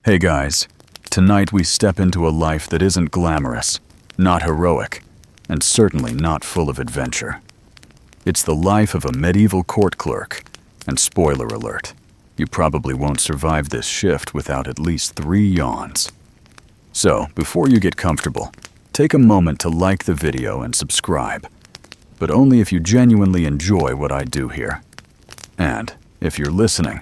Hey guys, tonight we step into a life that isn't glamorous, not heroic, and certainly not full of adventure. It's the life of a medieval court clerk, and spoiler alert, you probably won't survive this shift without at least 3 yawns. So, before you get comfortable, take a moment to like the video and subscribe, but only if you genuinely enjoy what I do here. And, if you're listening,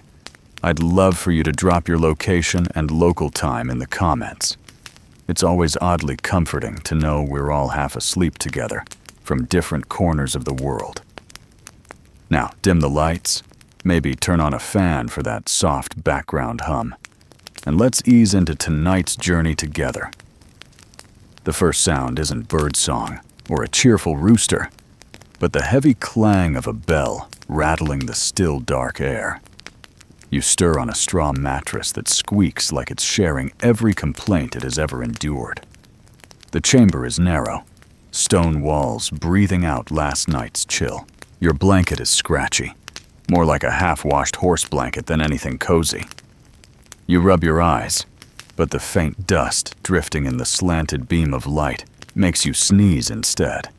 I'd love for you to drop your location and local time in the comments. It's always oddly comforting to know we're all half asleep together, from different corners of the world. Now, dim the lights, maybe turn on a fan for that soft background hum, and let's ease into tonight's journey together. The first sound isn't birdsong or a cheerful rooster, but the heavy clang of a bell rattling the still dark air. You stir on a straw mattress that squeaks like it's sharing every complaint it has ever endured. The chamber is narrow, stone walls breathing out last night's chill. Your blanket is scratchy, more like a half-washed horse blanket than anything cozy. You rub your eyes, but the faint dust drifting in the slanted beam of light makes you sneeze instead.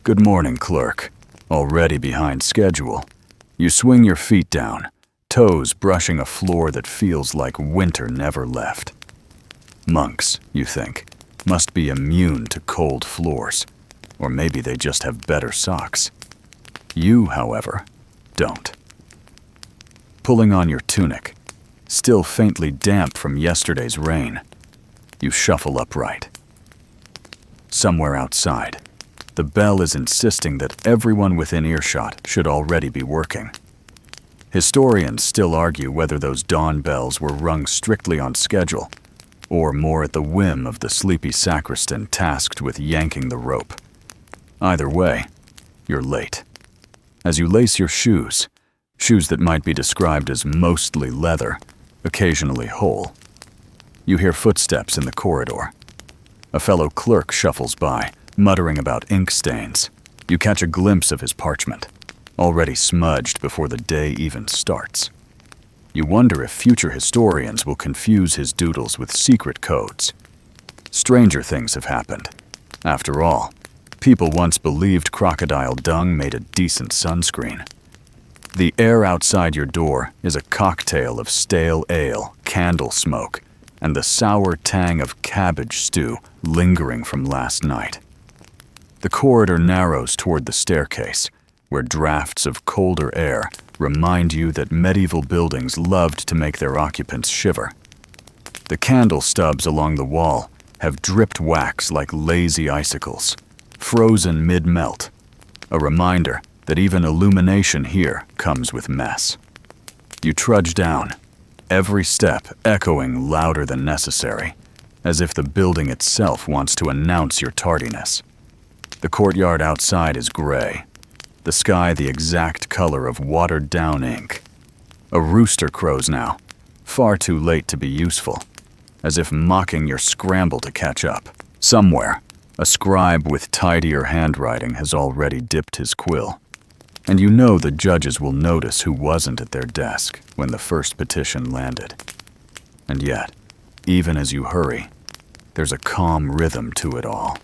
Good morning, clerk. Already behind schedule. You swing your feet down, toes brushing a floor that feels like winter never left. Monks, you think, must be immune to cold floors, or maybe they just have better socks. You, however, don't. Pulling on your tunic, still faintly damp from yesterday's rain, you shuffle upright. Somewhere outside, the bell is insisting that everyone within earshot should already be working. Historians still argue whether those dawn bells were rung strictly on schedule, or more at the whim of the sleepy sacristan tasked with yanking the rope. Either way, you're late. As you lace your shoes that might be described as mostly leather, occasionally whole, you hear footsteps in the corridor. A fellow clerk shuffles by, muttering about ink stains. You catch a glimpse of his parchment, already smudged before the day even starts. You wonder if future historians will confuse his doodles with secret codes. Stranger things have happened. After all, people once believed crocodile dung made a decent sunscreen. The air outside your door is a cocktail of stale ale, candle smoke, and the sour tang of cabbage stew lingering from last night. The corridor narrows toward the staircase, where drafts of colder air remind you that medieval buildings loved to make their occupants shiver. The candle stubs along the wall have dripped wax like lazy icicles, frozen mid-melt, a reminder that even illumination here comes with mess. You trudge down, every step echoing louder than necessary, as if the building itself wants to announce your tardiness. The courtyard outside is gray, the sky the exact color of watered-down ink. A rooster crows now, far too late to be useful, as if mocking your scramble to catch up. Somewhere, a scribe with tidier handwriting has already dipped his quill, and you know the judges will notice who wasn't at their desk when the first petition landed. And yet, even as you hurry, there's a calm rhythm to it all.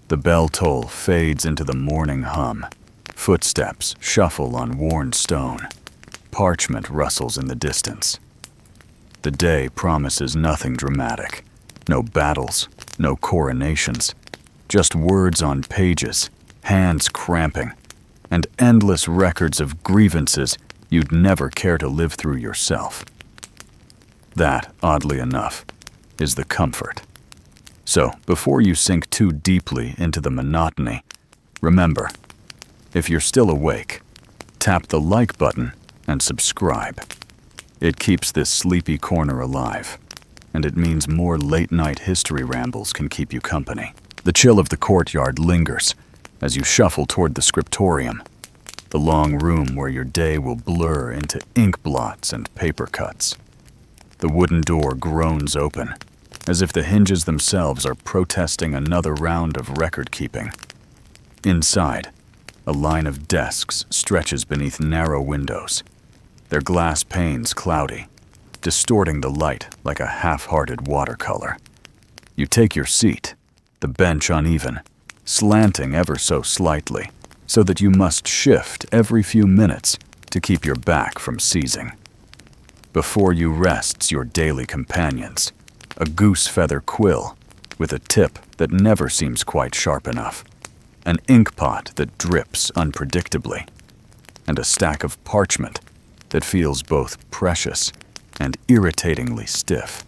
The bell toll fades into the morning hum. Footsteps shuffle on worn stone. Parchment rustles in the distance. The day promises nothing dramatic. No battles, no coronations. Just words on pages, hands cramping, and endless records of grievances you'd never care to live through yourself. That, oddly enough, is the comfort. So, before you sink too deeply into the monotony, remember, if you're still awake, tap the like button and subscribe. It keeps this sleepy corner alive, and it means more late-night history rambles can keep you company. The chill of the courtyard lingers as you shuffle toward the scriptorium, the long room where your day will blur into ink blots and paper cuts. The wooden door groans open, as if the hinges themselves are protesting another round of record-keeping. Inside, a line of desks stretches beneath narrow windows, their glass panes cloudy, distorting the light like a half-hearted watercolor. You take your seat, the bench uneven, slanting ever so slightly, so that you must shift every few minutes to keep your back from seizing. Before you rests your daily companions, a goose feather quill with a tip that never seems quite sharp enough, an ink pot that drips unpredictably, and a stack of parchment that feels both precious and irritatingly stiff.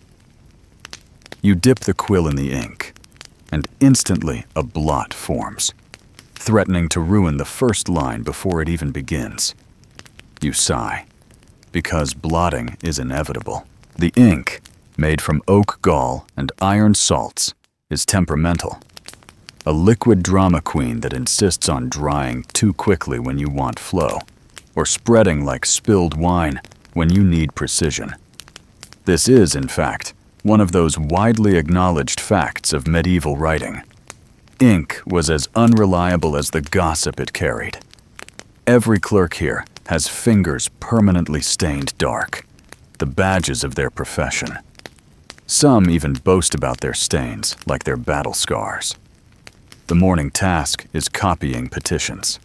You dip the quill in the ink, and instantly a blot forms, threatening to ruin the first line before it even begins. You sigh, because blotting is inevitable. The ink, made from oak gall and iron salts, is temperamental. A liquid drama queen that insists on drying too quickly when you want flow, or spreading like spilled wine when you need precision. This is, in fact, one of those widely acknowledged facts of medieval writing. Ink was as unreliable as the gossip it carried. Every clerk here has fingers permanently stained dark, the badges of their profession. Some even boast about their stains like their battle scars. The morning task is copying petitions.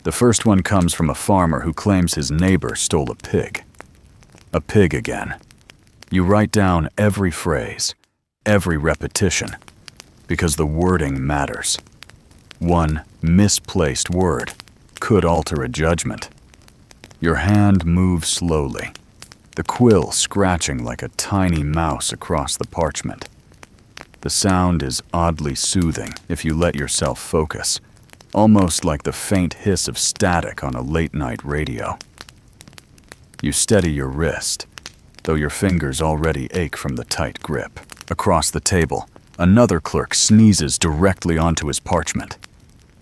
The first one comes from a farmer who claims his neighbor stole a pig. A pig again. You write down every phrase, every repetition, because the wording matters. One misplaced word could alter a judgment. Your hand moves slowly, the quill scratching like a tiny mouse across the parchment. The sound is oddly soothing if you let yourself focus, almost like the faint hiss of static on a late-night radio. You steady your wrist, though your fingers already ache from the tight grip. Across the table, another clerk sneezes directly onto his parchment.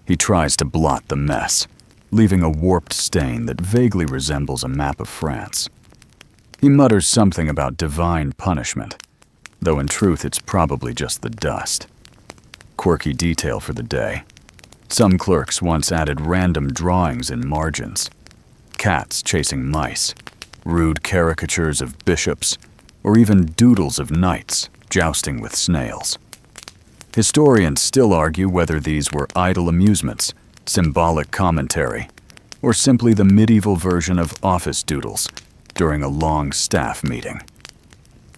He tries to blot the mess, leaving a warped stain that vaguely resembles a map of France. He mutters something about divine punishment, though in truth it's probably just the dust. Quirky detail for the day. Some clerks once added random drawings in margins. Cats chasing mice, rude caricatures of bishops, or even doodles of knights jousting with snails. Historians still argue whether these were idle amusements, symbolic commentary, or simply the medieval version of office doodles during a long staff meeting.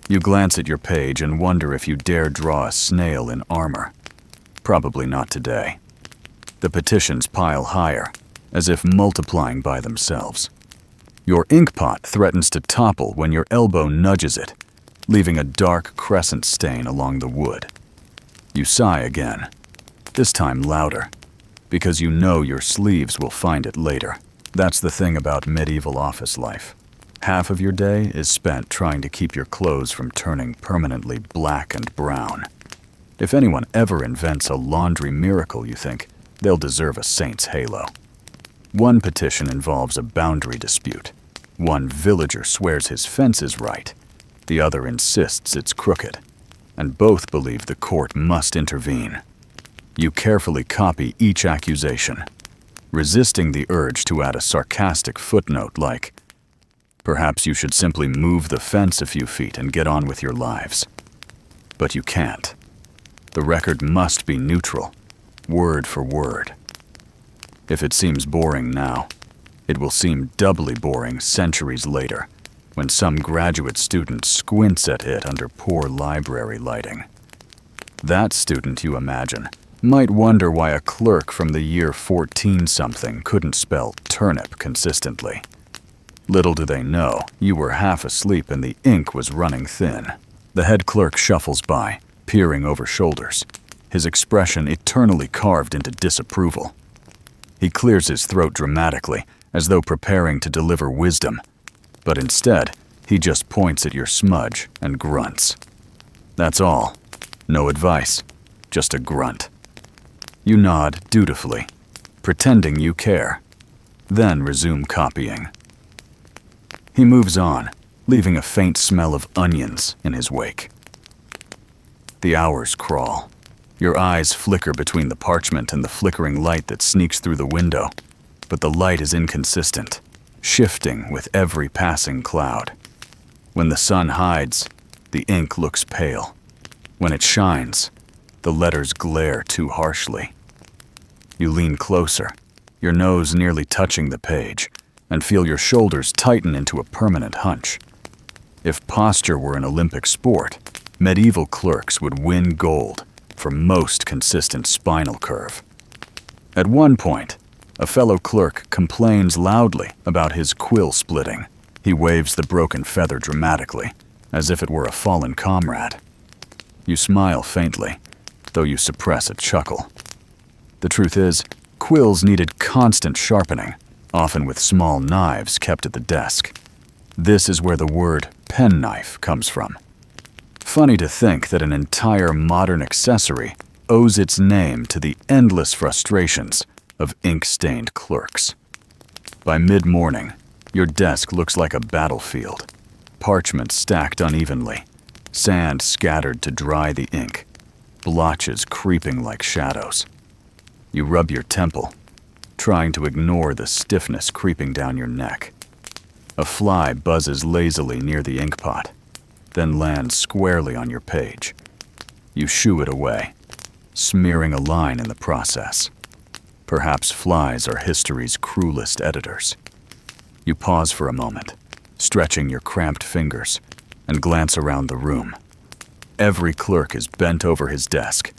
You glance at your page and wonder if you dare draw a snail in armor. Probably not today. The petitions pile higher, as if multiplying by themselves. Your inkpot threatens to topple when your elbow nudges it, leaving a dark crescent stain along the wood. You sigh again, this time louder, because you know your sleeves will find it later. That's the thing about medieval office life. Half of your day is spent trying to keep your clothes from turning permanently black and brown. If anyone ever invents a laundry miracle, you think, they'll deserve a saint's halo. One petition involves a boundary dispute. One villager swears his fence is right. The other insists it's crooked. And both believe the court must intervene. You carefully copy each accusation, resisting the urge to add a sarcastic footnote like, "Perhaps you should simply move the fence a few feet and get on with your lives." But you can't. The record must be neutral, word for word. If it seems boring now, it will seem doubly boring centuries later, when some graduate student squints at it under poor library lighting. That student, you imagine, might wonder why a clerk from the year 14-something couldn't spell turnip consistently. Little do they know, you were half asleep and the ink was running thin. The head clerk shuffles by, peering over shoulders, his expression eternally carved into disapproval. He clears his throat dramatically, as though preparing to deliver wisdom, but instead, he just points at your smudge and grunts. That's all. No advice, just a grunt. You nod dutifully, pretending you care, then resume copying. He moves on, leaving a faint smell of onions in his wake. The hours crawl. Your eyes flicker between the parchment and the flickering light that sneaks through the window, but the light is inconsistent, shifting with every passing cloud. When the sun hides, the ink looks pale. When it shines, the letters glare too harshly. You lean closer, your nose nearly touching the page, and feel your shoulders tighten into a permanent hunch. If posture were an Olympic sport, medieval clerks would win gold for most consistent spinal curve. At one point, a fellow clerk complains loudly about his quill splitting. He waves the broken feather dramatically, as if it were a fallen comrade. You smile faintly, though you suppress a chuckle. The truth is, quills needed constant sharpening, often with small knives kept at the desk. This is where the word penknife comes from. Funny to think that an entire modern accessory owes its name to the endless frustrations of ink-stained clerks. By mid-morning, your desk looks like a battlefield. Parchment stacked unevenly, sand scattered to dry the ink, blotches creeping like shadows. You rub your temple, trying to ignore the stiffness creeping down your neck. A fly buzzes lazily near the inkpot, then lands squarely on your page. You shoo it away, smearing a line in the process. Perhaps flies are history's cruelest editors. You pause for a moment, stretching your cramped fingers, and glance around the room. Every clerk is bent over his desk,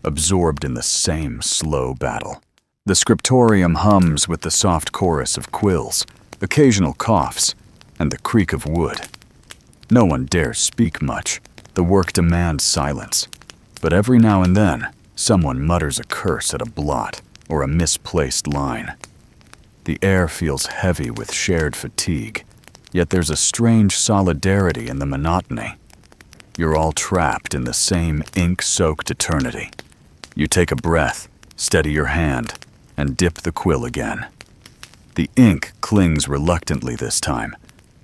absorbed in the same slow battle. The scriptorium hums with the soft chorus of quills, occasional coughs, and the creak of wood. No one dares speak much. The work demands silence. But every now and then, someone mutters a curse at a blot or a misplaced line. The air feels heavy with shared fatigue, yet there's a strange solidarity in the monotony. You're all trapped in the same ink-soaked eternity. You take a breath, steady your hand, and dip the quill again. The ink clings reluctantly this time,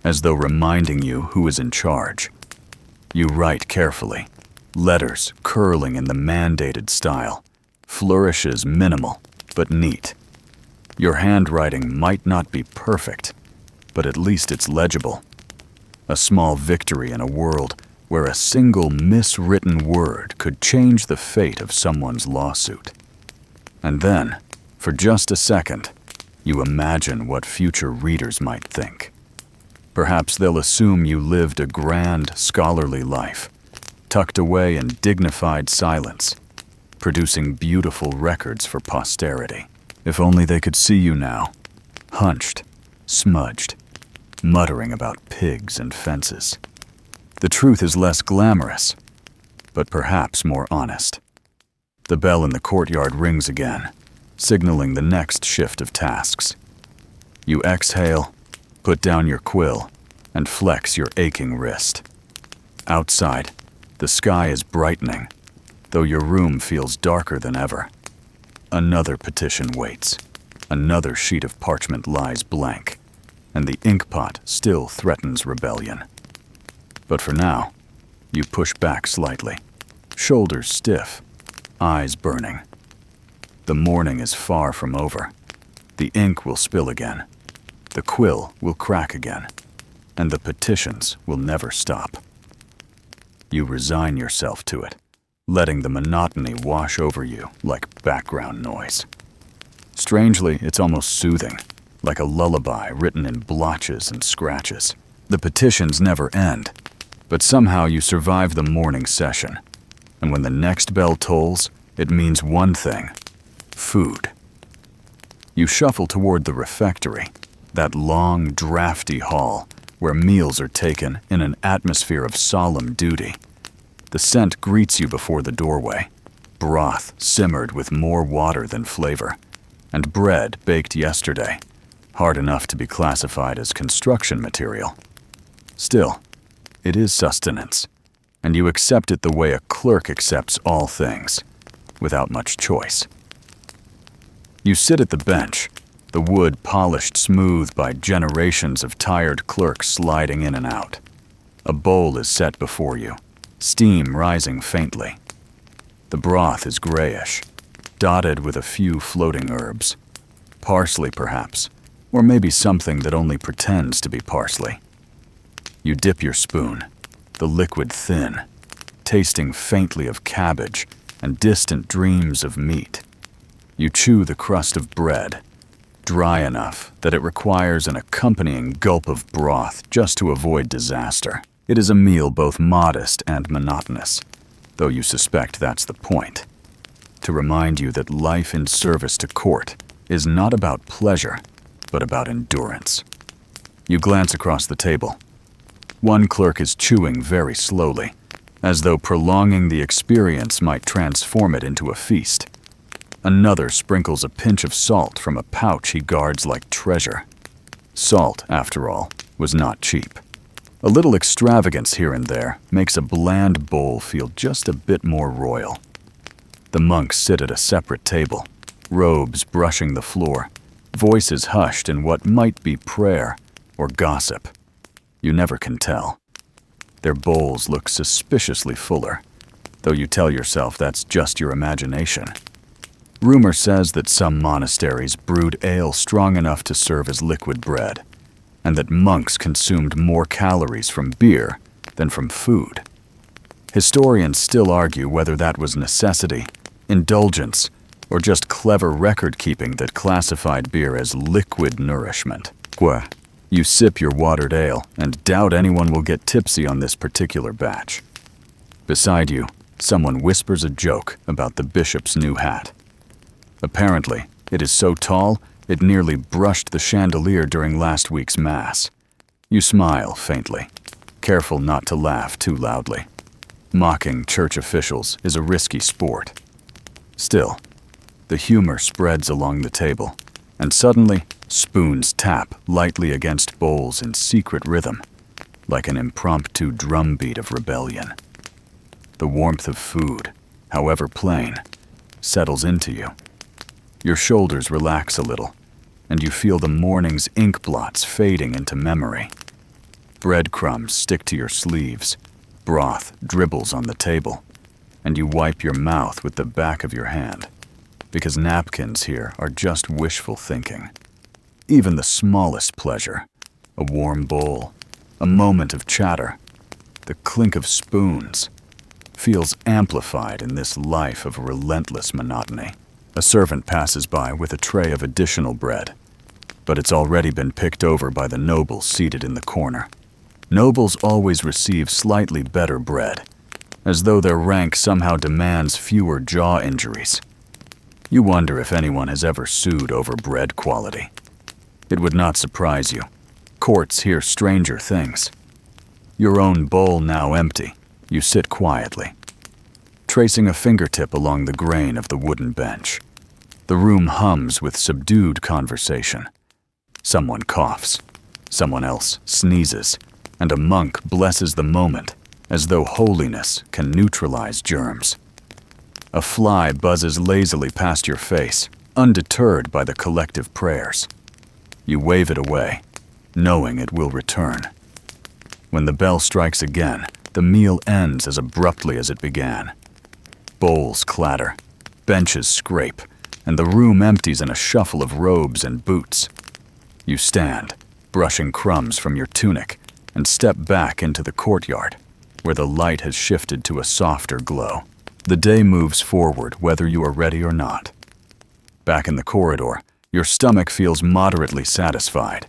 as though reminding you who is in charge. You write carefully, letters curling in the mandated style, flourishes minimal but neat. Your handwriting might not be perfect, but at least it's legible. A small victory in a world where a single miswritten word could change the fate of someone's lawsuit. And then, for just a second, you imagine what future readers might think. Perhaps they'll assume you lived a grand, scholarly life, tucked away in dignified silence, producing beautiful records for posterity. If only they could see you now, hunched, smudged, muttering about pigs and fences. The truth is less glamorous, but perhaps more honest. The bell in the courtyard rings again, signaling the next shift of tasks. You exhale, put down your quill, and flex your aching wrist. Outside, the sky is brightening, though your room feels darker than ever. Another petition waits. Another sheet of parchment lies blank, and the inkpot still threatens rebellion. But for now, you push back slightly, shoulders stiff, eyes burning. The morning is far from over. The ink will spill again, the quill will crack again, and the petitions will never stop. You resign yourself to it, letting the monotony wash over you like background noise. Strangely, it's almost soothing, like a lullaby written in blotches and scratches. The petitions never end, but somehow you survive the morning session. And when the next bell tolls, it means one thing: food. You shuffle toward the refectory, that long, drafty hall where meals are taken in an atmosphere of solemn duty. The scent greets you before the doorway, broth simmered with more water than flavor, and bread baked yesterday, hard enough to be classified as construction material. Still, it is sustenance, and you accept it the way a clerk accepts all things, without much choice. You sit at the bench, the wood polished smooth by generations of tired clerks sliding in and out. A bowl is set before you, steam rising faintly. The broth is grayish, dotted with a few floating herbs. Parsley, perhaps, or maybe something that only pretends to be parsley. You dip your spoon, the liquid thin, tasting faintly of cabbage and distant dreams of meat. You chew the crust of bread, dry enough that it requires an accompanying gulp of broth just to avoid disaster. It is a meal both modest and monotonous, though you suspect that's the point. To remind you that life in service to court is not about pleasure, but about endurance. You glance across the table. One clerk is chewing very slowly, as though prolonging the experience might transform it into a feast. Another sprinkles a pinch of salt from a pouch he guards like treasure. Salt, after all, was not cheap. A little extravagance here and there makes a bland bowl feel just a bit more royal. The monks sit at a separate table, robes brushing the floor, voices hushed in what might be prayer or gossip. You never can tell. Their bowls look suspiciously fuller, though you tell yourself that's just your imagination. Rumor says that some monasteries brewed ale strong enough to serve as liquid bread, and that monks consumed more calories from beer than from food. Historians still argue whether that was necessity, indulgence, or just clever record-keeping that classified beer as liquid nourishment. You sip your watered ale and doubt anyone will get tipsy on this particular batch. Beside you, someone whispers a joke about the bishop's new hat. Apparently, it is so tall, it nearly brushed the chandelier during last week's mass. You smile faintly, careful not to laugh too loudly. Mocking church officials is a risky sport. Still, the humor spreads along the table, and suddenly, spoons tap lightly against bowls in secret rhythm, like an impromptu drumbeat of rebellion. The warmth of food, however plain, settles into you. Your shoulders relax a little, and you feel the morning's ink blots fading into memory. Breadcrumbs stick to your sleeves, broth dribbles on the table, and you wipe your mouth with the back of your hand, because napkins here are just wishful thinking. Even the smallest pleasure, a warm bowl, a moment of chatter, the clink of spoons, feels amplified in this life of relentless monotony. A servant passes by with a tray of additional bread, but it's already been picked over by the nobles seated in the corner. Nobles always receive slightly better bread, as though their rank somehow demands fewer jaw injuries. You wonder if anyone has ever sued over bread quality. It would not surprise you. Courts hear stranger things. Your own bowl now empty, you sit quietly, tracing a fingertip along the grain of the wooden bench. The room hums with subdued conversation. Someone coughs, someone else sneezes, and a monk blesses the moment as though holiness can neutralize germs. A fly buzzes lazily past your face, undeterred by the collective prayers. You wave it away, knowing it will return. When the bell strikes again, the meal ends as abruptly as it began. Bowls clatter, benches scrape, and the room empties in a shuffle of robes and boots. You stand, brushing crumbs from your tunic, and step back into the courtyard, where the light has shifted to a softer glow. The day moves forward whether you are ready or not. Back in the corridor, your stomach feels moderately satisfied,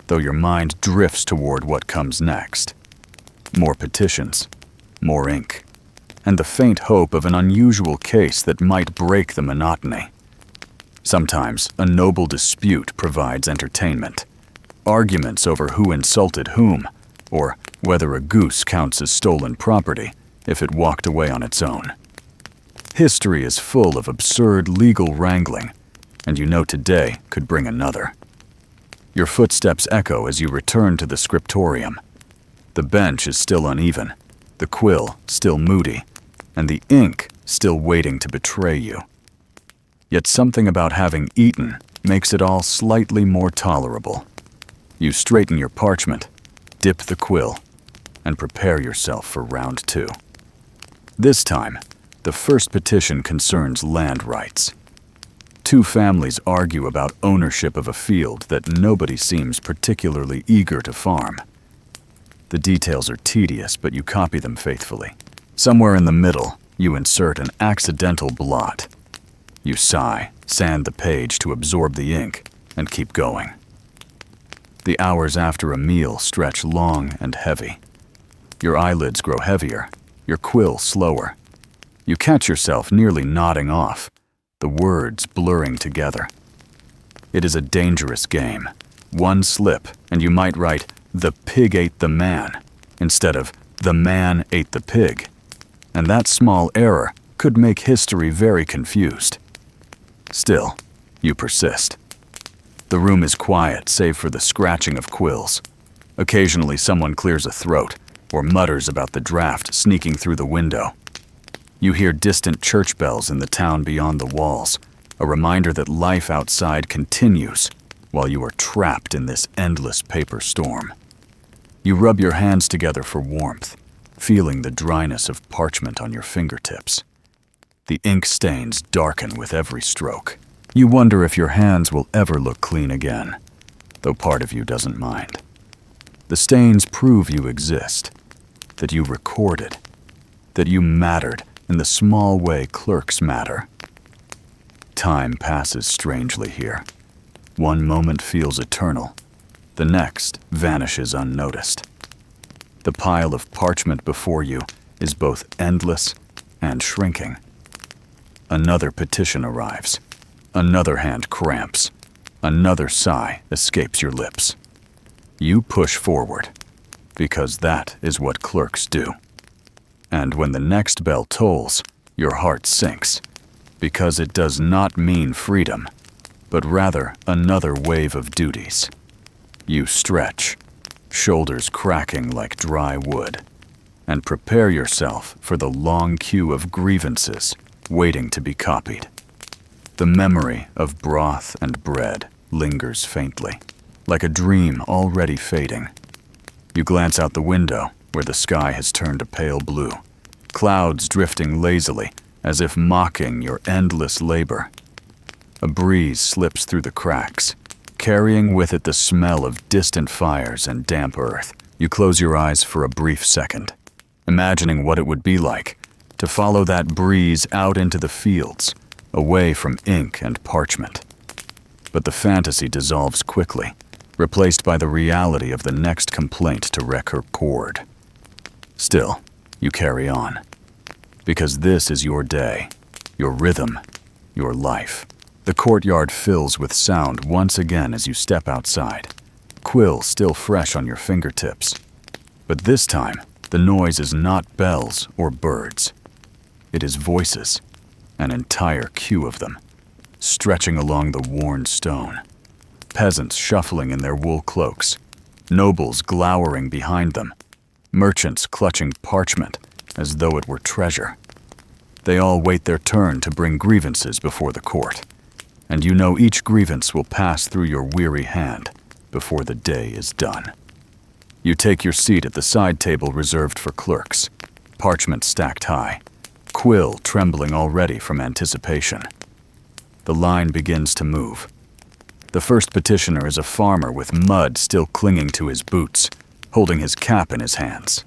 though your mind drifts toward what comes next. More petitions, more ink, and the faint hope of an unusual case that might break the monotony. Sometimes a noble dispute provides entertainment. Arguments over who insulted whom, or whether a goose counts as stolen property if it walked away on its own. History is full of absurd legal wrangling, and you know today could bring another. Your footsteps echo as you return to the scriptorium. The bench is still uneven, the quill still moody, and the ink still waiting to betray you. Yet something about having eaten makes it all slightly more tolerable. You straighten your parchment, dip the quill, and prepare yourself for round 2. This time, the first petition concerns land rights. 2 families argue about ownership of a field that nobody seems particularly eager to farm. The details are tedious, but you copy them faithfully. Somewhere in the middle, you insert an accidental blot. You sigh, sand the page to absorb the ink, and keep going. The hours after a meal stretch long and heavy. Your eyelids grow heavier, your quill slower. You catch yourself nearly nodding off, the words blurring together. It is a dangerous game. One slip, and you might write, "The pig ate the man," instead of "The man ate the pig." And that small error could make history very confused. Still, you persist. The room is quiet, save for the scratching of quills. Occasionally someone clears a throat or mutters about the draft sneaking through the window. You hear distant church bells in the town beyond the walls, a reminder that life outside continues while you are trapped in this endless paper storm. You rub your hands together for warmth, feeling the dryness of parchment on your fingertips. The ink stains darken with every stroke. You wonder if your hands will ever look clean again, though part of you doesn't mind. The stains prove you exist, that you recorded, that you mattered in the small way clerks matter. Time passes strangely here. One moment feels eternal, the next vanishes unnoticed. The pile of parchment before you is both endless and shrinking. Another petition arrives. Another hand cramps. Another sigh escapes your lips. You push forward, because that is what clerks do. And when the next bell tolls, your heart sinks, because it does not mean freedom, but rather another wave of duties. You stretch, shoulders cracking like dry wood, and prepare yourself for the long queue of grievances waiting to be copied. The memory of broth and bread lingers faintly, like a dream already fading. You glance out the window, where the sky has turned a pale blue, clouds drifting lazily as if mocking your endless labor. A breeze slips through the cracks, carrying with it the smell of distant fires and damp earth. You close your eyes for a brief second, imagining what it would be like to follow that breeze out into the fields, away from ink and parchment. But the fantasy dissolves quickly, replaced by the reality of the next complaint to wreck her cord. Still, you carry on, because this is your day, your rhythm, your life. The courtyard fills with sound once again as you step outside, quill still fresh on your fingertips. But this time, the noise is not bells or birds. It is voices, an entire queue of them, stretching along the worn stone. Peasants shuffling in their wool cloaks, nobles glowering behind them, merchants clutching parchment as though it were treasure. They all wait their turn to bring grievances before the court, and you know each grievance will pass through your weary hand before the day is done. You take your seat at the side table reserved for clerks, parchment stacked high, quill trembling already from anticipation. The line begins to move. The first petitioner is a farmer with mud still clinging to his boots, holding his cap in his hands.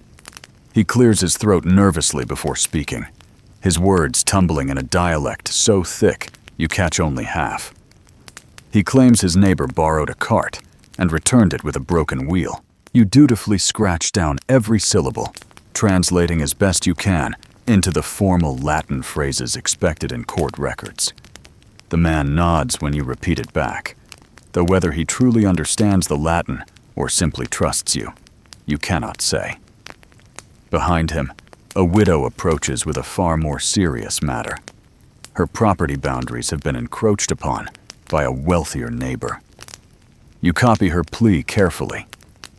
He clears his throat nervously before speaking, his words tumbling in a dialect so thick you catch only half. He claims his neighbor borrowed a cart and returned it with a broken wheel. You dutifully scratch down every syllable, translating as best you can into the formal Latin phrases expected in court records. The man nods when you repeat it back, though whether he truly understands the Latin or simply trusts you, you cannot say. Behind him, a widow approaches with a far more serious matter. Her property boundaries have been encroached upon by a wealthier neighbor. You copy her plea carefully,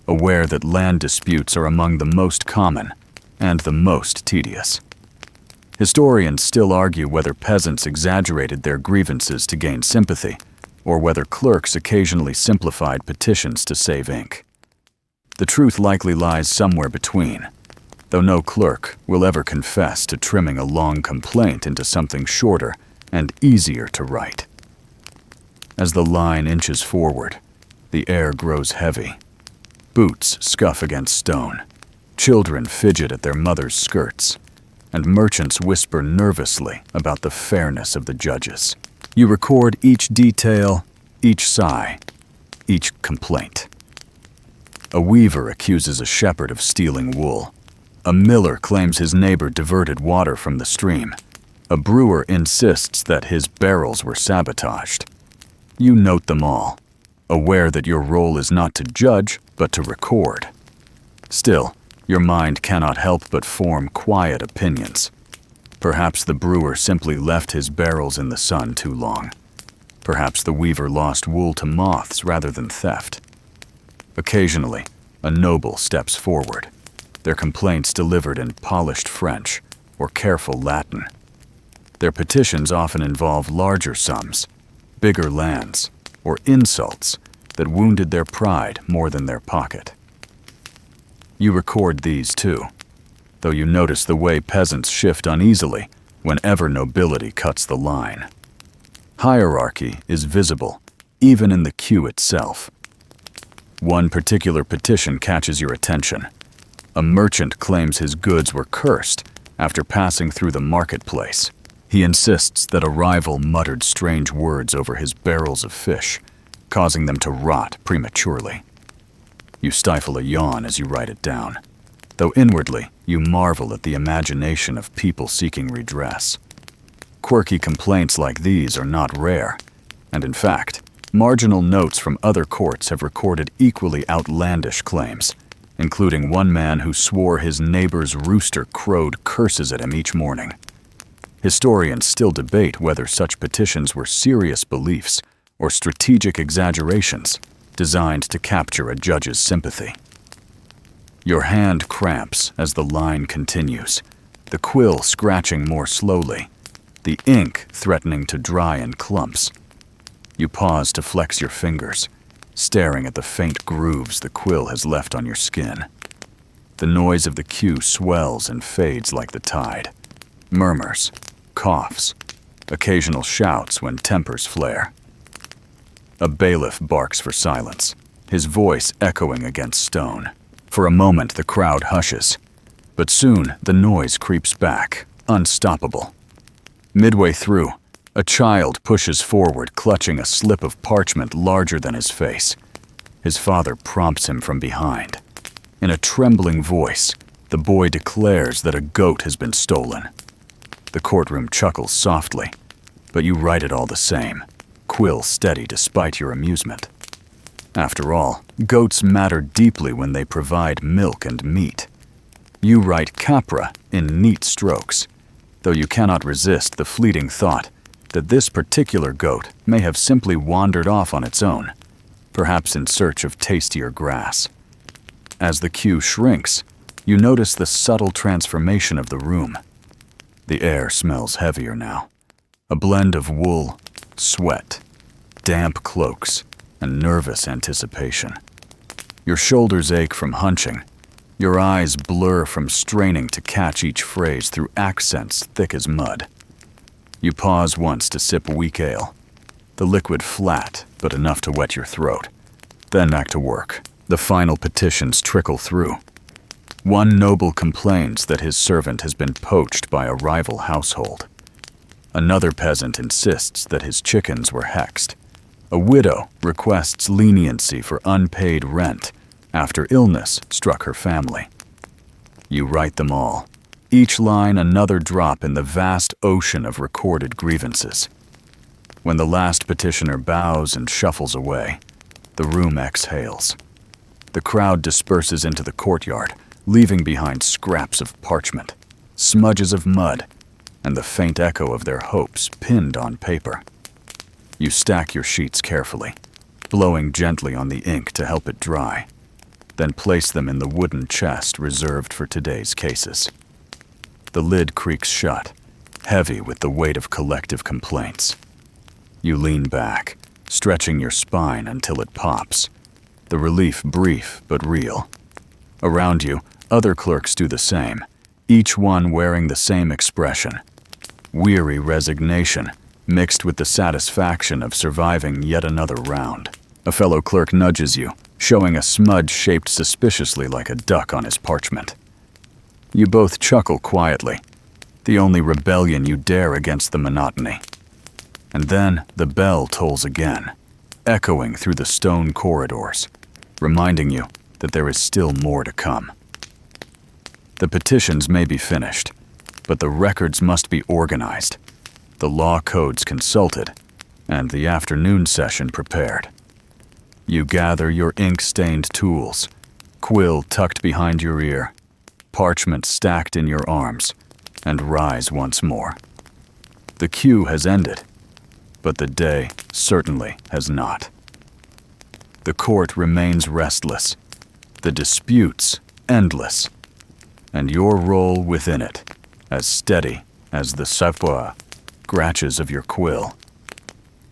aware that land disputes are among the most common and the most tedious. Historians still argue whether peasants exaggerated their grievances to gain sympathy, or whether clerks occasionally simplified petitions to save ink. The truth likely lies somewhere between, though no clerk will ever confess to trimming a long complaint into something shorter and easier to write. As the line inches forward, the air grows heavy. Boots scuff against stone, Children fidget at their mothers' skirts, and merchants whisper nervously about the fairness of the judges. You record each detail, each sigh, each complaint. A weaver accuses a shepherd of stealing wool. A miller claims his neighbor diverted water from the stream. A brewer insists that his barrels were sabotaged. You note them all, aware that your role is not to judge, but to record. Still, your mind cannot help but form quiet opinions. Perhaps the brewer simply left his barrels in the sun too long. Perhaps the weaver lost wool to moths rather than theft. Occasionally, a noble steps forward, their complaints delivered in polished French or careful Latin. Their petitions often involve larger sums, bigger lands, or insults that wounded their pride more than their pocket. You record these too, though you notice the way peasants shift uneasily whenever nobility cuts the line. Hierarchy is visible, even in the queue itself. One particular petition catches your attention. A merchant claims his goods were cursed after passing through the marketplace. He insists that a rival muttered strange words over his barrels of fish, causing them to rot prematurely. You stifle a yawn as you write it down, though inwardly you marvel at the imagination of people seeking redress. Quirky complaints like these are not rare, and in fact, marginal notes from other courts have recorded equally outlandish claims, including one man who swore his neighbor's rooster crowed curses at him each morning. Historians still debate whether such petitions were serious beliefs or strategic exaggerations designed to capture a judge's sympathy. Your hand cramps as the line continues, the quill scratching more slowly, the ink threatening to dry in clumps. You pause to flex your fingers, staring at the faint grooves the quill has left on your skin. The noise of the queue swells and fades like the tide. Murmurs, coughs, occasional shouts when tempers flare. A bailiff barks for silence, his voice echoing against stone. For a moment the crowd hushes, but soon the noise creeps back, unstoppable. Midway through, a child pushes forward, clutching a slip of parchment larger than his face. His father prompts him from behind. In a trembling voice, the boy declares that a goat has been stolen. The courtroom chuckles softly, but you write it all the same, quill steady despite your amusement. After all, goats matter deeply when they provide milk and meat. You write capra in neat strokes, though you cannot resist the fleeting thought that this particular goat may have simply wandered off on its own, perhaps in search of tastier grass. As the queue shrinks, you notice the subtle transformation of the room. The air smells heavier now, a blend of wool, sweat, damp cloaks, and nervous anticipation. Your shoulders ache from hunching, your eyes blur from straining to catch each phrase through accents thick as mud. You pause once to sip weak ale, the liquid flat but enough to wet your throat. Then back to work. The final petitions trickle through. One noble complains that his servant has been poached by a rival household. Another peasant insists that his chickens were hexed. A widow requests leniency for unpaid rent after illness struck her family. You write them all, each line another drop in the vast ocean of recorded grievances. When the last petitioner bows and shuffles away, the room exhales. The crowd disperses into the courtyard, leaving behind scraps of parchment, smudges of mud, and the faint echo of their hopes pinned on paper. You stack your sheets carefully, blowing gently on the ink to help it dry, then place them in the wooden chest reserved for today's cases. The lid creaks shut, heavy with the weight of collective complaints. You lean back, stretching your spine until it pops, the relief brief but real. Around you, other clerks do the same, each one wearing the same expression. Weary resignation, mixed with the satisfaction of surviving yet another round. A fellow clerk nudges you, showing a smudge shaped suspiciously like a duck on his parchment. You both chuckle quietly, the only rebellion you dare against the monotony. And then the bell tolls again, echoing through the stone corridors, reminding you that there is still more to come. The petitions may be finished, but the records must be organized, the law codes consulted, and the afternoon session prepared. You gather your ink-stained tools, quill tucked behind your ear, parchment stacked in your arms, and rise once more. The queue has ended, but the day certainly has not. The court remains restless, the disputes endless, and your role within it as steady as the scratches of your quill.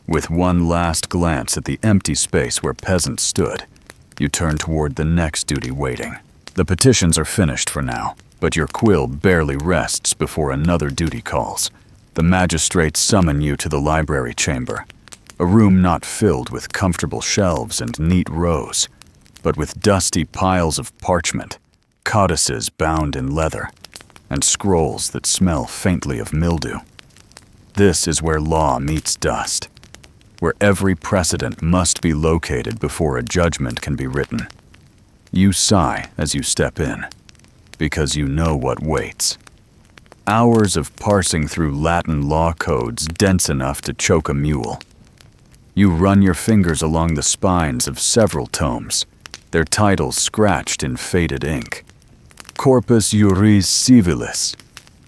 With one last glance at the empty space where peasants stood, you turn toward the next duty waiting. The petitions are finished for now, but your quill barely rests before another duty calls. The magistrates summon you to the library chamber, a room not filled with comfortable shelves and neat rows, but with dusty piles of parchment, codices bound in leather, and scrolls that smell faintly of mildew. This is where law meets dust, where every precedent must be located before a judgment can be written. You sigh as you step in, because you know what waits. Hours of parsing through Latin law codes dense enough to choke a mule. You run your fingers along the spines of several tomes, their titles scratched in faded ink. Corpus Juris Civilis,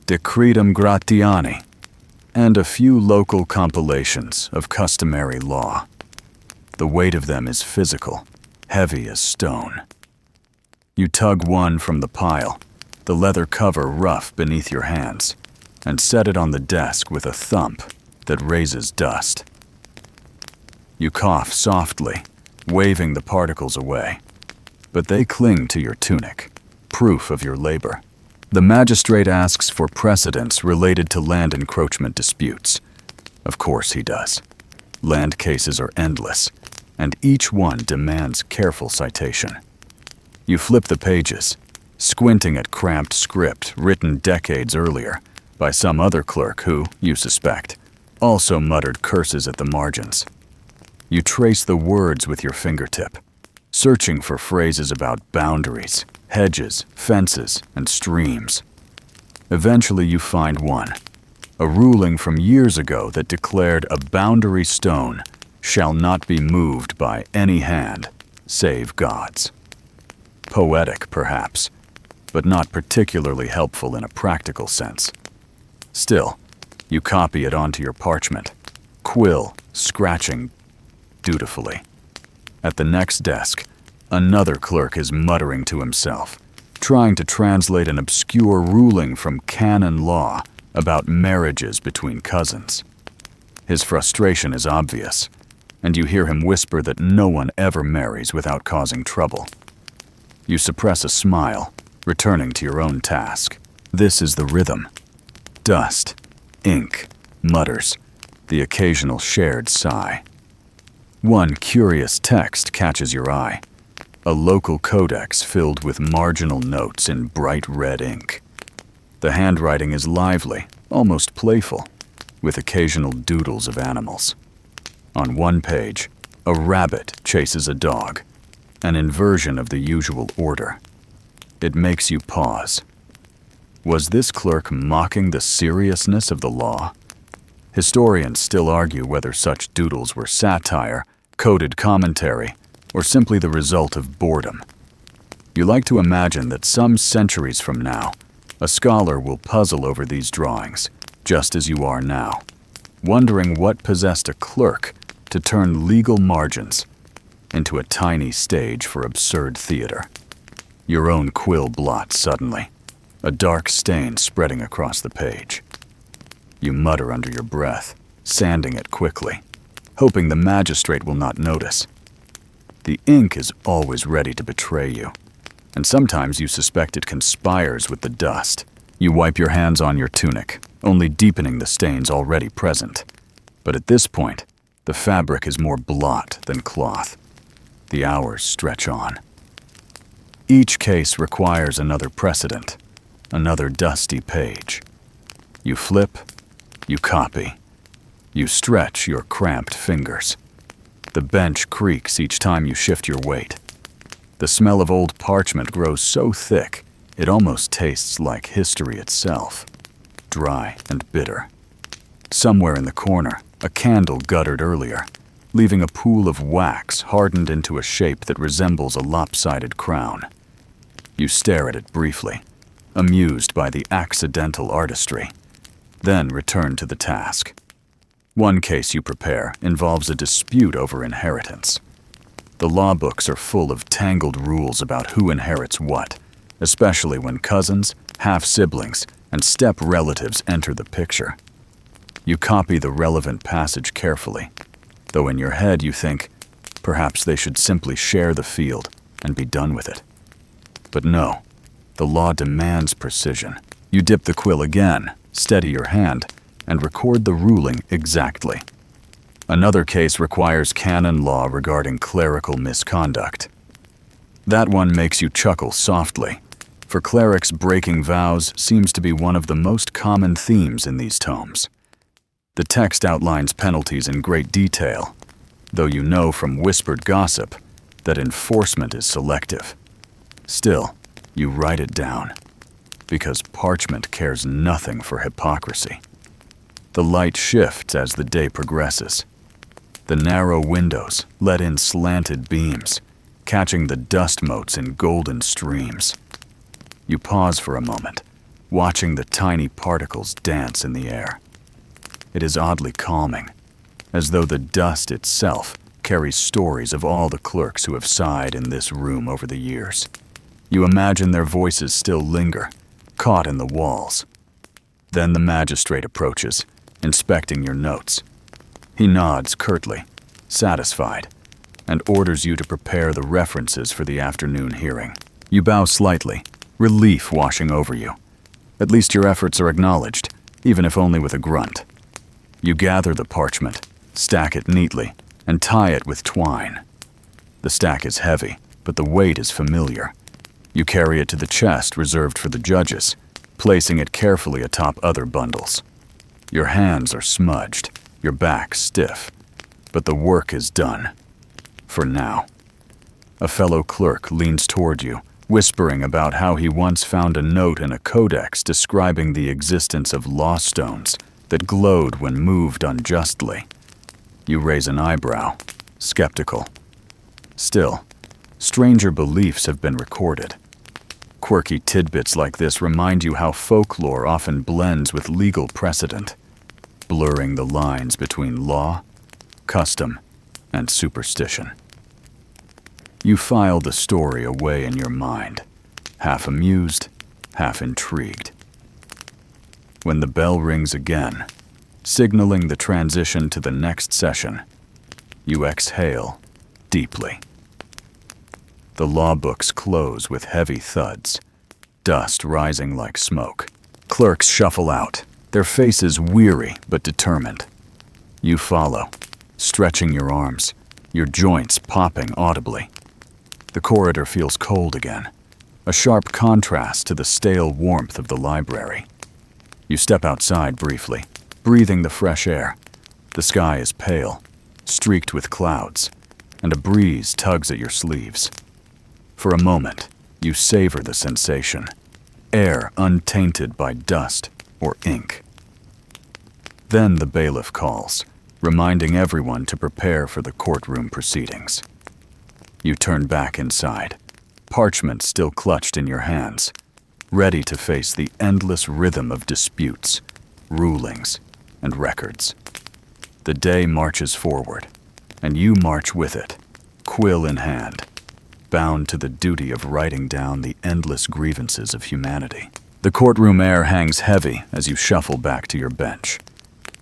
Decretum Gratiani, and a few local compilations of customary law. The weight of them is physical, heavy as stone. You tug one from the pile, the leather cover rough beneath your hands, and set it on the desk with a thump that raises dust. You cough softly, waving the particles away, but they cling to your tunic, proof of your labor. The magistrate asks for precedents related to land encroachment disputes. Of course he does. Land cases are endless, and each one demands careful citation. You flip the pages, squinting at cramped script written decades earlier by some other clerk who, you suspect, also muttered curses at the margins. You trace the words with your fingertip, searching for phrases about boundaries, hedges, fences, and streams. Eventually you find one, a ruling from years ago that declared a boundary stone shall not be moved by any hand save God's. Poetic, perhaps, but not particularly helpful in a practical sense. Still, you copy it onto your parchment, quill scratching dutifully. At the next desk, another clerk is muttering to himself, trying to translate an obscure ruling from canon law about marriages between cousins. His frustration is obvious, and you hear him whisper that no one ever marries without causing trouble. You suppress a smile, returning to your own task. This is the rhythm. Dust, ink, mutters, the occasional shared sigh. One curious text catches your eye, a local codex filled with marginal notes in bright red ink. The handwriting is lively, almost playful, with occasional doodles of animals. On one page, a rabbit chases a dog, an inversion of the usual order. It makes you pause. Was this clerk mocking the seriousness of the law? Historians still argue whether such doodles were satire, coded commentary, or simply the result of boredom. You like to imagine that some centuries from now, a scholar will puzzle over these drawings, just as you are now, wondering what possessed a clerk to turn legal margins into a tiny stage for absurd theater. Your own quill blots suddenly, a dark stain spreading across the page. You mutter under your breath, sanding it quickly, hoping the magistrate will not notice. The ink is always ready to betray you, and sometimes you suspect it conspires with the dust. You wipe your hands on your tunic, only deepening the stains already present. But at this point, the fabric is more blot than cloth. The hours stretch on. Each case requires another precedent, another dusty page. You flip, you copy, you stretch your cramped fingers. The bench creaks each time you shift your weight. The smell of old parchment grows so thick, it almost tastes like history itself, dry and bitter. Somewhere in the corner, a candle guttered earlier, leaving a pool of wax hardened into a shape that resembles a lopsided crown. You stare at it briefly, amused by the accidental artistry, then return to the task. One case you prepare involves a dispute over inheritance. The law books are full of tangled rules about who inherits what, especially when cousins, half-siblings, and step-relatives enter the picture. You copy the relevant passage carefully, though in your head you think, perhaps they should simply share the field and be done with it. But no, the law demands precision. You dip the quill again, steady your hand, and record the ruling exactly. Another case requires canon law regarding clerical misconduct. That one makes you chuckle softly, for clerics breaking vows seems to be one of the most common themes in these tomes. The text outlines penalties in great detail, though you know from whispered gossip that enforcement is selective. Still, you write it down, because parchment cares nothing for hypocrisy. The light shifts as the day progresses. The narrow windows let in slanted beams, catching the dust motes in golden streams. You pause for a moment, watching the tiny particles dance in the air. It is oddly calming, as though the dust itself carries stories of all the clerks who have sighed in this room over the years. You imagine their voices still linger, caught in the walls. Then the magistrate approaches, inspecting your notes. He nods curtly, satisfied, and orders you to prepare the references for the afternoon hearing. You bow slightly, relief washing over you. At least your efforts are acknowledged, even if only with a grunt. You gather the parchment, stack it neatly, and tie it with twine. The stack is heavy, but the weight is familiar. You carry it to the chest reserved for the judges, placing it carefully atop other bundles. Your hands are smudged, your back stiff, but the work is done. For now. A fellow clerk leans toward you, whispering about how he once found a note in a codex describing the existence of law stones that glowed when moved unjustly. You raise an eyebrow, skeptical. Still, stranger beliefs have been recorded. Quirky tidbits like this remind you how folklore often blends with legal precedent, blurring the lines between law, custom, and superstition. You file the story away in your mind, half amused, half intrigued. When the bell rings again, signaling the transition to the next session, you exhale deeply. The law books close with heavy thuds, dust rising like smoke. Clerks shuffle out, their faces weary but determined. You follow, stretching your arms, your joints popping audibly. The corridor feels cold again, a sharp contrast to the stale warmth of the library. You step outside briefly, breathing the fresh air. The sky is pale, streaked with clouds, and a breeze tugs at your sleeves. For a moment, you savor the sensation, air untainted by dust or ink. Then the bailiff calls, reminding everyone to prepare for the courtroom proceedings. You turn back inside, parchment still clutched in your hands, ready to face the endless rhythm of disputes, rulings, and records. The day marches forward, and you march with it, quill in hand, bound to the duty of writing down the endless grievances of humanity. The courtroom air hangs heavy as you shuffle back to your bench.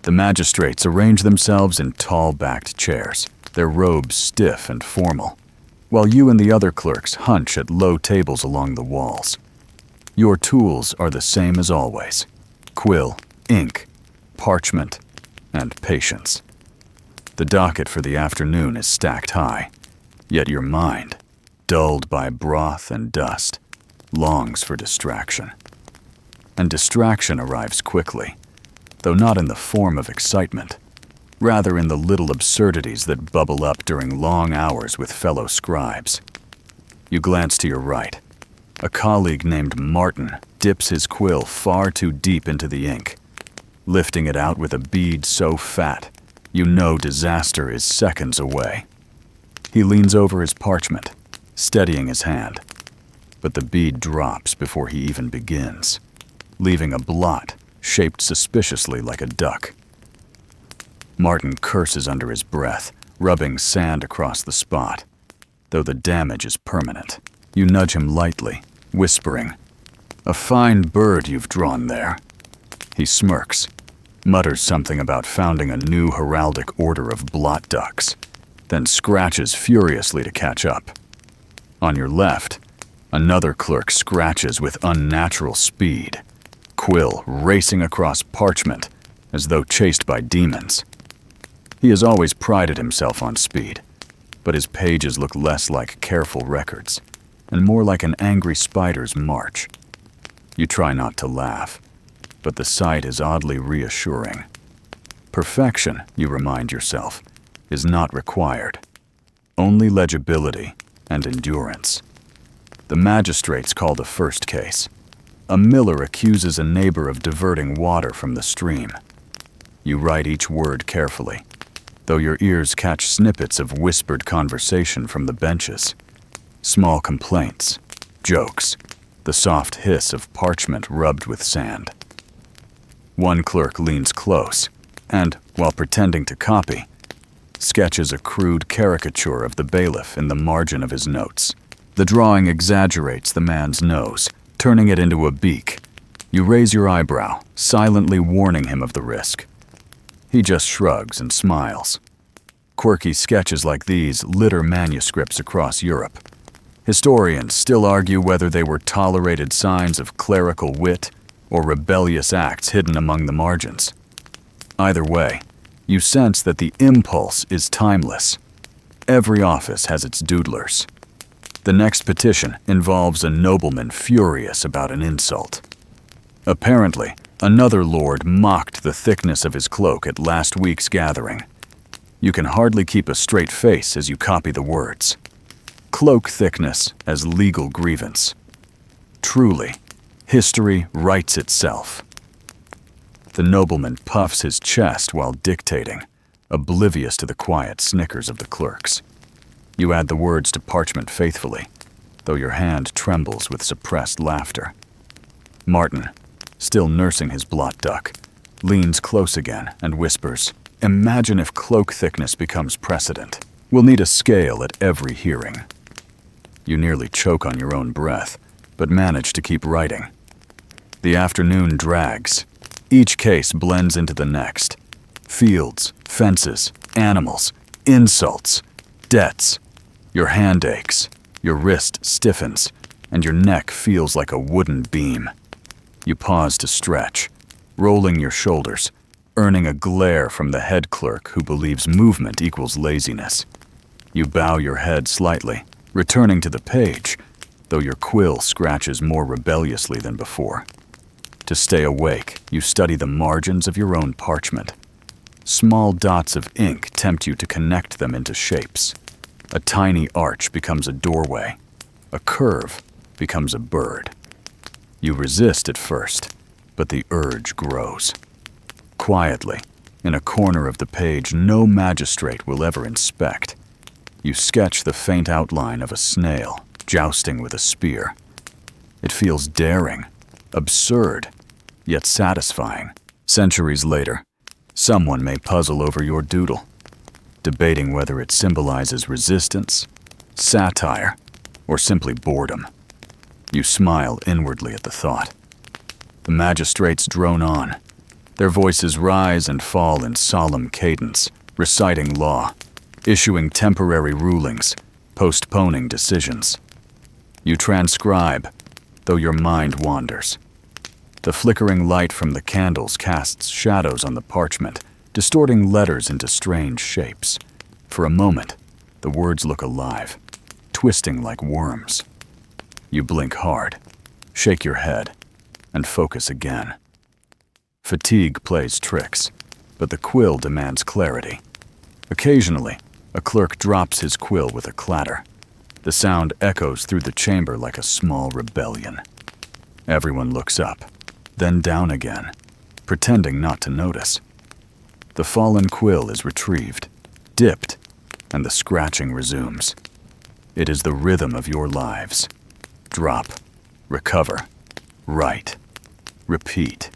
The magistrates arrange themselves in tall-backed chairs, their robes stiff and formal, while you and the other clerks hunch at low tables along the walls. Your tools are the same as always: quill, ink, parchment, and patience. The docket for the afternoon is stacked high, yet your mind, dulled by broth and dust, longs for distraction. and distraction arrives quickly, though not in the form of excitement, rather in the little absurdities that bubble up during long hours with fellow scribes. You glance to your right. A colleague named Martin dips his quill far too deep into the ink, lifting it out with a bead so fat you know disaster is seconds away. He leans over his parchment, steadying his hand, but the bead drops before he even begins, leaving a blot shaped suspiciously like a duck. Martin curses under his breath, rubbing sand across the spot. Though the damage is permanent, you nudge him lightly, whispering, "A fine bird you've drawn there." He smirks, mutters something about founding a new heraldic order of blot ducks, then scratches furiously to catch up. On your left, another clerk scratches with unnatural speed, quill racing across parchment as though chased by demons. He has always prided himself on speed, but his pages look less like careful records and more like an angry spider's march. You try not to laugh, but the sight is oddly reassuring. Perfection, you remind yourself, is not required. Only legibility and endurance. The magistrates call the first case. A miller accuses a neighbor of diverting water from the stream. You write each word carefully, though your ears catch snippets of whispered conversation from the benches. Small complaints, jokes, the soft hiss of parchment rubbed with sand. One clerk leans close and, while pretending to copy, sketches a crude caricature of the bailiff in the margin of his notes. The drawing exaggerates the man's nose, turning it into a beak. You raise your eyebrow, silently warning him of the risk. He just shrugs and smiles. Quirky sketches like these litter manuscripts across Europe. Historians still argue whether they were tolerated signs of clerical wit or rebellious acts hidden among the margins. Either way, you sense that the impulse is timeless. Every office has its doodlers. The next petition involves a nobleman furious about an insult. Apparently, another lord mocked the thickness of his cloak at last week's gathering. You can hardly keep a straight face as you copy the words. Cloak thickness as legal grievance. Truly, history writes itself. The nobleman puffs his chest while dictating, oblivious to the quiet snickers of the clerks. You add the words to parchment faithfully, though your hand trembles with suppressed laughter. Martin, still nursing his blot duck, leans close again and whispers, "Imagine if cloak thickness becomes precedent. We'll need a scale at every hearing." You nearly choke on your own breath, but manage to keep writing. The afternoon drags. Each case blends into the next. Fields, fences, animals, insults, debts. Your hand aches, your wrist stiffens, and your neck feels like a wooden beam. You pause to stretch, rolling your shoulders, earning a glare from the head clerk who believes movement equals laziness. You bow your head slightly, returning to the page, though your quill scratches more rebelliously than before. To stay awake, you study the margins of your own parchment. Small dots of ink tempt you to connect them into shapes. A tiny arch becomes a doorway. A curve becomes a bird. You resist at first, but the urge grows. Quietly, in a corner of the page no magistrate will ever inspect, you sketch the faint outline of a snail jousting with a spear. It feels daring, absurd, yet satisfying. Centuries later, someone may puzzle over your doodle, debating whether it symbolizes resistance, satire, or simply boredom. You smile inwardly at the thought. The magistrates drone on. Their voices rise and fall in solemn cadence, reciting law, issuing temporary rulings, postponing decisions. You transcribe, though your mind wanders. The flickering light from the candles casts shadows on the parchment, distorting letters into strange shapes. For a moment, the words look alive, twisting like worms. You blink hard, shake your head, and focus again. Fatigue plays tricks, but the quill demands clarity. Occasionally, a clerk drops his quill with a clatter. The sound echoes through the chamber like a small rebellion. Everyone looks up, then down again, pretending not to notice. The fallen quill is retrieved, dipped, and the scratching resumes. It is the rhythm of your lives. Drop, recover, write, repeat.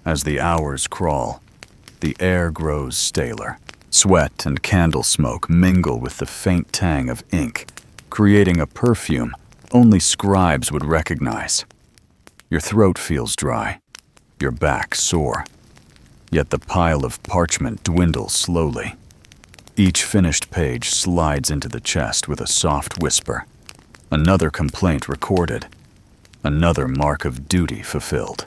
As the hours crawl, the air grows staler. Sweat and candle smoke mingle with the faint tang of ink, creating a perfume only scribes would recognize. Your throat feels dry, your back sore. Yet the pile of parchment dwindles slowly. Each finished page slides into the chest with a soft whisper. Another complaint recorded, another mark of duty fulfilled.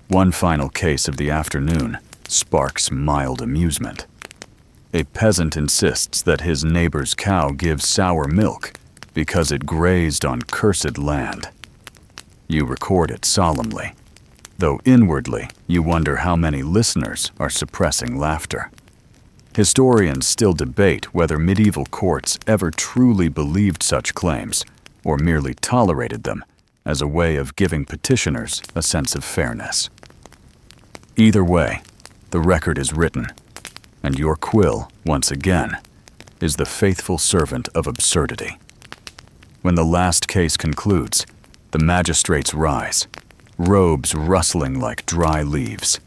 One final case of the afternoon sparks mild amusement. A peasant insists that his neighbor's cow gives sour milk because it grazed on cursed land. You record it solemnly, though inwardly you wonder how many listeners are suppressing laughter. Historians still debate whether medieval courts ever truly believed such claims or merely tolerated them as a way of giving petitioners a sense of fairness. Either way, the record is written, and your quill, once again, is the faithful servant of absurdity. When the last case concludes, the magistrates rise, robes rustling like dry leaves.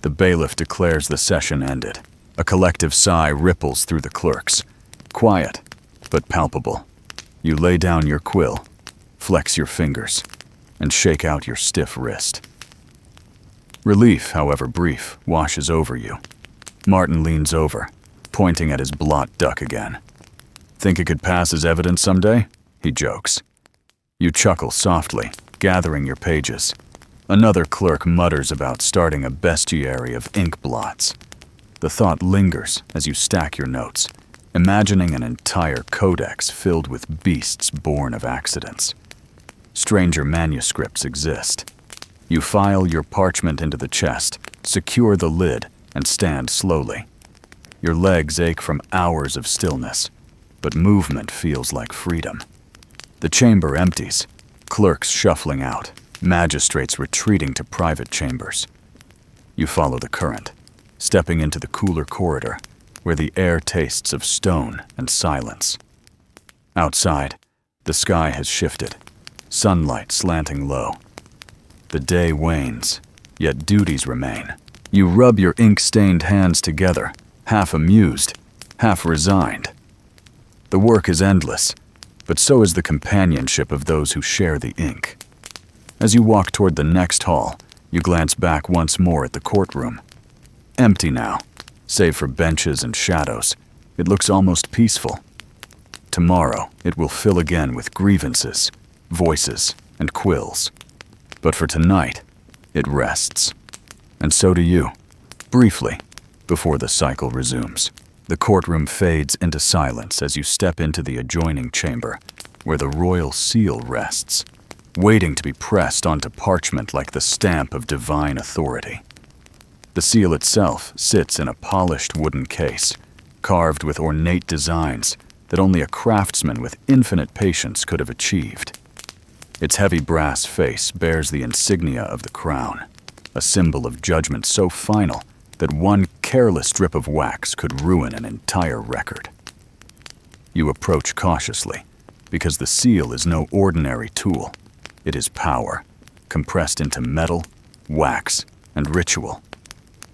The bailiff declares the session ended. A collective sigh ripples through the clerks, quiet but palpable. You lay down your quill, flex your fingers, and shake out your stiff wrist. Relief, however brief, washes over you. Martin leans over, pointing at his blot duck again. Think it could pass as evidence someday? He jokes. You chuckle softly, gathering your pages. Another clerk mutters about starting a bestiary of ink blots. The thought lingers as you stack your notes, imagining an entire codex filled with beasts born of accidents. Stranger manuscripts exist. You file your parchment into the chest, secure the lid, and stand slowly. Your legs ache from hours of stillness, but movement feels like freedom. The chamber empties, clerks shuffling out, magistrates retreating to private chambers. You follow the current, stepping into the cooler corridor, where the air tastes of stone and silence. Outside, the sky has shifted, sunlight slanting low. The day wanes, yet duties remain. You rub your ink-stained hands together, half amused, half resigned. The work is endless, but so is the companionship of those who share the ink. As you walk toward the next hall, you glance back once more at the courtroom. Empty now, save for benches and shadows. It looks almost peaceful. Tomorrow, it will fill again with grievances, voices, and quills. But for tonight, it rests. And so do you, briefly, before the cycle resumes. The courtroom fades into silence as you step into the adjoining chamber, where the royal seal rests, waiting to be pressed onto parchment like the stamp of divine authority. The seal itself sits in a polished wooden case, carved with ornate designs that only a craftsman with infinite patience could have achieved. Its heavy brass face bears the insignia of the crown, a symbol of judgment so final that one careless drip of wax could ruin an entire record. You approach cautiously, because the seal is no ordinary tool. It is power, compressed into metal, wax, and ritual.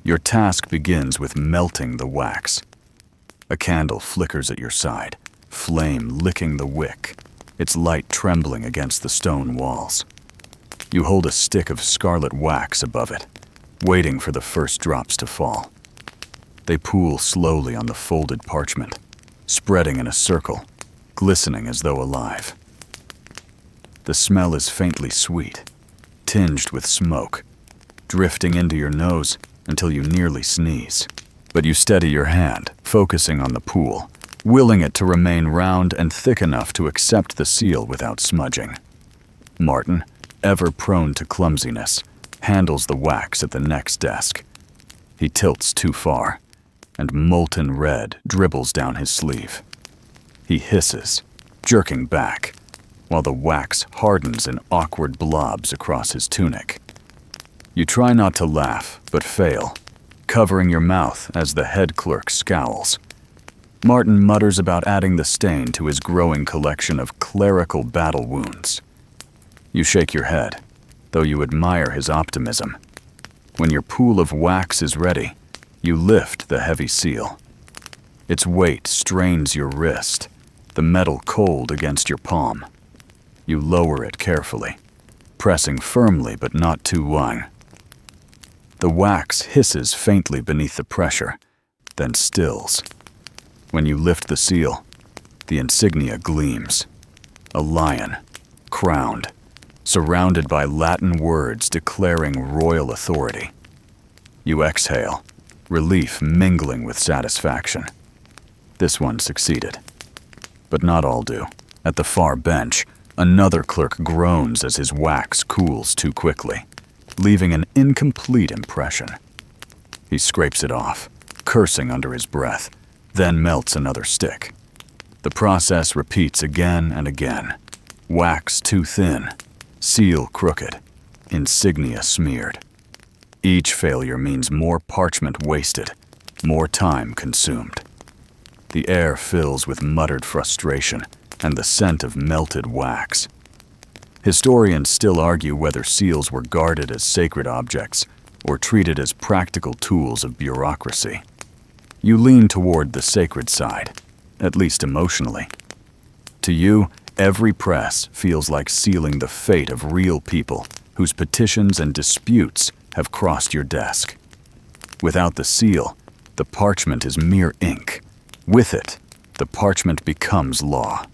Your task begins with melting the wax. A candle flickers at your side, flame licking the wick, its light trembling against the stone walls. You hold a stick of scarlet wax above it, waiting for the first drops to fall. They pool slowly on the folded parchment, spreading in a circle, glistening as though alive. The smell is faintly sweet, tinged with smoke, drifting into your nose until you nearly sneeze. But you steady your hand, focusing on the pool, willing it to remain round and thick enough to accept the seal without smudging. Martin, ever prone to clumsiness, handles the wax at the next desk. He tilts too far, and molten red dribbles down his sleeve. He hisses, jerking back, while the wax hardens in awkward blobs across his tunic. You try not to laugh, but fail, covering your mouth as the head clerk scowls. Martin mutters about adding the stain to his growing collection of clerical battle wounds. You shake your head, though you admire his optimism. When your pool of wax is ready, you lift the heavy seal. Its weight strains your wrist, the metal cold against your palm. You lower it carefully, pressing firmly but not too long. The wax hisses faintly beneath the pressure, then stills. When you lift the seal, the insignia gleams. A lion, crowned, surrounded by Latin words declaring royal authority. You exhale, relief mingling with satisfaction. This one succeeded. But not all do. At the far bench, another clerk groans as his wax cools too quickly, leaving an incomplete impression. He scrapes it off, cursing under his breath, then melts another stick. The process repeats again and again. Wax too thin, seal crooked, insignia smeared. Each failure means more parchment wasted, more time consumed. The air fills with muttered frustration and the scent of melted wax. Historians still argue whether seals were guarded as sacred objects or treated as practical tools of bureaucracy. You lean toward the sacred side, at least emotionally. To you, every press feels like sealing the fate of real people whose petitions and disputes have crossed your desk. Without the seal, the parchment is mere ink. With it, the parchment becomes law.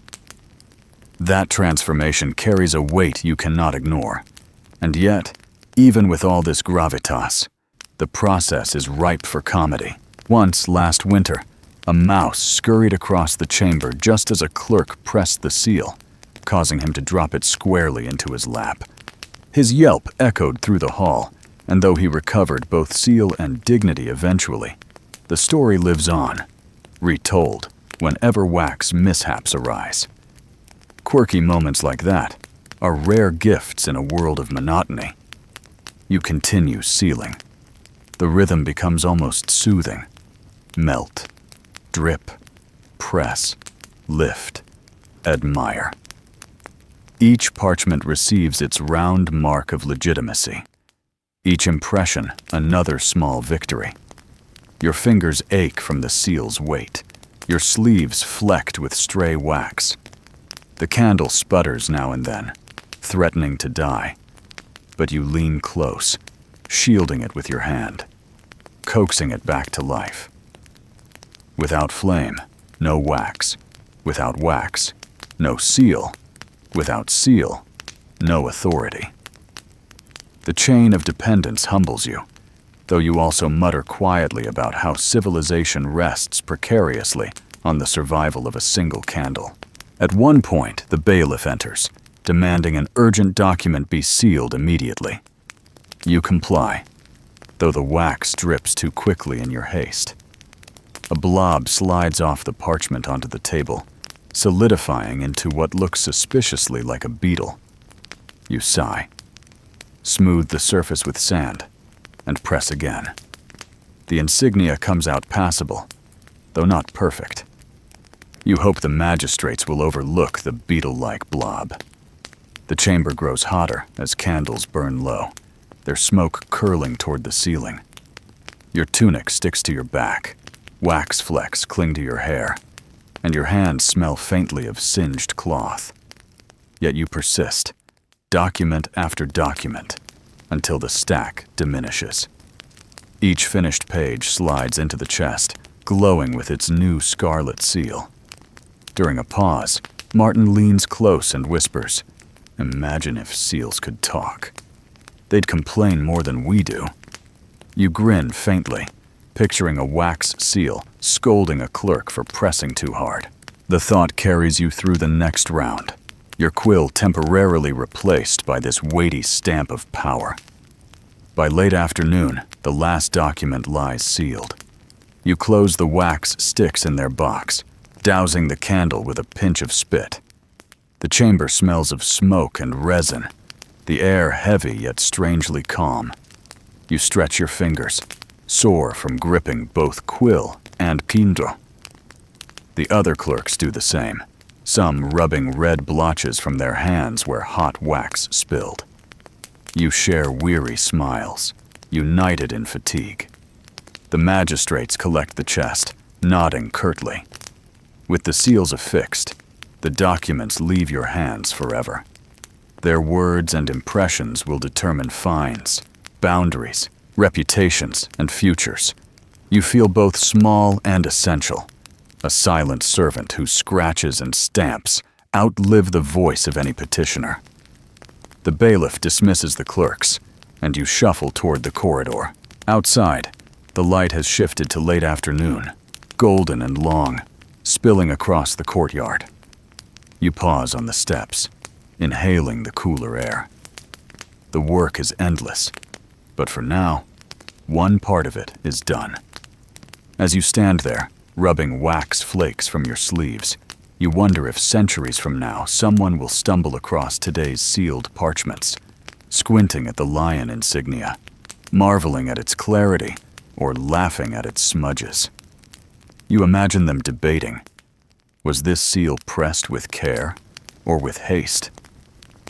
That transformation carries a weight you cannot ignore. And yet, even with all this gravitas, the process is ripe for comedy. Once, last winter, a mouse scurried across the chamber just as a clerk pressed the seal, causing him to drop it squarely into his lap. His yelp echoed through the hall, and though he recovered both seal and dignity eventually, the story lives on, retold whenever wax mishaps arise. Quirky moments like that are rare gifts in a world of monotony. You continue sealing. The rhythm becomes almost soothing. Melt, drip, press, lift, admire. Each parchment receives its round mark of legitimacy. Each impression, another small victory. Your fingers ache from the seal's weight, your sleeves flecked with stray wax. The candle sputters now and then, threatening to die, but you lean close, shielding it with your hand, coaxing it back to life. Without flame, no wax. Without wax, no seal. Without seal, no authority. The chain of dependence humbles you, though you also mutter quietly about how civilization rests precariously on the survival of a single candle. At one point, the bailiff enters, demanding an urgent document be sealed immediately. You comply, though the wax drips too quickly in your haste. A blob slides off the parchment onto the table, solidifying into what looks suspiciously like a beetle. You sigh, smooth the surface with sand, and press again. The insignia comes out passable, though not perfect. You hope the magistrates will overlook the beetle-like blob. The chamber grows hotter as candles burn low, their smoke curling toward the ceiling. Your tunic sticks to your back, wax flecks cling to your hair, and your hands smell faintly of singed cloth. Yet you persist, document after document, until the stack diminishes. Each finished page slides into the chest, glowing with its new scarlet seal. During a pause, Martin leans close and whispers, "Imagine if seals could talk. They'd complain more than we do." You grin faintly, picturing a wax seal scolding a clerk for pressing too hard. The thought carries you through the next round, your quill temporarily replaced by this weighty stamp of power. By late afternoon, the last document lies sealed. You close the wax sticks in their box, dousing the candle with a pinch of spit. The chamber smells of smoke and resin, the air heavy yet strangely calm. You stretch your fingers, sore from gripping both quill and pindro. The other clerks do the same, some rubbing red blotches from their hands where hot wax spilled. You share weary smiles, united in fatigue. The magistrates collect the chest, nodding curtly. With the seals affixed, the documents leave your hands forever. Their words and impressions will determine fines, boundaries, reputations, and futures. You feel both small and essential, a silent servant whose scratches and stamps outlive the voice of any petitioner. The bailiff dismisses the clerks, and you shuffle toward the corridor. Outside, the light has shifted to late afternoon, golden and long, spilling across the courtyard. You pause on the steps, inhaling the cooler air. The work is endless, but for now, one part of it is done. As you stand there, rubbing wax flakes from your sleeves, you wonder if centuries from now someone will stumble across today's sealed parchments, squinting at the lion insignia, marveling at its clarity, or laughing at its smudges. You imagine them debating, was this seal pressed with care or with haste?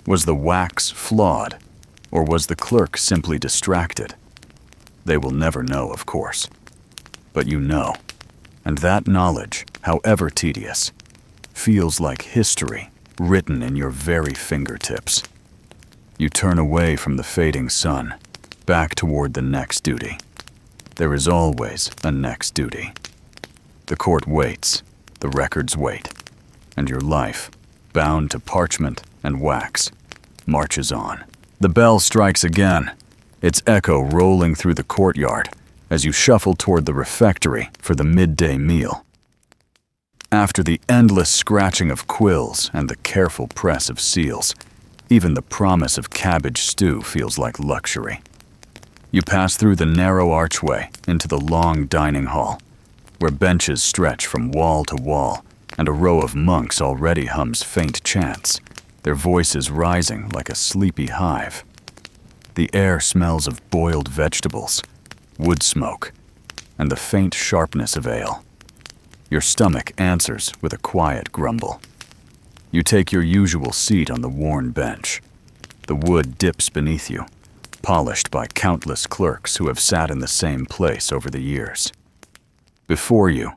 Was the wax flawed, or was the clerk simply distracted? They will never know, of course. But you know, and that knowledge, however tedious, feels like history written in your very fingertips. You turn away from the fading sun, back toward the next duty. There is always a next duty. The court waits, the records wait, and your life, bound to parchment and wax, marches on. The bell strikes again, its echo rolling through the courtyard as you shuffle toward the refectory for the midday meal. After the endless scratching of quills and the careful press of seals, even the promise of cabbage stew feels like luxury. You pass through the narrow archway into the long dining hall, where benches stretch from wall to wall, and a row of monks already hums faint chants, their voices rising like a sleepy hive. The air smells of boiled vegetables, wood smoke, and the faint sharpness of ale. Your stomach answers with a quiet grumble. You take your usual seat on the worn bench. The wood dips beneath you, polished by countless clerks who have sat in the same place over the years. Before you,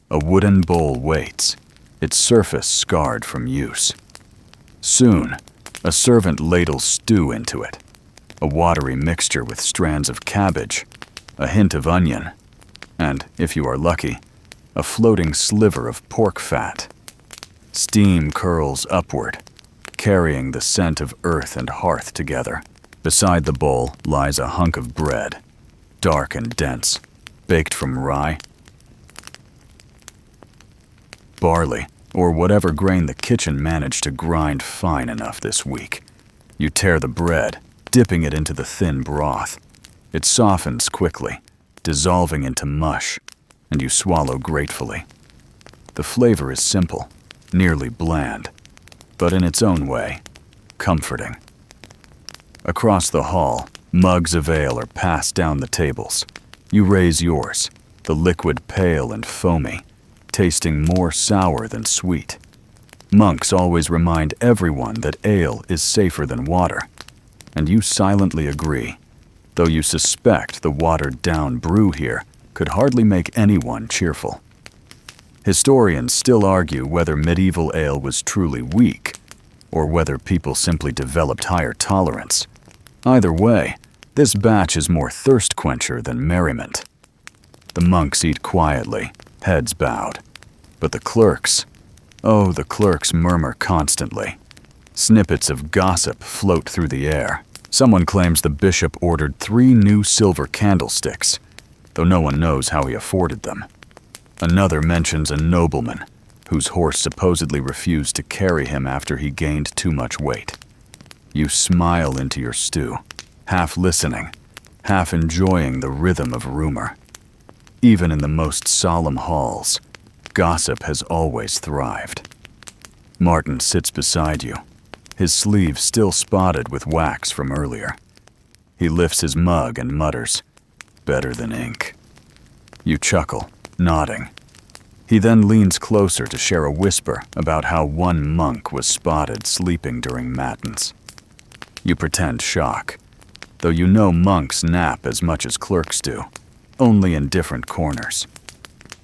a wooden bowl waits, its surface scarred from use. Soon, a servant ladles stew into it, a watery mixture with strands of cabbage, a hint of onion, and, if you are lucky, a floating sliver of pork fat. Steam curls upward, carrying the scent of earth and hearth together. Beside the bowl lies a hunk of bread, dark and dense, baked from rye, barley, or whatever grain the kitchen managed to grind fine enough this week. You tear the bread, dipping it into the thin broth. It softens quickly, dissolving into mush, and you swallow gratefully. The flavor is simple, nearly bland, but in its own way, comforting. Across the hall, mugs of ale are passed down the tables. You raise yours, the liquid pale and foamy, tasting more sour than sweet. Monks always remind everyone that ale is safer than water, and you silently agree, though you suspect the watered-down brew here could hardly make anyone cheerful. Historians still argue whether medieval ale was truly weak, or whether people simply developed higher tolerance. Either way, this batch is more thirst-quencher than merriment. The monks eat quietly, heads bowed. But the clerks, oh, the clerks murmur constantly. Snippets of gossip float through the air. Someone claims the bishop ordered 3 new silver candlesticks, though no one knows how he afforded them. Another mentions a nobleman, whose horse supposedly refused to carry him after he gained too much weight. You smile into your stew, half listening, half enjoying the rhythm of rumor. Even in the most solemn halls, gossip has always thrived. Martin sits beside you, his sleeve still spotted with wax from earlier. He lifts his mug and mutters, "Better than ink." You chuckle, nodding. He then leans closer to share a whisper about how one monk was spotted sleeping during matins. You pretend shock, though you know monks nap as much as clerks do, only in different corners.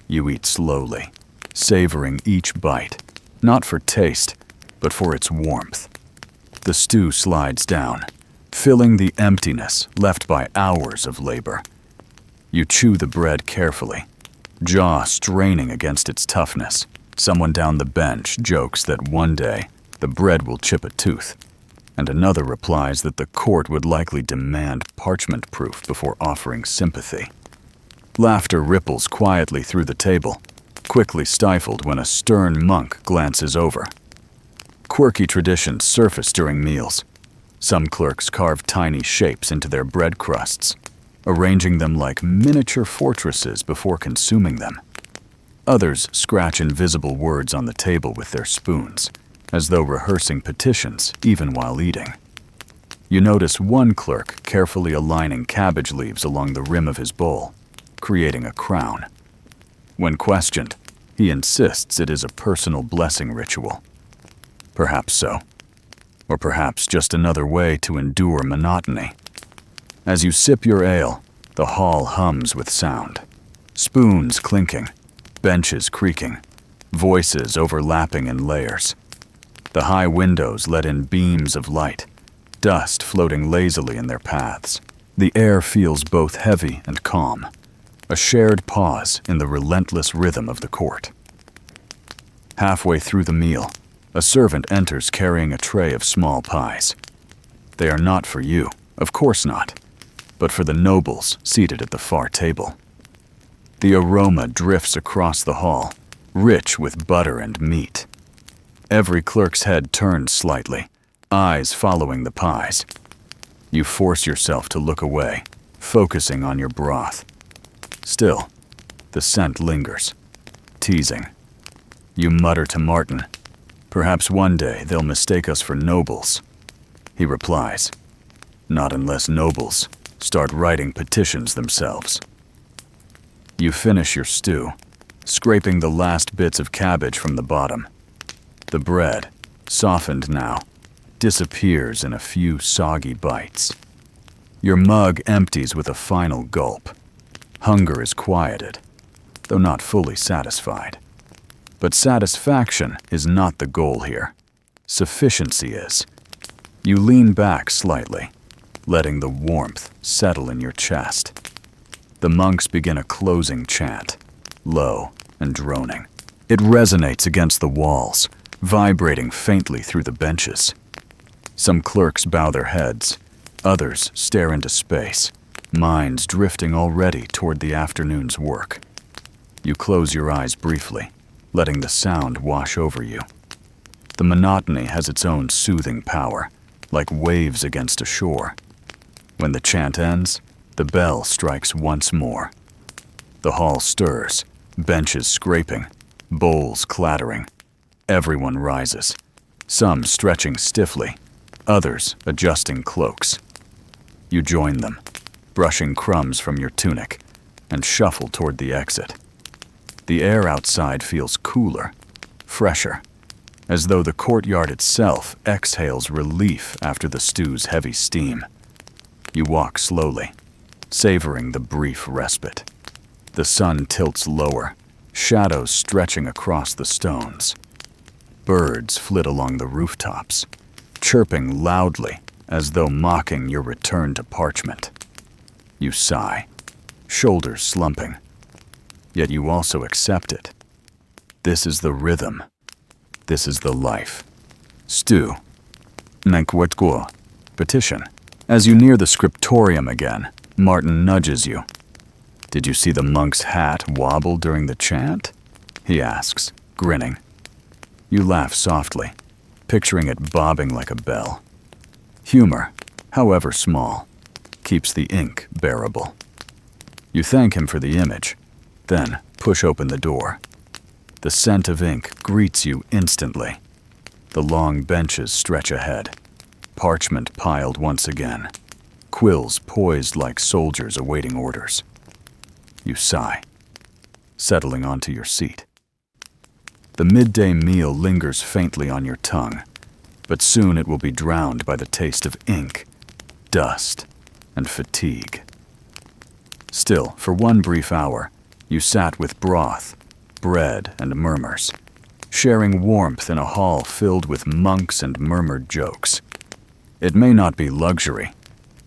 You eat slowly, savoring each bite, not for taste, but for its warmth. The stew slides down, filling the emptiness left by hours of labor. You chew the bread carefully, jaw straining against its toughness. Someone down the bench jokes that one day the bread will chip a tooth, and another replies that the court would likely demand parchment proof before offering sympathy. Laughter ripples quietly through the table, quickly stifled when a stern monk glances over. Quirky traditions surface during meals. Some clerks carve tiny shapes into their bread crusts, arranging them like miniature fortresses before consuming them. Others scratch invisible words on the table with their spoons, as though rehearsing petitions even while eating. You notice one clerk carefully aligning cabbage leaves along the rim of his bowl, creating a crown. When questioned, he insists it is a personal blessing ritual. Perhaps so, or perhaps just another way to endure monotony. As you sip your ale, the hall hums with sound. Spoons clinking, benches creaking, voices overlapping in layers. The high windows let in beams of light, dust floating lazily in their paths. The air feels both heavy and calm, a shared pause in the relentless rhythm of the court. Halfway through the meal, a servant enters carrying a tray of small pies. They are not for you, of course not, but for the nobles seated at the far table. The aroma drifts across the hall, rich with butter and meat. Every clerk's head turns slightly, eyes following the pies. You force yourself to look away, focusing on your broth. Still, the scent lingers, teasing. You mutter to Martin, "Perhaps one day they'll mistake us for nobles." He replies, "Not unless nobles start writing petitions themselves." You finish your stew, scraping the last bits of cabbage from the bottom. The bread, softened now, disappears in a few soggy bites. Your mug empties with a final gulp. Hunger is quieted, though not fully satisfied. But satisfaction is not the goal here. Sufficiency is. You lean back slightly, letting the warmth settle in your chest. The monks begin a closing chant, low and droning. It resonates against the walls, vibrating faintly through the benches. Some clerks bow their heads, others stare into space, minds drifting already toward the afternoon's work. You close your eyes briefly, letting the sound wash over you. The monotony has its own soothing power, like waves against a shore. When the chant ends, the bell strikes once more. The hall stirs, benches scraping, bowls clattering. Everyone rises, some stretching stiffly, others adjusting cloaks. You join them, brushing crumbs from your tunic, and shuffle toward the exit. The air outside feels cooler, fresher, as though the courtyard itself exhales relief after the stew's heavy steam. You walk slowly, savoring the brief respite. The sun tilts lower, shadows stretching across the stones. Birds flit along the rooftops, chirping loudly as though mocking your return to parchment. You sigh, shoulders slumping. Yet you also accept it. This is the rhythm. This is the life. Stew. Nankwetgwo. Petition. As you near the scriptorium again, Martin nudges you. "Did you see the monk's hat wobble during the chant?" he asks, grinning. You laugh softly, picturing it bobbing like a bell. Humor, however small, keeps the ink bearable. You thank him for the image, then push open the door. The scent of ink greets you instantly. The long benches stretch ahead, parchment piled once again, quills poised like soldiers awaiting orders. You sigh, settling onto your seat. The midday meal lingers faintly on your tongue, but soon it will be drowned by the taste of ink, dust, and fatigue. Still, for one brief hour, you sat with broth, bread, and murmurs, sharing warmth in a hall filled with monks and murmured jokes. It may not be luxury,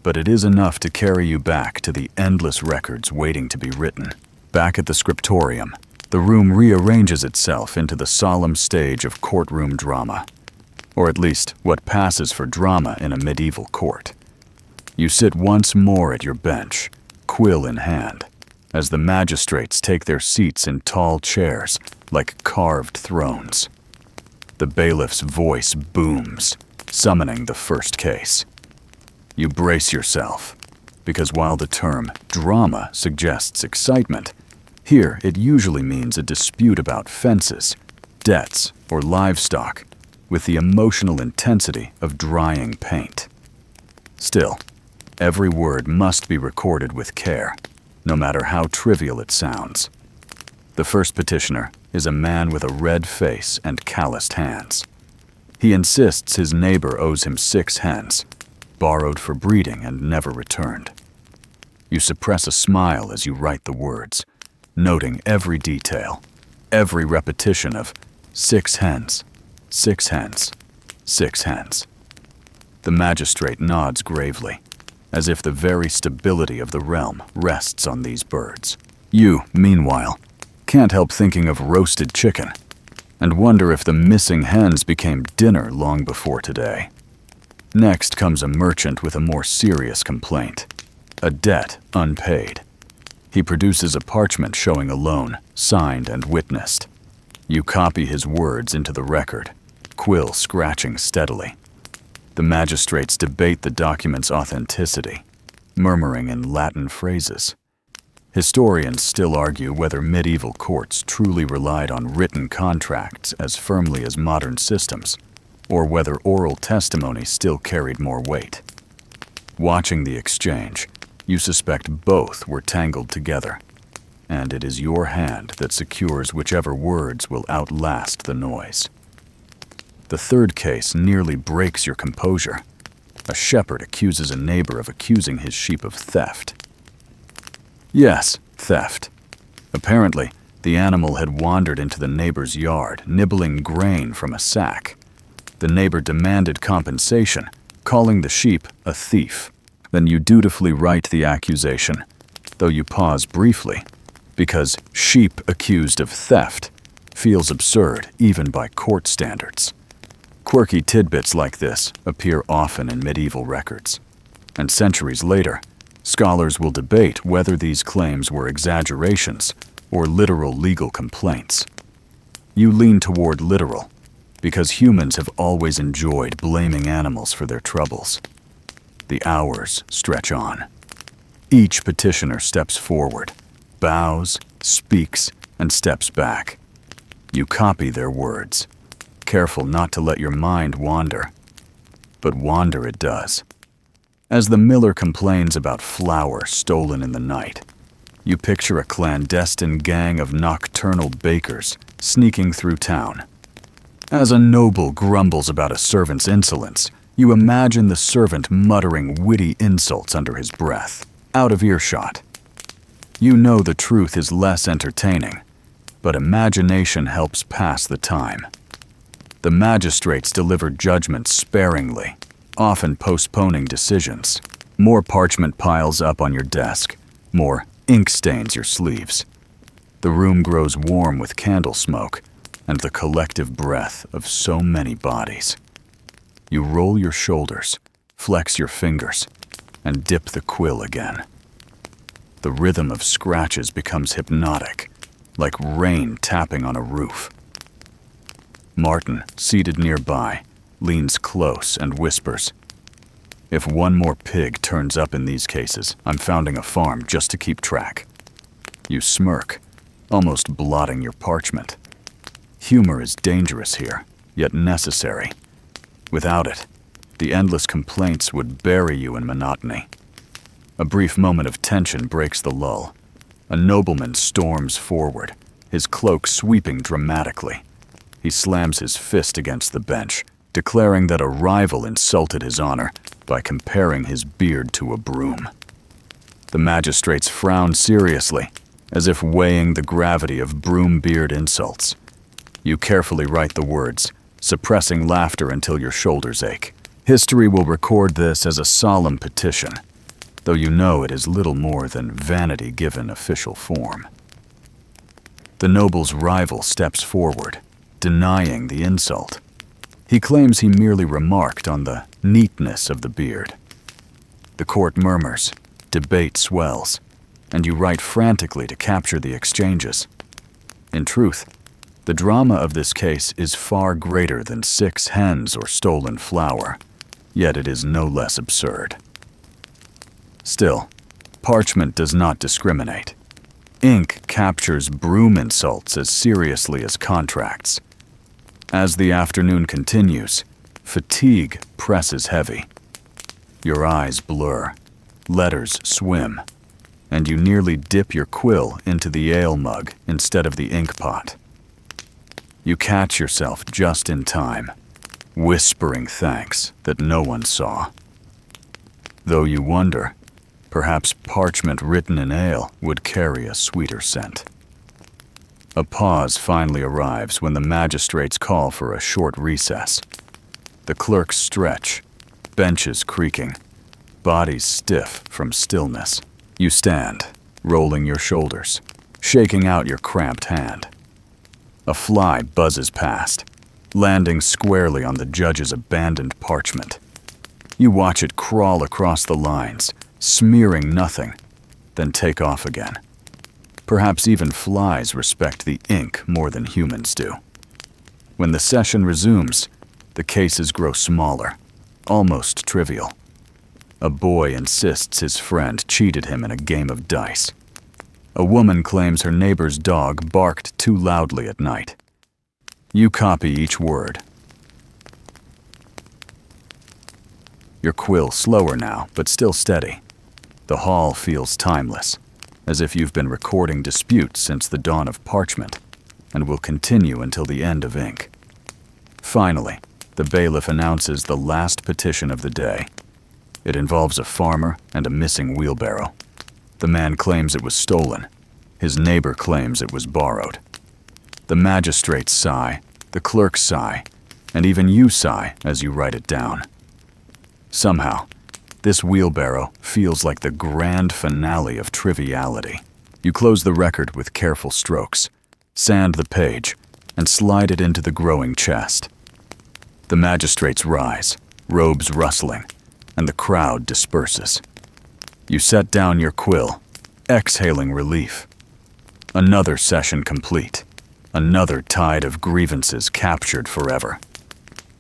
but it is enough to carry you back to the endless records waiting to be written. Back at the scriptorium, the room rearranges itself into the solemn stage of courtroom drama, or at least what passes for drama in a medieval court. You sit once more at your bench, quill in hand, as the magistrates take their seats in tall chairs like carved thrones. The bailiff's voice booms, summoning the first case. You brace yourself, because while the term drama suggests excitement, here it usually means a dispute about fences, debts, or livestock, with the emotional intensity of drying paint. Still, every word must be recorded with care, no matter how trivial it sounds. The first petitioner is a man with a red face and calloused hands. He insists his neighbor owes him 6 hens, borrowed for breeding and never returned. You suppress a smile as you write the words, noting every detail, every repetition of 6 hens, 6 hens, 6 hens. The magistrate nods gravely, as if the very stability of the realm rests on these birds. You, meanwhile, can't help thinking of roasted chicken, and wonder if the missing hens became dinner long before today. Next comes a merchant with a more serious complaint, a debt unpaid. He produces a parchment showing a loan, signed and witnessed. You copy his words into the record, quill scratching steadily. The magistrates debate the document's authenticity, murmuring in Latin phrases. Historians still argue whether medieval courts truly relied on written contracts as firmly as modern systems, or whether oral testimony still carried more weight. Watching the exchange, you suspect both were tangled together, and it is your hand that secures whichever words will outlast the noise. The third case nearly breaks your composure. A shepherd accuses a neighbor of accusing his sheep of theft. Yes, theft. Apparently, the animal had wandered into the neighbor's yard, nibbling grain from a sack. The neighbor demanded compensation, calling the sheep a thief. Then you dutifully write the accusation, though you pause briefly, because sheep accused of theft feels absurd even by court standards. Quirky tidbits like this appear often in medieval records, and centuries later, scholars will debate whether these claims were exaggerations or literal legal complaints. You lean toward literal, because humans have always enjoyed blaming animals for their troubles. The hours stretch on. Each petitioner steps forward, bows, speaks, and steps back. You copy their words, careful not to let your mind wander. But wander it does. As the miller complains about flour stolen in the night, you picture a clandestine gang of nocturnal bakers sneaking through town. As a noble grumbles about a servant's insolence, you imagine the servant muttering witty insults under his breath, out of earshot. You know the truth is less entertaining, but imagination helps pass the time. The magistrates deliver judgment sparingly, often postponing decisions. More parchment piles up on your desk, more ink stains your sleeves. The room grows warm with candle smoke and the collective breath of so many bodies. You roll your shoulders, flex your fingers, and dip the quill again. The rhythm of scratches becomes hypnotic, like rain tapping on a roof. Martin, seated nearby, leans close and whispers, "If one more pig turns up in these cases, I'm founding a farm just to keep track." You smirk, almost blotting your parchment. Humor is dangerous here, yet necessary. Without it, the endless complaints would bury you in monotony. A brief moment of tension breaks the lull. A nobleman storms forward, his cloak sweeping dramatically. He slams his fist against the bench, declaring that a rival insulted his honor by comparing his beard to a broom. The magistrates frown seriously, as if weighing the gravity of broom beard insults. You carefully write the words, suppressing laughter until your shoulders ache. History will record this as a solemn petition, though you know it is little more than vanity given official form. The noble's rival steps forward, denying the insult. He claims he merely remarked on the neatness of the beard. The court murmurs, debate swells, and you write frantically to capture the exchanges. In truth, the drama of this case is far greater than 6 hens or stolen flour, yet it is no less absurd. Still, parchment does not discriminate. Ink captures broom insults as seriously as contracts. As the afternoon continues, fatigue presses heavy. Your eyes blur, letters swim, and you nearly dip your quill into the ale mug instead of the ink pot. You catch yourself just in time, whispering thanks that no one saw. Though you wonder, perhaps parchment written in ale would carry a sweeter scent. A pause finally arrives when the magistrates call for a short recess. The clerks stretch, benches creaking, bodies stiff from stillness. You stand, rolling your shoulders, shaking out your cramped hand. A fly buzzes past, landing squarely on the judge's abandoned parchment. You watch it crawl across the lines, smearing nothing, then take off again. Perhaps even flies respect the ink more than humans do. When the session resumes, the cases grow smaller, almost trivial. A boy insists his friend cheated him in a game of dice. A woman claims her neighbor's dog barked too loudly at night. You copy each word. Your quill slower now, but still steady. The hall feels timeless, as if you've been recording disputes since the dawn of parchment, and will continue until the end of ink. Finally, the bailiff announces the last petition of the day. It involves a farmer and a missing wheelbarrow. The man claims it was stolen. His neighbor claims it was borrowed. The magistrates sigh, the clerks sigh, and even you sigh as you write it down. Somehow, this wheelbarrow feels like the grand finale of triviality. You close the record with careful strokes, sand the page, and slide it into the growing chest. The magistrates rise, robes rustling, and the crowd disperses. You set down your quill, exhaling relief. Another session complete, another tide of grievances captured forever.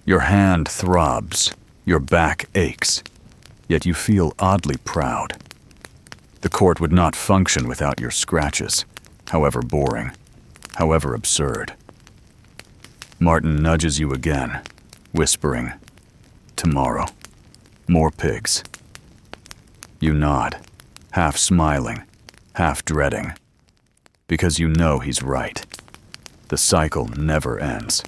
Your hand throbs, your back aches, yet you feel oddly proud. The court would not function without your scratches, however boring, however absurd. Martin nudges you again, whispering, "Tomorrow, more pigs." You nod, half smiling, half dreading, because you know he's right. The cycle never ends.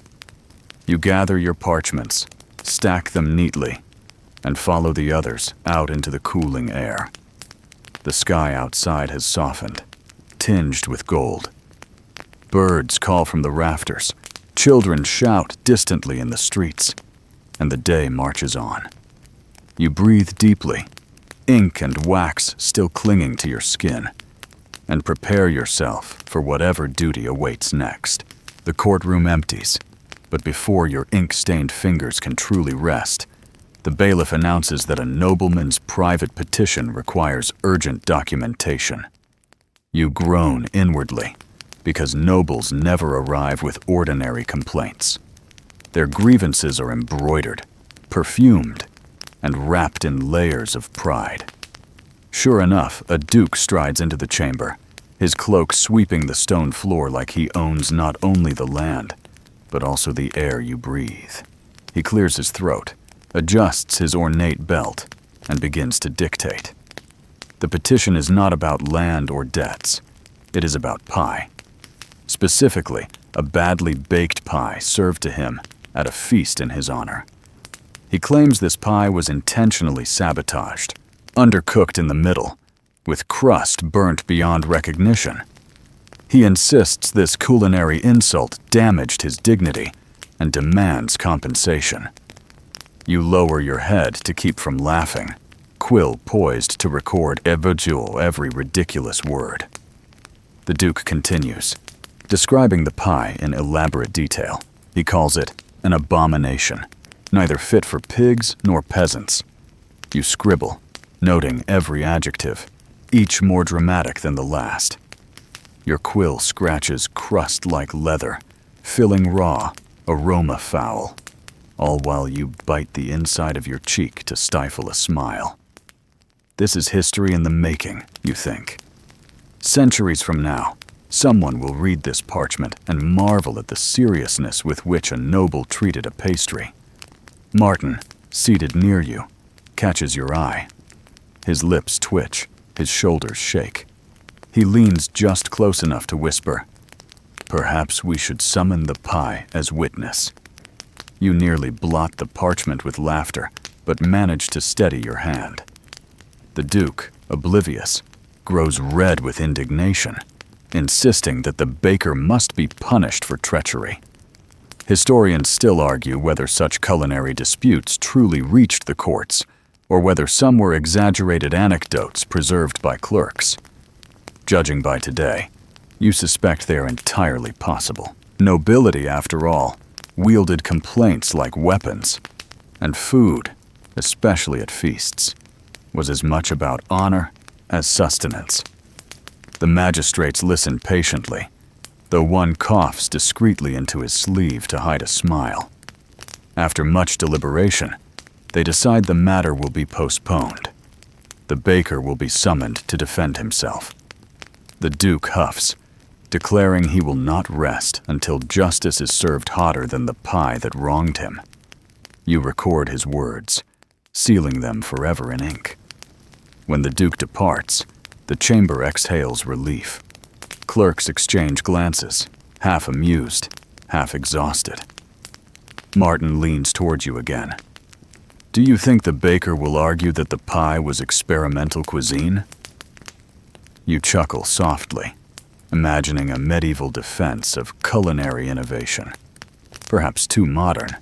You gather your parchments, stack them neatly, and follow the others out into the cooling air. The sky outside has softened, tinged with gold. Birds call from the rafters, children shout distantly in the streets, and the day marches on. You breathe deeply, ink and wax still clinging to your skin, and prepare yourself for whatever duty awaits next. The courtroom empties, but before your ink-stained fingers can truly rest, the bailiff announces that a nobleman's private petition requires urgent documentation. You groan inwardly, because nobles never arrive with ordinary complaints. Their grievances are embroidered, perfumed, and wrapped in layers of pride. Sure enough, a duke strides into the chamber, his cloak sweeping the stone floor like he owns not only the land, but also the air you breathe. He clears his throat, adjusts his ornate belt, and begins to dictate. The petition is not about land or debts. It is about pie. Specifically, a badly baked pie served to him at a feast in his honor. He claims this pie was intentionally sabotaged, undercooked in the middle, with crust burnt beyond recognition. He insists this culinary insult damaged his dignity and demands compensation. You lower your head to keep from laughing, quill poised to record every ridiculous word. The Duke continues, describing the pie in elaborate detail. He calls it an abomination, neither fit for pigs nor peasants. You scribble, noting every adjective, each more dramatic than the last. Your quill scratches crust like leather, filling raw, aroma foul, all while you bite the inside of your cheek to stifle a smile. This is history in the making, you think. Centuries from now, someone will read this parchment and marvel at the seriousness with which a noble treated a pastry. Martin, seated near you, catches your eye. His lips twitch, his shoulders shake. He leans just close enough to whisper, "Perhaps we should summon the pie as witness." You nearly blot the parchment with laughter, but manage to steady your hand. The Duke, oblivious, grows red with indignation, insisting that the baker must be punished for treachery. Historians still argue whether such culinary disputes truly reached the courts, or whether some were exaggerated anecdotes preserved by clerks. Judging by today, you suspect they are entirely possible. Nobility, after all, wielded complaints like weapons, and food, especially at feasts, was as much about honor as sustenance. The magistrates listen patiently, though one coughs discreetly into his sleeve to hide a smile. After much deliberation, they decide the matter will be postponed. The baker will be summoned to defend himself. The Duke huffs, declaring he will not rest until justice is served hotter than the pie that wronged him. You record his words, sealing them forever in ink. When the Duke departs, the chamber exhales relief. Clerks exchange glances, half amused, half exhausted. Martin leans towards you again. Do you think the baker will argue that the pie was experimental cuisine? You chuckle softly, imagining a medieval defense of culinary innovation. Perhaps too modern,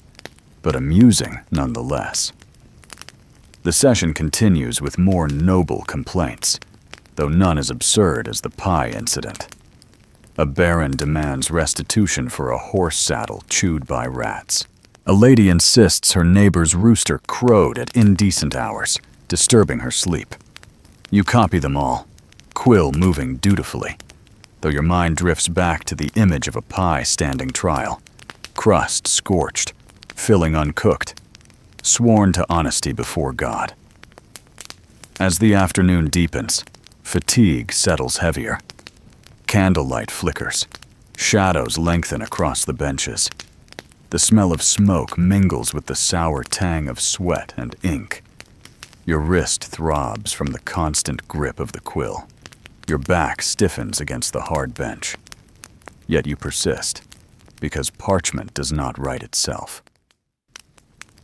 but amusing nonetheless. The session continues with more noble complaints, though none as absurd as the pie incident. A baron demands restitution for a horse saddle chewed by rats. A lady insists her neighbor's rooster crowed at indecent hours, disturbing her sleep. You copy them all, quill moving dutifully, though your mind drifts back to the image of a pie standing trial, crust scorched, filling uncooked, sworn to honesty before God. As the afternoon deepens, fatigue settles heavier. Candlelight flickers, shadows lengthen across the benches. The smell of smoke mingles with the sour tang of sweat and ink. Your wrist throbs from the constant grip of the quill. Your back stiffens against the hard bench. Yet you persist, because parchment does not write itself.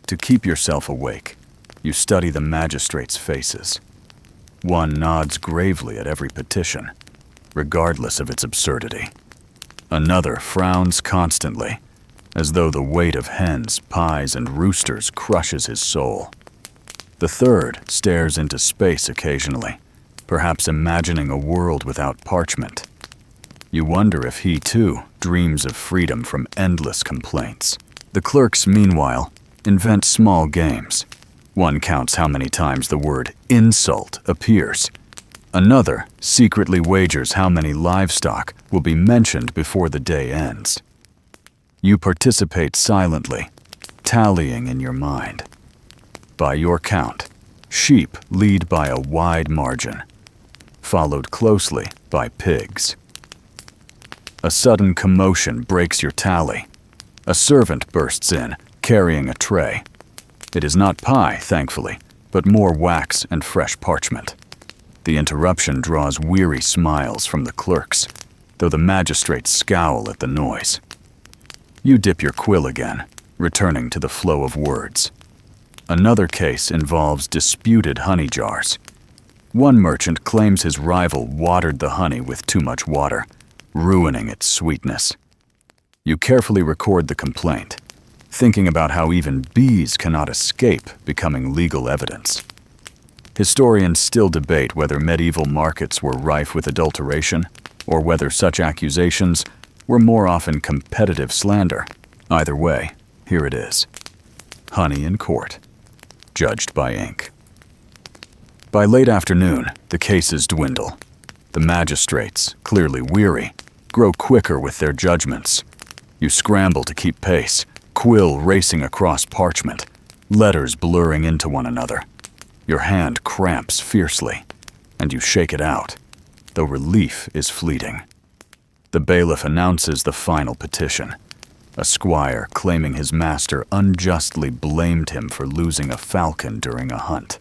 To keep yourself awake, you study the magistrates' faces. One nods gravely at every petition, regardless of its absurdity. Another frowns constantly, as though the weight of hens, pies, and roosters crushes his soul. The third stares into space occasionally, perhaps imagining a world without parchment. You wonder if he, too, dreams of freedom from endless complaints. The clerks, meanwhile, invent small games. One counts how many times the word insult appears. Another secretly wagers how many livestock will be mentioned before the day ends. You participate silently, tallying in your mind. By your count, sheep lead by a wide margin, followed closely by pigs. A sudden commotion breaks your tally. A servant bursts in, carrying a tray. It is not pie, thankfully, but more wax and fresh parchment. The interruption draws weary smiles from the clerks, though the magistrates scowl at the noise. You dip your quill again, returning to the flow of words. Another case involves disputed honey jars. One merchant claims his rival watered the honey with too much water, ruining its sweetness. You carefully record the complaint, thinking about how even bees cannot escape becoming legal evidence. Historians still debate whether medieval markets were rife with adulteration, or whether such accusations were more often competitive slander. Either way, here it is. Honey in court, judged by ink. By late afternoon, the cases dwindle. The magistrates, clearly weary, grow quicker with their judgments. You scramble to keep pace, quill racing across parchment, letters blurring into one another. Your hand cramps fiercely, and you shake it out, though relief is fleeting. The bailiff announces the final petition. A squire claiming his master unjustly blamed him for losing a falcon during a hunt.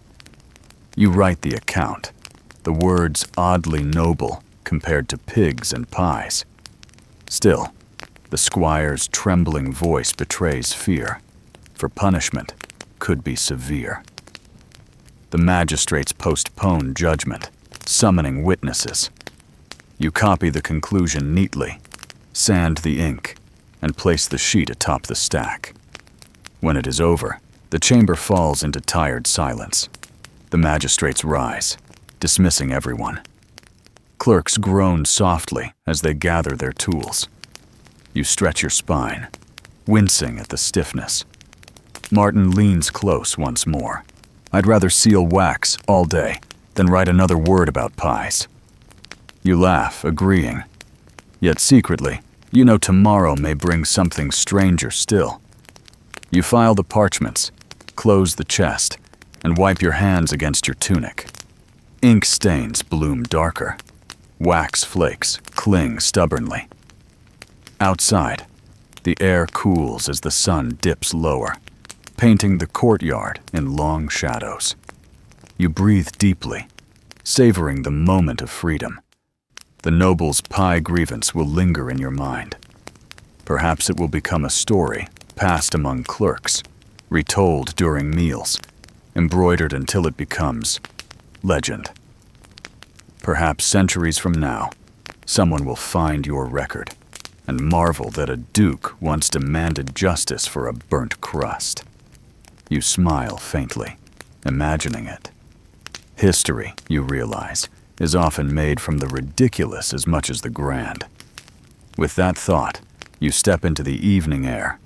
You write the account, the words oddly noble compared to pigs and pies. Still, the squire's trembling voice betrays fear, for punishment could be severe. The magistrates postpone judgment, summoning witnesses. You copy the conclusion neatly, sand the ink, and place the sheet atop the stack. When it is over, the chamber falls into tired silence. The magistrates rise, dismissing everyone. Clerks groan softly as they gather their tools. You stretch your spine, wincing at the stiffness. Martin leans close once more. I'd rather seal wax all day than write another word about pies. You laugh, agreeing. Yet secretly, you know tomorrow may bring something stranger still. You file the parchments, close the chest, and wipe your hands against your tunic. Ink stains bloom darker. Wax flakes cling stubbornly. Outside, the air cools as the sun dips lower, painting the courtyard in long shadows. You breathe deeply, savoring the moment of freedom. The noble's pie grievance will linger in your mind. Perhaps it will become a story passed among clerks, retold during meals, embroidered until it becomes legend. Perhaps centuries from now, someone will find your record and marvel that a duke once demanded justice for a burnt crust. You smile faintly, imagining it. History, you realize, is often made from the ridiculous as much as the grand. With that thought, you step into the evening air,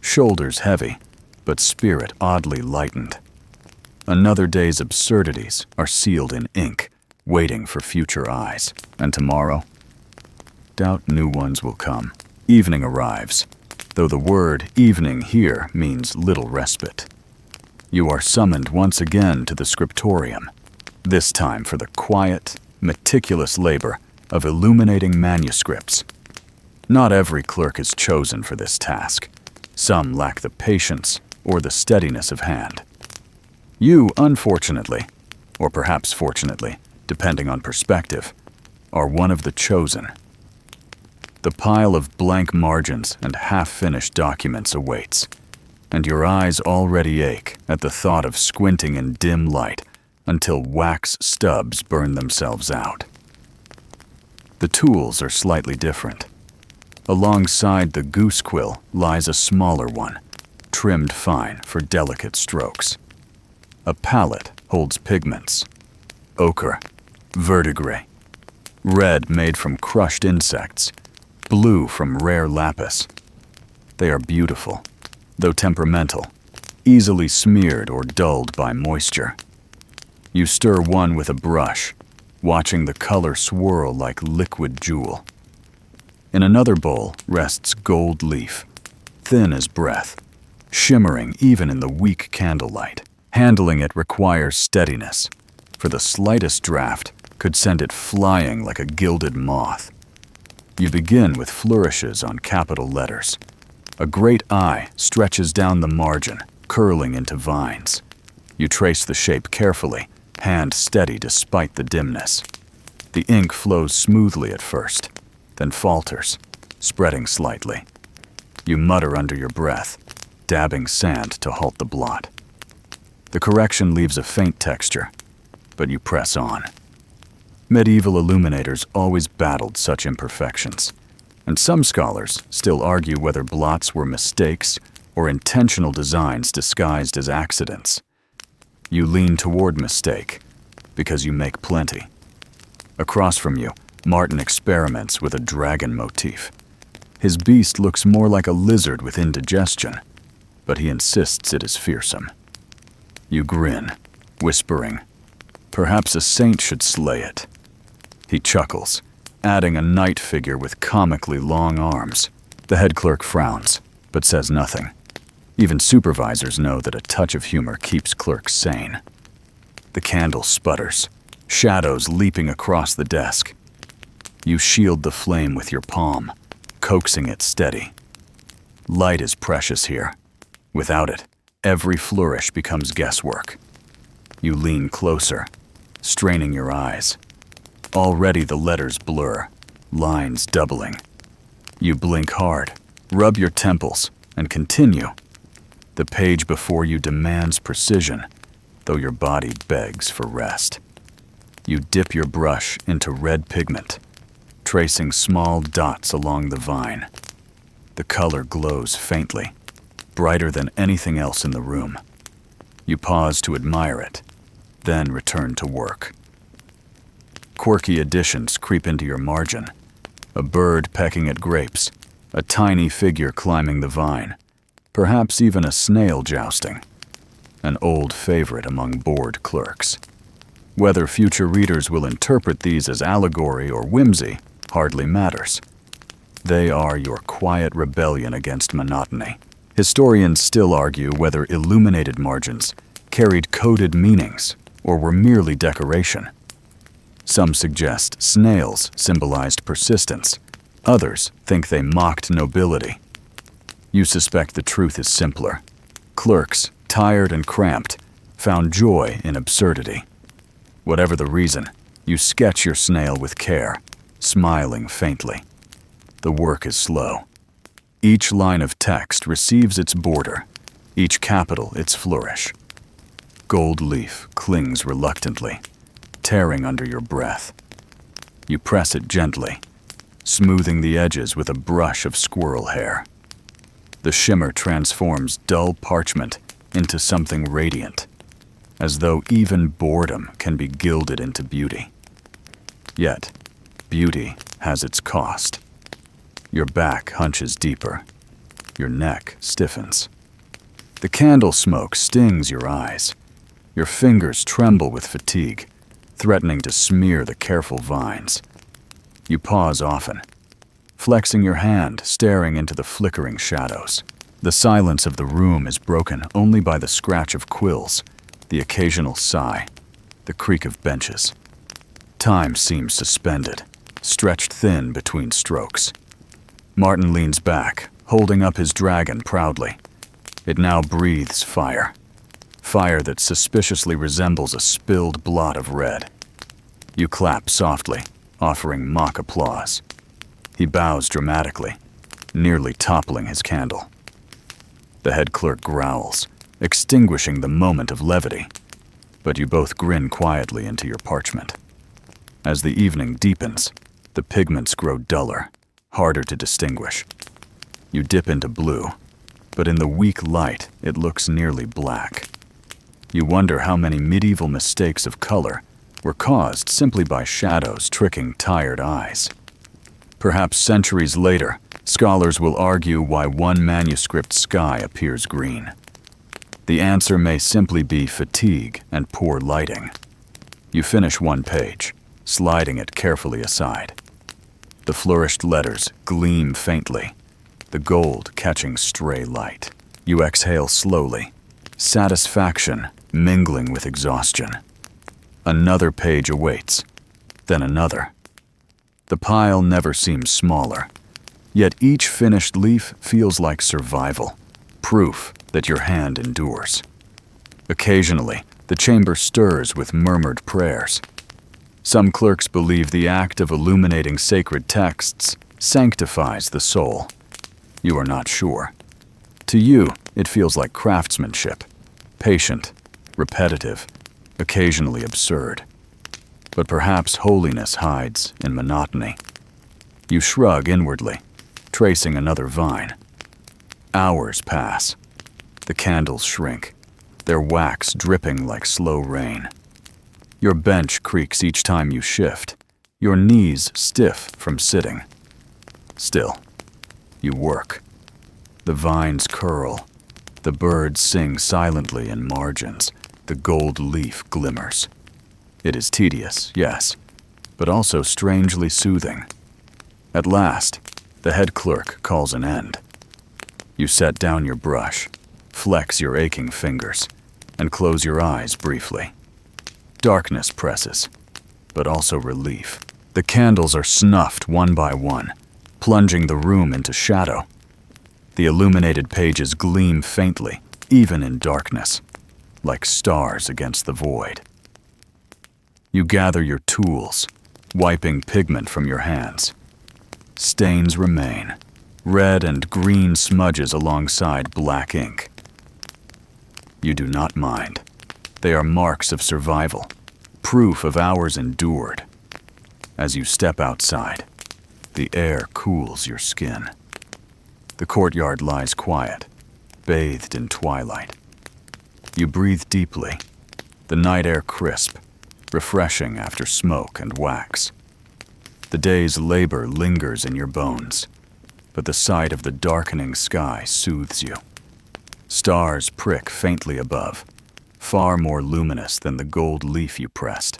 shoulders heavy, but spirit oddly lightened. Another day's absurdities are sealed in ink, waiting for future eyes. And tomorrow? Doubt new ones will come. Evening arrives, though the word evening here means little respite. You are summoned once again to the scriptorium, this time for the quiet, meticulous labor of illuminating manuscripts. Not every clerk is chosen for this task. Some lack the patience or the steadiness of hand. You, unfortunately, or perhaps fortunately, depending on perspective, are one of the chosen. The pile of blank margins and half-finished documents awaits, and your eyes already ache at the thought of squinting in dim light until wax stubs burn themselves out. The tools are slightly different. Alongside the goose quill lies a smaller one, trimmed fine for delicate strokes. A palette holds pigments: ochre, verdigris, red made from crushed insects, blue from rare lapis. They are beautiful, though temperamental, easily smeared or dulled by moisture. You stir one with a brush, watching the color swirl like liquid jewel. In another bowl rests gold leaf, thin as breath, shimmering even in the weak candlelight. Handling it requires steadiness, for the slightest draft could send it flying like a gilded moth. You begin with flourishes on capital letters. A great eye stretches down the margin, curling into vines. You trace the shape carefully, hand steady despite the dimness. The ink flows smoothly at first, then falters, spreading slightly. You mutter under your breath, dabbing sand to halt the blot. The correction leaves a faint texture, but you press on. Medieval illuminators always battled such imperfections, and some scholars still argue whether blots were mistakes or intentional designs disguised as accidents. You lean toward mistake, because you make plenty. Across from you, Martin experiments with a dragon motif. His beast looks more like a lizard with indigestion, but he insists it is fearsome. You grin, whispering, "Perhaps a saint should slay it." He chuckles, adding a knight figure with comically long arms. The head clerk frowns, but says nothing. Even supervisors know that a touch of humor keeps clerks sane. The candle sputters, shadows leaping across the desk. You shield the flame with your palm, coaxing it steady. Light is precious here. Without it, every flourish becomes guesswork. You lean closer, straining your eyes. Already the letters blur, lines doubling. You blink hard, rub your temples, and continue. The page before you demands precision, though your body begs for rest. You dip your brush into red pigment, tracing small dots along the vine. The color glows faintly, brighter than anything else in the room. You pause to admire it, then return to work. Quirky additions creep into your margin. A bird pecking at grapes, a tiny figure climbing the vine, perhaps even a snail jousting. An old favorite among bored clerks. Whether future readers will interpret these as allegory or whimsy hardly matters. They are your quiet rebellion against monotony. Historians still argue whether illuminated margins carried coded meanings or were merely decoration. Some suggest snails symbolized persistence. Others think they mocked nobility. You suspect the truth is simpler. Clerks, tired and cramped, found joy in absurdity. Whatever the reason, you sketch your snail with care, smiling faintly. The work is slow. Each line of text receives its border, each capital its flourish. Gold leaf clings reluctantly, tearing under your breath. You press it gently, smoothing the edges with a brush of squirrel hair. The shimmer transforms dull parchment into something radiant, as though even boredom can be gilded into beauty. Yet, beauty has its cost. Your back hunches deeper. Your neck stiffens. The candle smoke stings your eyes. Your fingers tremble with fatigue, threatening to smear the careful vines. You pause often, flexing your hand, staring into the flickering shadows. The silence of the room is broken only by the scratch of quills, the occasional sigh, the creak of benches. Time seems suspended, stretched thin between strokes. Martin leans back, holding up his dragon proudly. It now breathes fire. Fire that suspiciously resembles a spilled blot of red. You clap softly, offering mock applause. He bows dramatically, nearly toppling his candle. The head clerk growls, extinguishing the moment of levity, but you both grin quietly into your parchment. As the evening deepens, the pigments grow duller, harder to distinguish. You dip into blue, but in the weak light, it looks nearly black. You wonder how many medieval mistakes of color were caused simply by shadows tricking tired eyes. Perhaps centuries later, scholars will argue why one manuscript sky appears green. The answer may simply be fatigue and poor lighting. You finish one page, sliding it carefully aside. The flourished letters gleam faintly, the gold catching stray light. You exhale slowly, satisfaction mingling with exhaustion. Another page awaits, then another. The pile never seems smaller, yet each finished leaf feels like survival, proof that your hand endures. Occasionally, the chamber stirs with murmured prayers. Some clerks believe the act of illuminating sacred texts sanctifies the soul. You are not sure. To you, it feels like craftsmanship, patient, repetitive, occasionally absurd. But perhaps holiness hides in monotony. You shrug inwardly, tracing another vine. Hours pass. The candles shrink, their wax dripping like slow rain. Your bench creaks each time you shift, your knees stiff from sitting. Still, you work. The vines curl, the birds sing silently in margins, the gold leaf glimmers. It is tedious, yes, but also strangely soothing. At last, the head clerk calls an end. You set down your brush, flex your aching fingers, and close your eyes briefly. Darkness presses, but also relief. The candles are snuffed one by one, plunging the room into shadow. The illuminated pages gleam faintly, even in darkness, like stars against the void. You gather your tools, wiping pigment from your hands. Stains remain, red and green smudges alongside black ink. You do not mind. They are marks of survival, proof of hours endured. As you step outside, the air cools your skin. The courtyard lies quiet, bathed in twilight. You breathe deeply, the night air crisp, refreshing after smoke and wax. The day's labor lingers in your bones, but the sight of the darkening sky soothes you. Stars prick faintly above, far more luminous than the gold leaf you pressed.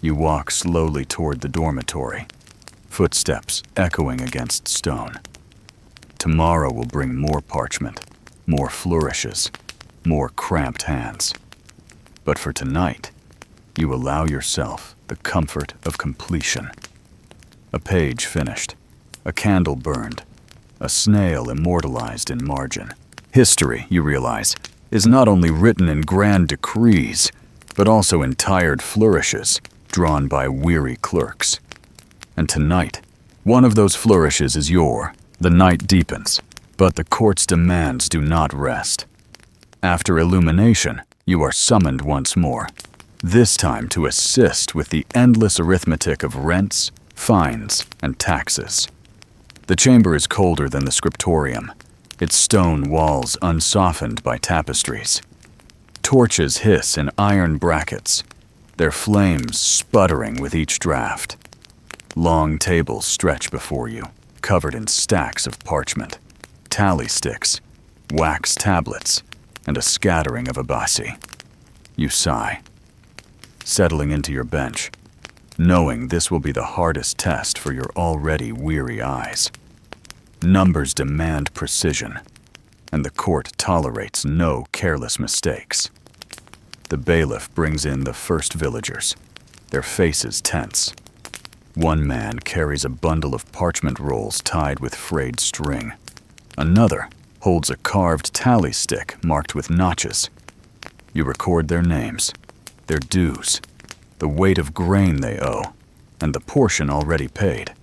You walk slowly toward the dormitory, footsteps echoing against stone. Tomorrow will bring more parchment, more flourishes, more cramped hands. But for tonight, you allow yourself the comfort of completion. A page finished, a candle burned, a snail immortalized in margin. History, you realize, is not only written in grand decrees, but also in tired flourishes drawn by weary clerks. And tonight, one of those flourishes is the night deepens, but the court's demands do not rest. After illumination, you are summoned once more, this time to assist with the endless arithmetic of rents, fines, and taxes. The chamber is colder than the scriptorium, its stone walls unsoftened by tapestries. Torches hiss in iron brackets, their flames sputtering with each draft. Long tables stretch before you, covered in stacks of parchment, tally sticks, wax tablets, and a scattering of abasi. You sigh, settling into your bench, knowing this will be the hardest test for your already weary eyes. Numbers demand precision, and the court tolerates no careless mistakes. The bailiff brings in the first villagers, their faces tense. One man carries a bundle of parchment rolls tied with frayed string. Another holds a carved tally stick marked with notches. You record their names, their dues, the weight of grain they owe, and the portion already paid.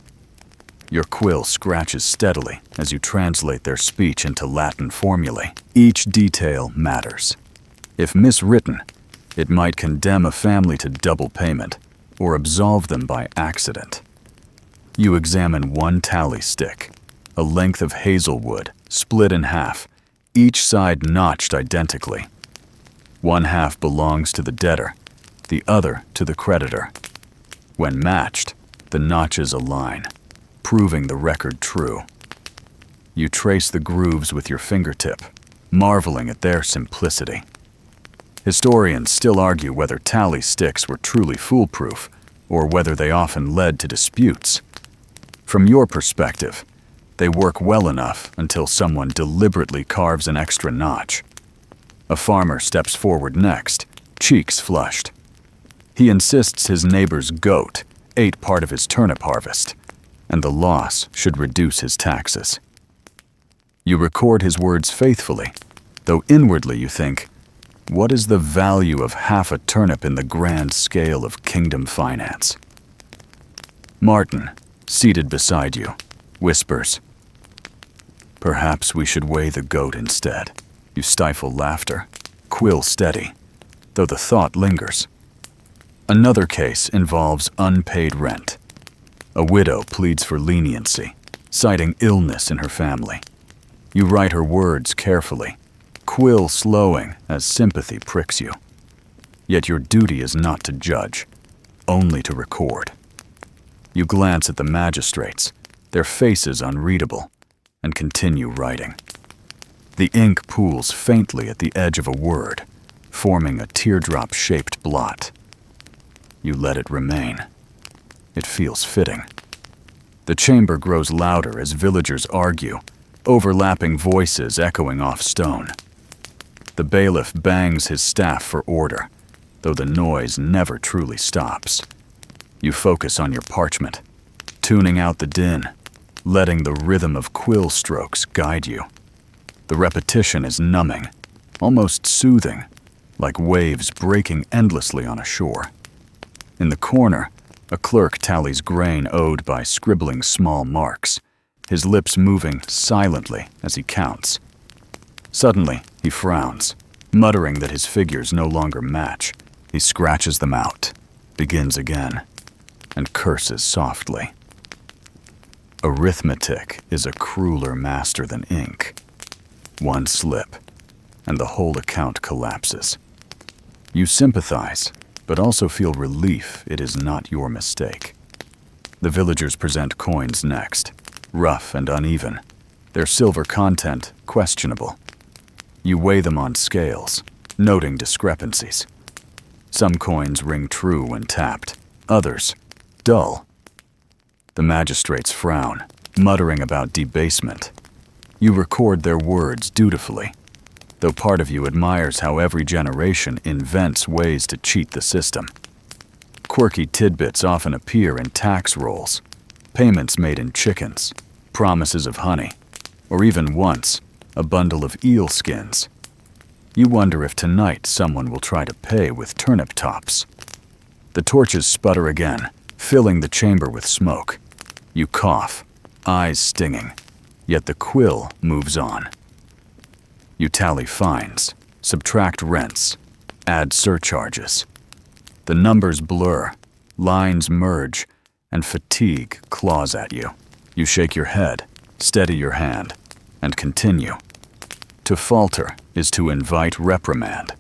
Your quill scratches steadily as you translate their speech into Latin formulae. Each detail matters. If miswritten, it might condemn a family to double payment or absolve them by accident. You examine one tally stick, a length of hazelwood split in half, each side notched identically. One half belongs to the debtor, the other to the creditor. When matched, the notches align, proving the record true. You trace the grooves with your fingertip, marveling at their simplicity. Historians still argue whether tally sticks were truly foolproof, or whether they often led to disputes. From your perspective, They work well enough until someone deliberately carves an extra notch. A farmer steps forward next, cheeks flushed. He insists his neighbor's goat ate part of his turnip harvest, and the loss should reduce his taxes. You record his words faithfully, though inwardly you think, what is the value of half a turnip in the grand scale of kingdom finance? Martin, seated beside you, whispers, perhaps we should weigh the goat instead. You stifle laughter, quill steady, though the thought lingers. Another case involves unpaid rent. A widow pleads for leniency, citing illness in her family. You write her words carefully, quill slowing as sympathy pricks you. Yet your duty is not to judge, only to record. You glance at the magistrates, their faces unreadable, and continue writing. The ink pools faintly at the edge of a word, forming a teardrop-shaped blot. You let it remain. It feels fitting. The chamber grows louder as villagers argue, overlapping voices echoing off stone. The bailiff bangs his staff for order, though the noise never truly stops. You focus on your parchment, tuning out the din, letting the rhythm of quill strokes guide you. The repetition is numbing, almost soothing, like waves breaking endlessly on a shore. In the corner, a clerk tallies grain owed by scribbling small marks, his lips moving silently as he counts. Suddenly, he frowns, muttering that his figures no longer match. He scratches them out, begins again, and curses softly. Arithmetic is a crueler master than ink. One slip, and the whole account collapses. You sympathize, but also feel relief it is not your mistake. The villagers present coins next, rough and uneven, their silver content questionable. You weigh them on scales, noting discrepancies. Some coins ring true when tapped, others dull. The magistrates frown, muttering about debasement. You record their words dutifully, though part of you admires how every generation invents ways to cheat the system. Quirky tidbits often appear in tax rolls, payments made in chickens, promises of honey, or even once, a bundle of eel skins. You wonder if tonight someone will try to pay with turnip tops. The torches sputter again, filling the chamber with smoke. You cough, eyes stinging, yet the quill moves on. You tally fines, subtract rents, add surcharges. The numbers blur, lines merge, and fatigue claws at you. You shake your head, steady your hand, and continue. To falter is to invite reprimand.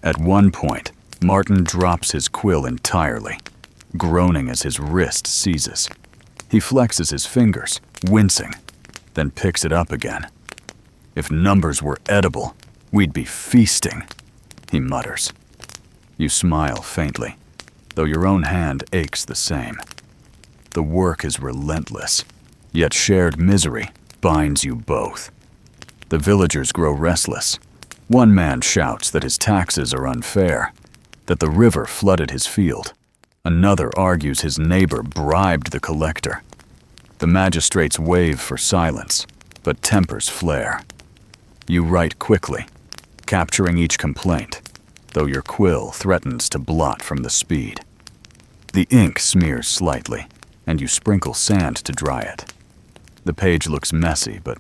At one point, Martin drops his quill entirely, groaning as his wrist seizes. He flexes his fingers, wincing, then picks it up again. If numbers were edible, we'd be feasting, he mutters. You smile faintly, though your own hand aches the same. The work is relentless, yet shared misery binds you both. The villagers grow restless. One man shouts that his taxes are unfair, that the river flooded his field. Another argues his neighbor bribed the collector. The magistrates wave for silence, but tempers flare. You write quickly, capturing each complaint, though your quill threatens to blot from the speed. The ink smears slightly, and you sprinkle sand to dry it. The page looks messy, but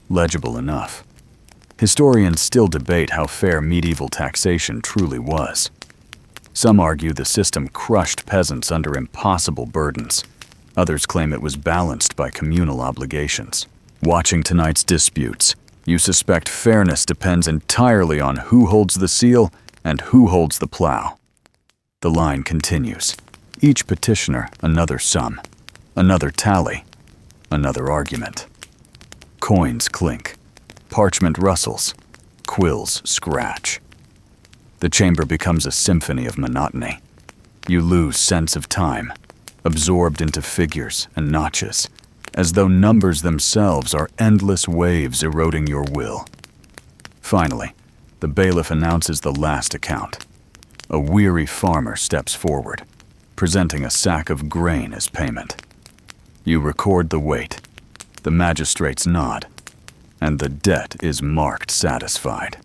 legible enough. Historians still debate how fair medieval taxation truly was. Some argue the system crushed peasants under impossible burdens. Others claim it was balanced by communal obligations. Watching tonight's disputes, you suspect fairness depends entirely on who holds the seal and who holds the plow. The line continues. Each petitioner another sum, another tally, another argument. Coins clink, parchment rustles, quills scratch. The chamber becomes a symphony of monotony. You lose sense of time, absorbed into figures and notches, as though numbers themselves are endless waves eroding your will. Finally, the bailiff announces the last account. A weary farmer steps forward, presenting a sack of grain as payment. You record the weight, the magistrates nod, and the debt is marked satisfied.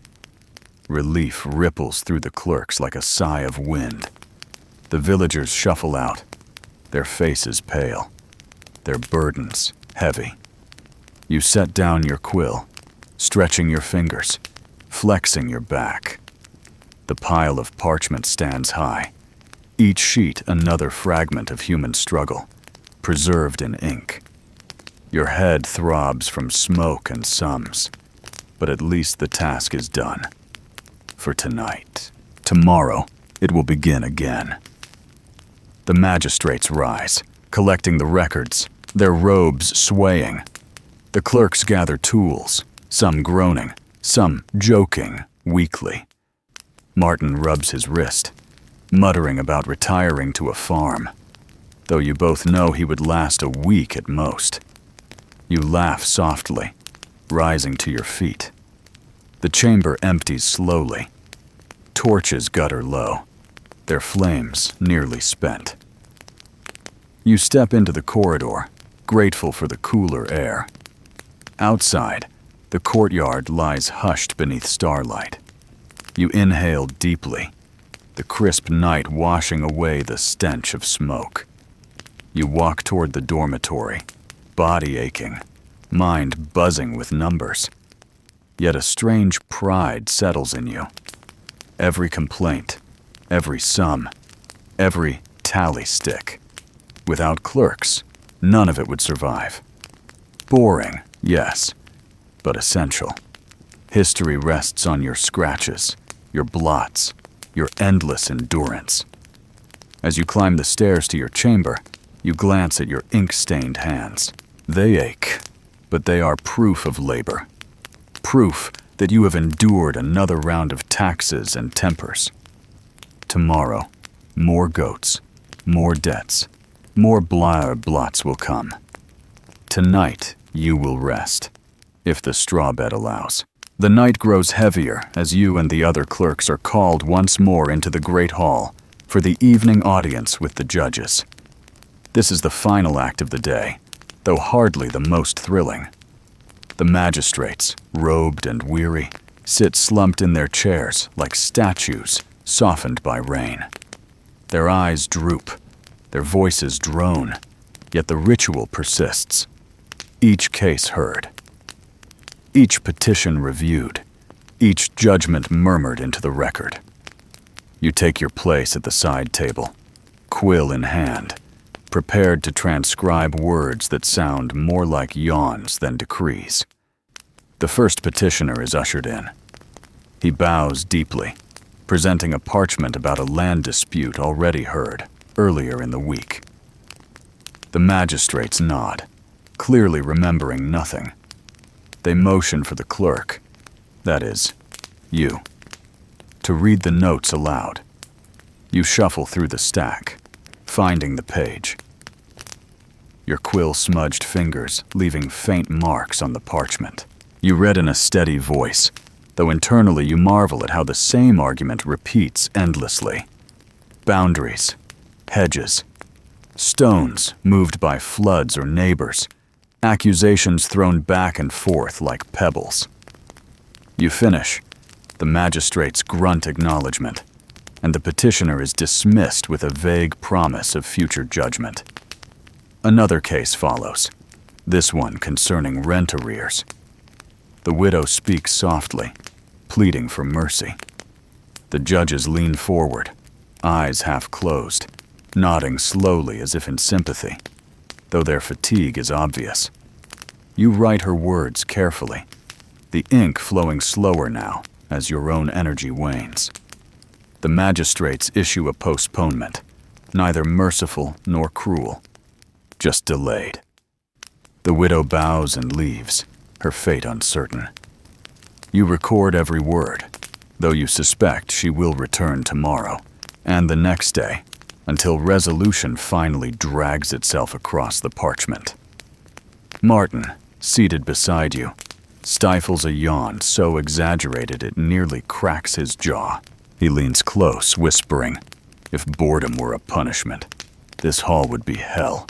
Relief ripples through the clerks like a sigh of wind. The villagers shuffle out, their faces pale, their burdens heavy. You set down your quill, stretching your fingers, flexing your back. The pile of parchment stands high, each sheet another fragment of human struggle, preserved in ink. Your head throbs from smoke and sums, but at least the task is done. For tonight. Tomorrow, it will begin again. The magistrates rise, collecting the records, their robes swaying. The clerks gather tools, some groaning, some joking weakly. Martin rubs his wrist, muttering about retiring to a farm, though you both know he would last a week at most. You laugh softly, rising to your feet. The chamber empties slowly. Torches gutter low, their flames nearly spent. You step into the corridor, grateful for the cooler air. Outside, the courtyard lies hushed beneath starlight. You inhale deeply, the crisp night washing away the stench of smoke. You walk toward the dormitory, body aching, mind buzzing with numbers. Yet a strange pride settles in you. Every complaint, every sum, every tally stick. Without clerks, none of it would survive. Boring, yes, but essential. History rests on your scratches, your blots, your endless endurance. As you climb the stairs to your chamber, you glance at your ink-stained hands. They ache, but they are proof of labor. Proof that you have endured another round of taxes and tempers. Tomorrow, more goats, more debts, more blots will come. Tonight, you will rest, if the straw bed allows. The night grows heavier as you and the other clerks are called once more into the great hall for the evening audience with the judges. This is the final act of the day, though hardly the most thrilling. The magistrates, robed and weary, sit slumped in their chairs like statues softened by rain. Their eyes droop, their voices drone, yet the ritual persists. Each case heard, each petition reviewed, each judgment murmured into the record. You take your place at the side table, quill in hand, prepared to transcribe words that sound more like yawns than decrees. The first petitioner is ushered in. He bows deeply, presenting a parchment about a land dispute already heard earlier in the week. The magistrates nod, clearly remembering nothing. They motion for the clerk, that is, you, to read the notes aloud. You shuffle through the stack, finding the page. Your quill-smudged fingers leaving faint marks on the parchment. You read in a steady voice, though internally you marvel at how the same argument repeats endlessly. Boundaries, hedges, stones moved by floods or neighbors, accusations thrown back and forth like pebbles. You finish, the magistrates grunt acknowledgement, and the petitioner is dismissed with a vague promise of future judgment. Another case follows, this one concerning rent arrears. The widow speaks softly, pleading for mercy. The judges lean forward, eyes half closed, nodding slowly as if in sympathy, though their fatigue is obvious. You write her words carefully, the ink flowing slower now as your own energy wanes. The magistrates issue a postponement, neither merciful nor cruel, just delayed. The widow bows and leaves, her fate uncertain. You record every word, though you suspect she will return tomorrow, and the next day, until resolution finally drags itself across the parchment. Martin, seated beside you, stifles a yawn so exaggerated it nearly cracks his jaw. He leans close, whispering, "If boredom were a punishment, this hall would be hell."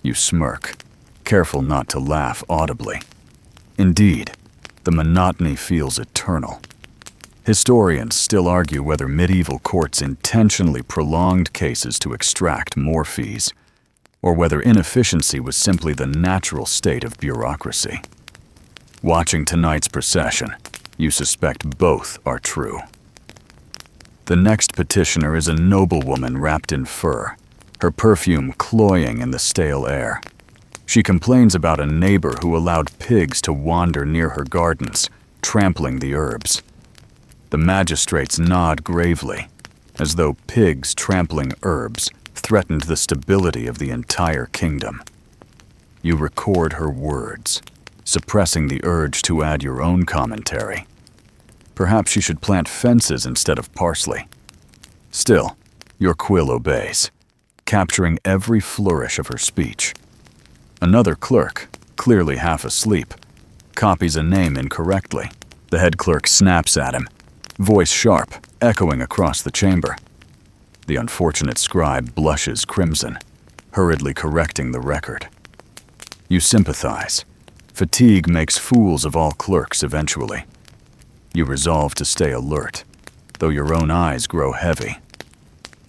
You smirk, careful not to laugh audibly. Indeed, the monotony feels eternal. Historians still argue whether medieval courts intentionally prolonged cases to extract more fees, or whether inefficiency was simply the natural state of bureaucracy. Watching tonight's procession, you suspect both are true. The next petitioner is a noblewoman wrapped in fur, her perfume cloying in the stale air. She complains about a neighbor who allowed pigs to wander near her gardens, trampling the herbs. The magistrates nod gravely, as though pigs trampling herbs threatened the stability of the entire kingdom. You record her words, suppressing the urge to add your own commentary. Perhaps she should plant fences instead of parsley. Still, your quill obeys, capturing every flourish of her speech. Another clerk, clearly half asleep, copies a name incorrectly. The head clerk snaps at him, voice sharp, echoing across the chamber. The unfortunate scribe blushes crimson, hurriedly correcting the record. You sympathize. Fatigue makes fools of all clerks eventually. You resolve to stay alert, though your own eyes grow heavy.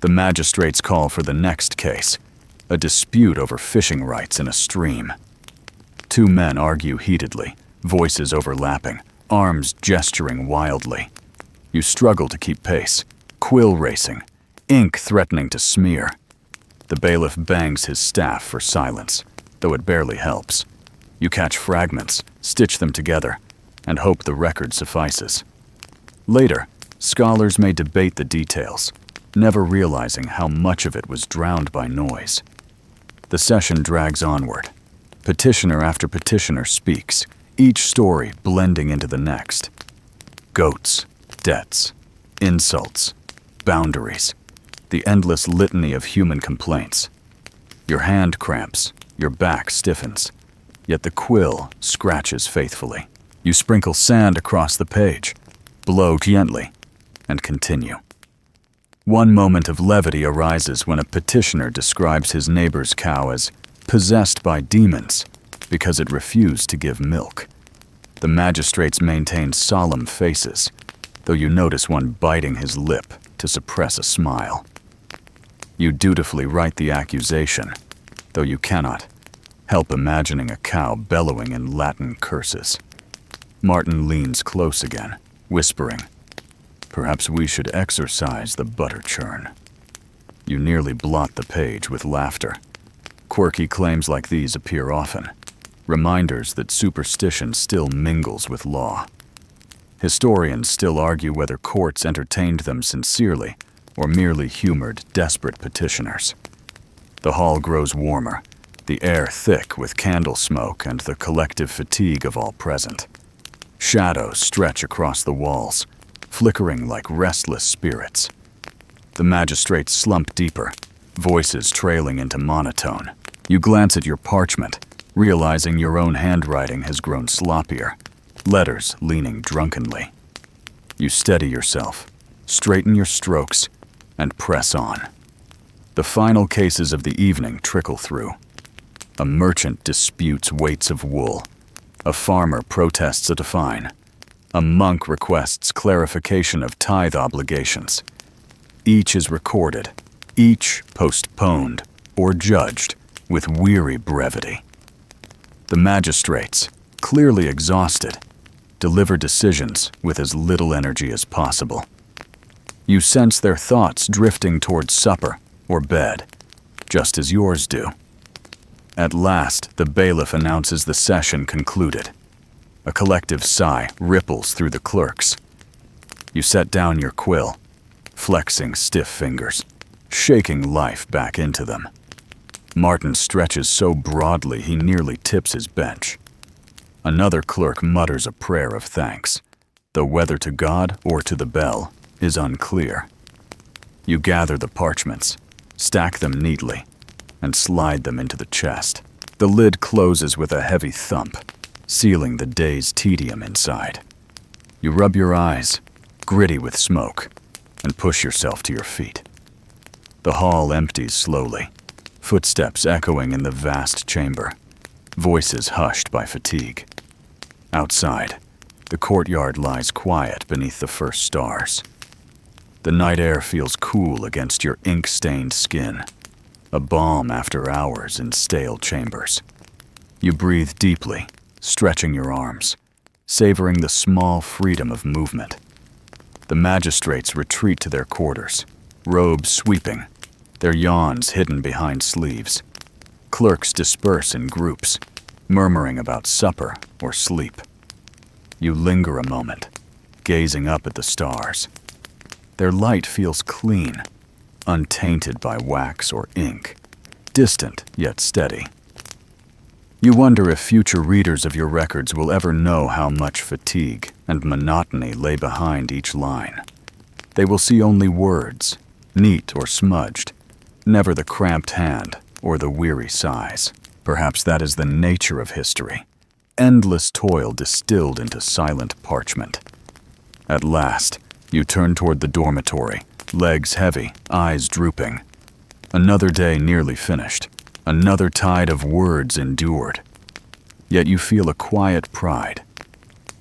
The magistrates call for the next case, a dispute over fishing rights in a stream. Two men argue heatedly, voices overlapping, arms gesturing wildly. You struggle to keep pace, quill racing, ink threatening to smear. The bailiff bangs his staff for silence, though it barely helps. You catch fragments, stitch them together, and hope the record suffices. Later, scholars may debate the details, never realizing how much of it was drowned by noise. The session drags onward. Petitioner after petitioner speaks, each story blending into the next. Goats, debts, insults, boundaries, the endless litany of human complaints. Your hand cramps, your back stiffens, yet the quill scratches faithfully. You sprinkle sand across the page, blow gently, and continue. One moment of levity arises when a petitioner describes his neighbor's cow as possessed by demons because it refused to give milk. The magistrates maintain solemn faces, though you notice one biting his lip to suppress a smile. You dutifully write the accusation, though you cannot help imagining a cow bellowing in Latin curses. Martin leans close again, whispering, "Perhaps we should exorcise the butter churn." You nearly blot the page with laughter. Quirky claims like these appear often, reminders that superstition still mingles with law. Historians still argue whether courts entertained them sincerely or merely humored desperate petitioners. The hall grows warmer, the air thick with candle smoke and the collective fatigue of all present. Shadows stretch across the walls, flickering like restless spirits. The magistrates slump deeper, voices trailing into monotone. You glance at your parchment, realizing your own handwriting has grown sloppier, letters leaning drunkenly. You steady yourself, straighten your strokes, and press on. The final cases of the evening trickle through. A merchant disputes weights of wool. A farmer protests at a fine. A monk requests clarification of tithe obligations. Each is recorded, each postponed or judged with weary brevity. The magistrates, clearly exhausted, deliver decisions with as little energy as possible. You sense their thoughts drifting towards supper or bed, just as yours do. At last, the bailiff announces the session concluded. A collective sigh ripples through the clerks. You set down your quill, flexing stiff fingers, shaking life back into them. Martin stretches so broadly he nearly tips his bench. Another clerk mutters a prayer of thanks, though whether to God or to the bell is unclear. You gather the parchments, stack them neatly, and slide them into the chest. The lid closes with a heavy thump, sealing the day's tedium inside. You rub your eyes, gritty with smoke, and push yourself to your feet. The hall empties slowly, footsteps echoing in the vast chamber, voices hushed by fatigue. Outside, the courtyard lies quiet beneath the first stars. The night air feels cool against your ink-stained skin, a balm after hours in stale chambers. You breathe deeply, stretching your arms, savoring the small freedom of movement. The magistrates retreat to their quarters, robes sweeping, their yawns hidden behind sleeves. Clerks disperse in groups, murmuring about supper or sleep. You linger a moment, gazing up at the stars. Their light feels clean, untainted by wax or ink, distant yet steady. You wonder if future readers of your records will ever know how much fatigue and monotony lay behind each line. They will see only words, neat or smudged, never the cramped hand or the weary sighs. Perhaps that is the nature of history, endless toil distilled into silent parchment. At last, you turn toward the dormitory, legs heavy, eyes drooping. Another day nearly finished, another tide of words endured. Yet you feel a quiet pride.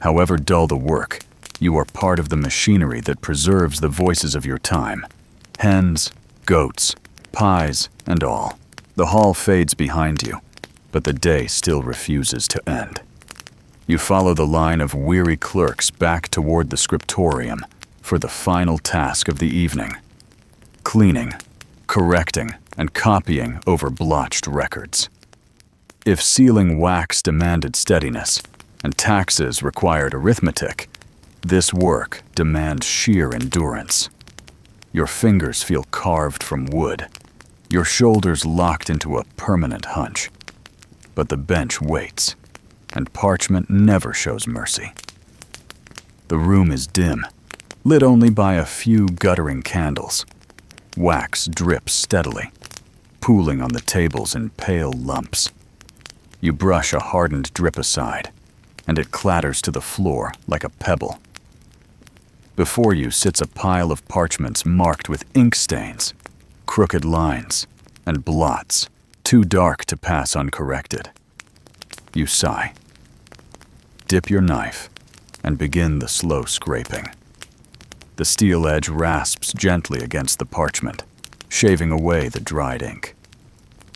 However dull the work, you are part of the machinery that preserves the voices of your time. Hens, goats, pies, and all. The hall fades behind you, but the day still refuses to end. You follow the line of weary clerks back toward the scriptorium for the final task of the evening: cleaning, correcting, and copying over blotched records. If sealing wax demanded steadiness and taxes required arithmetic, this work demands sheer endurance. Your fingers feel carved from wood, your shoulders locked into a permanent hunch. But the bench waits, and parchment never shows mercy. The room is dim, lit only by a few guttering candles. Wax drips steadily, pooling on the tables in pale lumps. You brush a hardened drip aside, and it clatters to the floor like a pebble. Before you sits a pile of parchments marked with ink stains, crooked lines, and blots, too dark to pass uncorrected. You sigh, dip your knife, and begin the slow scraping. The steel edge rasps gently against the parchment, shaving away the dried ink.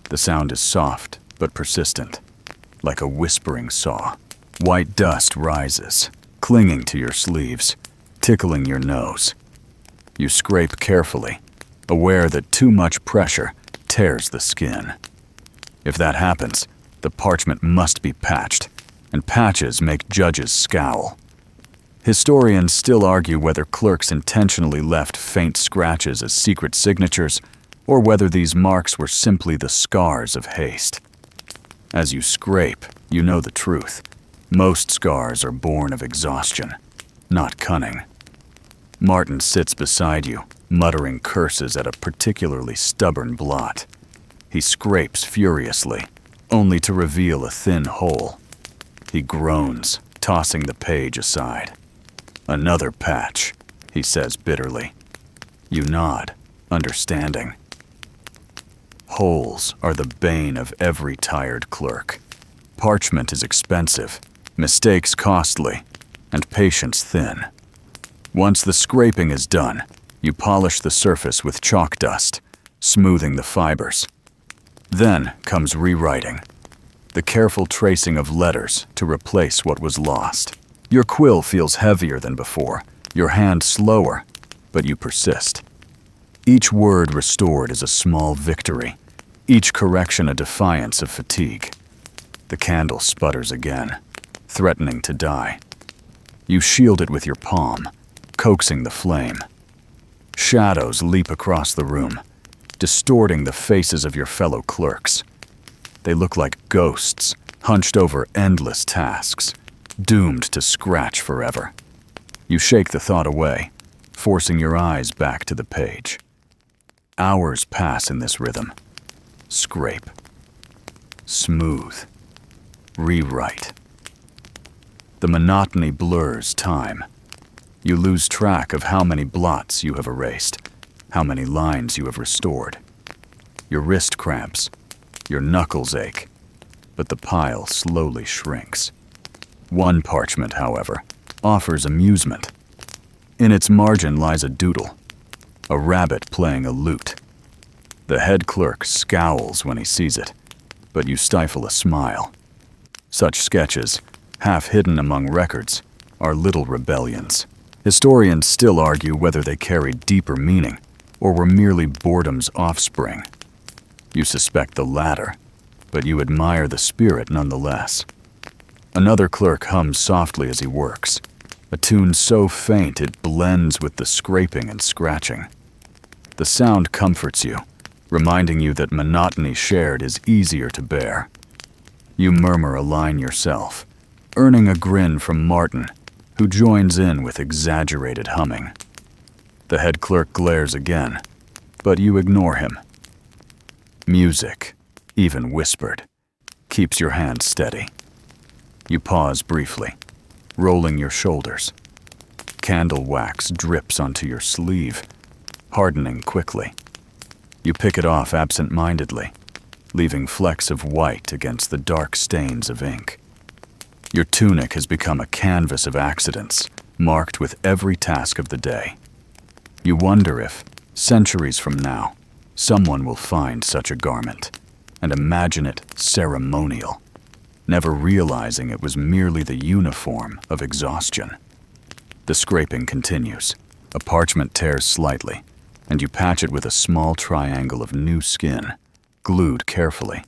The sound is soft but persistent, like a whispering saw. White dust rises, clinging to your sleeves, tickling your nose. You scrape carefully, aware that too much pressure tears the skin. If that happens, the parchment must be patched, and patches make judges scowl. Historians still argue whether clerks intentionally left faint scratches as secret signatures, or whether these marks were simply the scars of haste. As you scrape, you know the truth. Most scars are born of exhaustion, not cunning. Martin sits beside you, muttering curses at a particularly stubborn blot. He scrapes furiously, only to reveal a thin hole. He groans, tossing the page aside. "Another patch," he says bitterly. You nod, understanding. Holes are the bane of every tired clerk. Parchment is expensive, mistakes costly, and patience thin. Once the scraping is done, you polish the surface with chalk dust, smoothing the fibers. Then comes rewriting, the careful tracing of letters to replace what was lost. Your quill feels heavier than before, your hand slower, but you persist. Each word restored is a small victory, each correction a defiance of fatigue. The candle sputters again, threatening to die. You shield it with your palm, coaxing the flame. Shadows leap across the room, distorting the faces of your fellow clerks. They look like ghosts, hunched over endless tasks, doomed to scratch forever. You shake the thought away, forcing your eyes back to the page. Hours pass in this rhythm. Scrape. smooth, rewrite. The monotony blurs time. You lose track of how many blots you have erased, how many lines you have restored. Your wrist cramps, your knuckles ache, but the pile slowly shrinks. One parchment, however, offers amusement. In its margin lies a doodle, a rabbit playing a lute. The head clerk scowls when he sees it, but you stifle a smile. Such sketches, half hidden among records, are little rebellions. Historians still argue whether they carried deeper meaning or were merely boredom's offspring. You suspect the latter, but you admire the spirit nonetheless. Another clerk hums softly as he works, a tune so faint it blends with the scraping and scratching. The sound comforts you, reminding you that monotony shared is easier to bear. You murmur a line yourself, earning a grin from Martin, who joins in with exaggerated humming. The head clerk glares again, but you ignore him. Music, even whispered, keeps your hand steady. You pause briefly, rolling your shoulders. Candle wax drips onto your sleeve, hardening quickly. You pick it off absent-mindedly, leaving flecks of white against the dark stains of ink. Your tunic has become a canvas of accidents, marked with every task of the day. You wonder if, centuries from now, someone will find such a garment and imagine it ceremonial, never realizing it was merely the uniform of exhaustion. The scraping continues. A parchment tears slightly, and you patch it with a small triangle of new skin, glued carefully.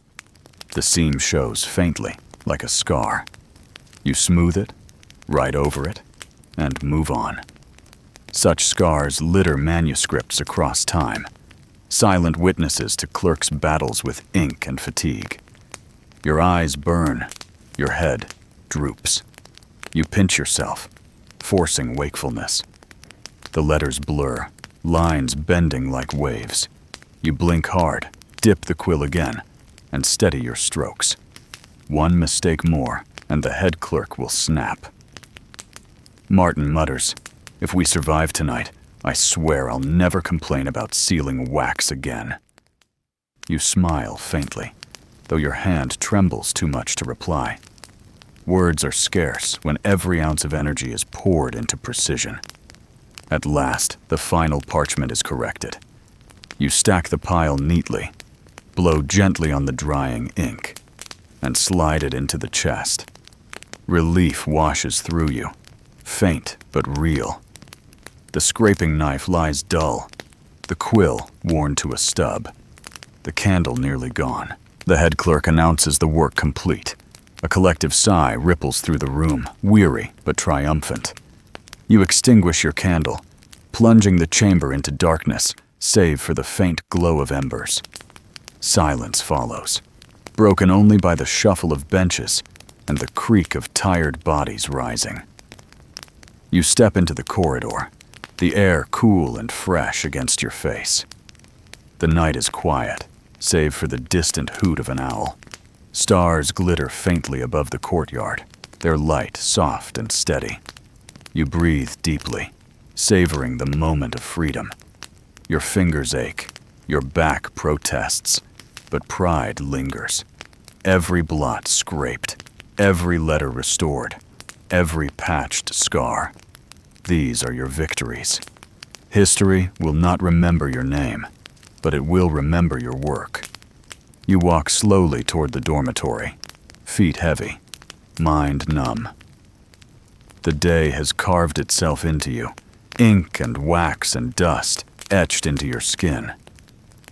The seam shows faintly, like a scar. You smooth it, write over it, and move on. Such scars litter manuscripts across time, silent witnesses to clerks' battles with ink and fatigue. Your eyes burn, your head droops. You pinch yourself, forcing wakefulness. The letters blur, lines bending like waves. You blink hard, dip the quill again, and steady your strokes. One mistake more, and the head clerk will snap. Martin mutters, "If we survive tonight, I swear I'll never complain about sealing wax again." You smile faintly, though your hand trembles too much to reply. Words are scarce when every ounce of energy is poured into precision. At last, the final parchment is corrected. You stack the pile neatly, blow gently on the drying ink, and slide it into the chest. Relief washes through you, faint but real. The scraping knife lies dull, the quill worn to a stub, the candle nearly gone. The head clerk announces the work complete. A collective sigh ripples through the room, weary but triumphant. You extinguish your candle, plunging the chamber into darkness, save for the faint glow of embers. Silence follows, broken only by the shuffle of benches and the creak of tired bodies rising. You step into the corridor, the air cool and fresh against your face. The night is quiet, save for the distant hoot of an owl. Stars glitter faintly above the courtyard, their light soft and steady. You breathe deeply, savoring the moment of freedom. Your fingers ache, your back protests, but pride lingers. Every blot scraped, every letter restored, every patched scar. These are your victories. History will not remember your name, but it will remember your work. You walk slowly toward the dormitory, feet heavy, mind numb. The day has carved itself into you, ink and wax and dust etched into your skin.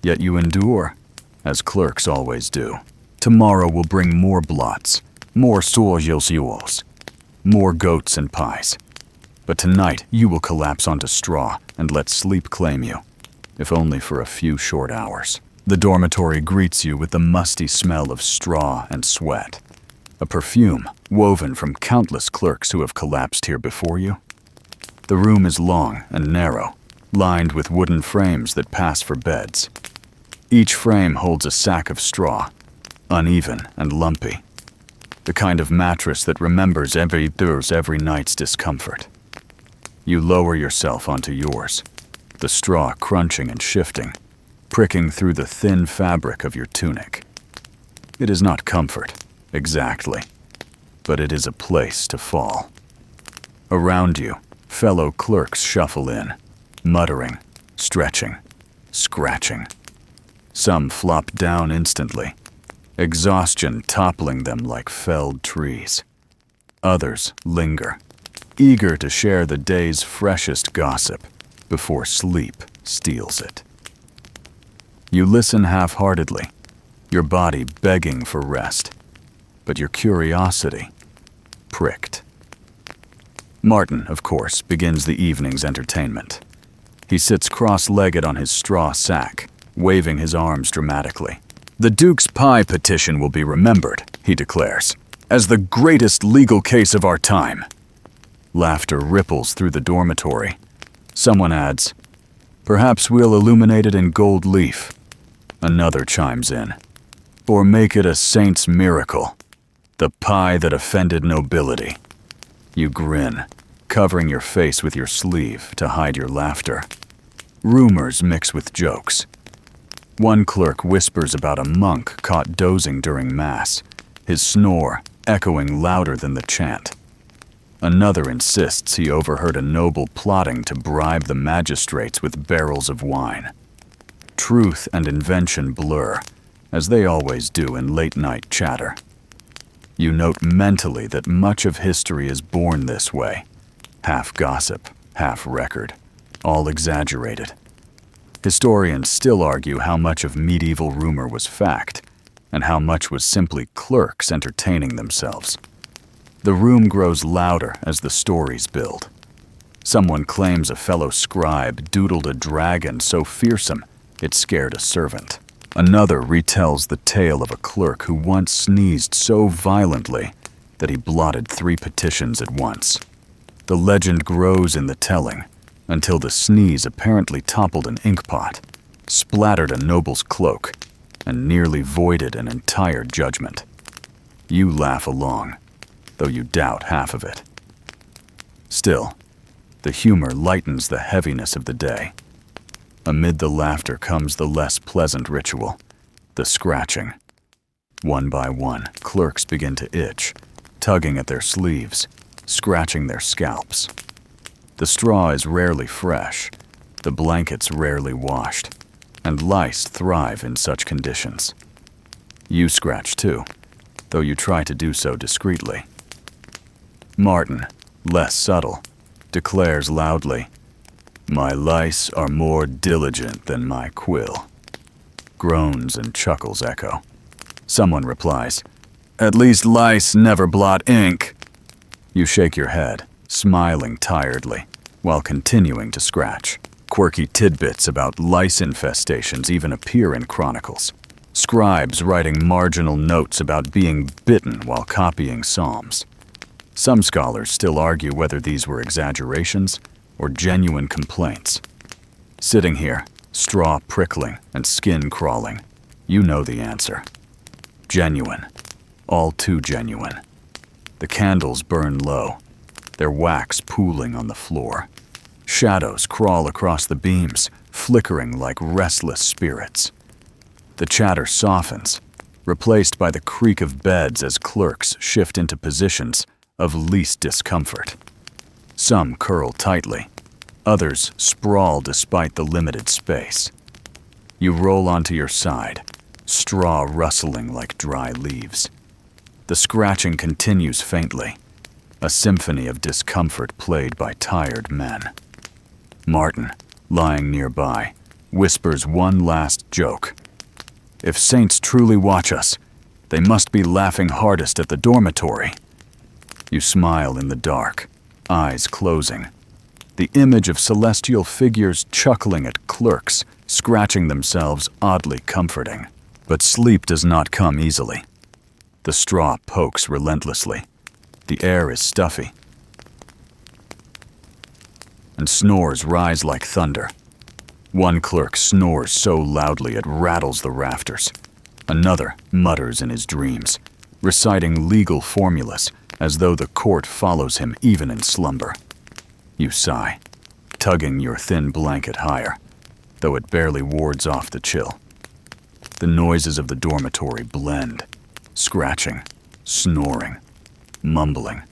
Yet you endure, as clerks always do. Tomorrow will bring more blots, more sourgils, more goats and pies. But tonight you will collapse onto straw and let sleep claim you, if only for a few short hours. The dormitory greets you with the musty smell of straw and sweat, a perfume woven from countless clerks who have collapsed here before you. The room is long and narrow, lined with wooden frames that pass for beds. Each frame holds a sack of straw, uneven and lumpy. The kind of mattress that remembers every night's discomfort. You lower yourself onto yours, the straw crunching and shifting, pricking through the thin fabric of your tunic. It is not comfort, exactly, but it is a place to fall. Around you, fellow clerks shuffle in, muttering, stretching, scratching. Some flop down instantly, exhaustion toppling them like felled trees. Others linger, eager to share the day's freshest gossip before sleep steals it. You listen half-heartedly, your body begging for rest, but your curiosity pricked. Martin, of course, begins the evening's entertainment. He sits cross-legged on his straw sack, waving his arms dramatically. "The Duke's pie petition will be remembered," he declares, "as the greatest legal case of our time." Laughter ripples through the dormitory. Someone adds, "Perhaps we'll illuminate it in gold leaf." Another chimes in, "Or make it a saint's miracle, the pie that offended nobility." You grin, covering your face with your sleeve to hide your laughter. Rumors mix with jokes. One clerk whispers about a monk caught dozing during Mass, his snore echoing louder than the chant. Another insists he overheard a noble plotting to bribe the magistrates with barrels of wine. Truth and invention blur, as they always do in late-night chatter. You note mentally that much of history is born this way, half gossip, half record, all exaggerated. Historians still argue how much of medieval rumor was fact, and how much was simply clerks entertaining themselves. The room grows louder as the stories build. Someone claims a fellow scribe doodled a dragon so fearsome it scared a servant. Another retells the tale of a clerk who once sneezed so violently that he blotted 3 petitions at once. The legend grows in the telling, until the sneeze apparently toppled an inkpot, splattered a noble's cloak, and nearly voided an entire judgment. You laugh along, though you doubt half of it. Still, the humor lightens the heaviness of the day. Amid the laughter comes the less pleasant ritual, the scratching. One by one, clerks begin to itch, tugging at their sleeves, scratching their scalps. The straw is rarely fresh, the blankets rarely washed, and lice thrive in such conditions. You scratch too, though you try to do so discreetly. Martin, less subtle, declares loudly, "My lice are more diligent than my quill." Groans and chuckles echo. Someone replies, "At least lice never blot ink." You shake your head, smiling tiredly, while continuing to scratch. Quirky tidbits about lice infestations even appear in chronicles. Scribes writing marginal notes about being bitten while copying psalms. Some scholars still argue whether these were exaggerations or genuine complaints. Sitting here, straw prickling and skin crawling, you know the answer. Genuine. All too genuine. The candles burn low, their wax pooling on the floor. Shadows crawl across the beams, flickering like restless spirits. The chatter softens, replaced by the creak of beds as clerks shift into positions of least discomfort. Some curl tightly, others sprawl despite the limited space. You roll onto your side, straw rustling like dry leaves. The scratching continues faintly, a symphony of discomfort played by tired men. Martin, lying nearby, whispers one last joke. "If saints truly watch us, they must be laughing hardest at the dormitory." You smile in the dark, eyes closing. The image of celestial figures chuckling at clerks, scratching themselves oddly comforting. But sleep does not come easily. The straw pokes relentlessly. The air is stuffy, and snores rise like thunder. One clerk snores so loudly it rattles the rafters. Another mutters in his dreams, reciting legal formulas as though the court follows him even in slumber. You sigh, tugging your thin blanket higher, though it barely wards off the chill. The noises of the dormitory blend, scratching, snoring, mumbling,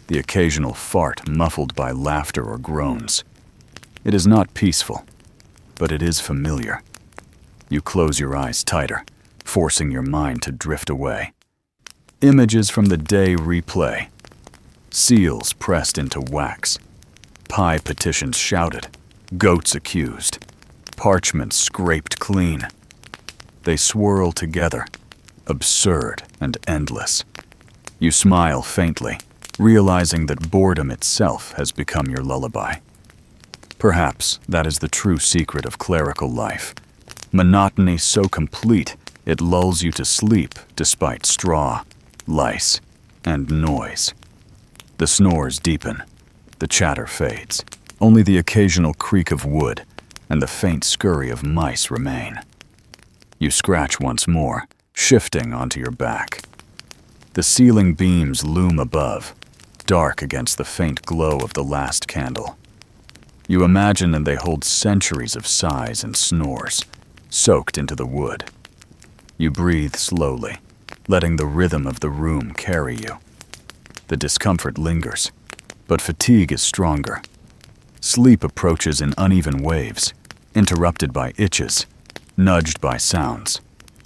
the occasional fart muffled by laughter or groans. It is not peaceful, but it is familiar. You close your eyes tighter, forcing your mind to drift away. Images from the day replay. Seals pressed into wax. Pie petitions shouted. Goats accused. Parchment scraped clean. They swirl together, absurd and endless. You smile faintly, realizing that boredom itself has become your lullaby. Perhaps that is the true secret of clerical life. Monotony so complete it lulls you to sleep despite straw, lice, and noise. The snores deepen, the chatter fades. Only the occasional creak of wood and the faint scurry of mice remain. You scratch once more, shifting onto your back. The ceiling beams loom above, dark against the faint glow of the last candle. You imagine and they hold centuries of sighs and snores, soaked into the wood. You breathe slowly, letting the rhythm of the room carry you. The discomfort lingers, but fatigue is stronger. Sleep approaches in uneven waves, interrupted by itches, nudged by sounds,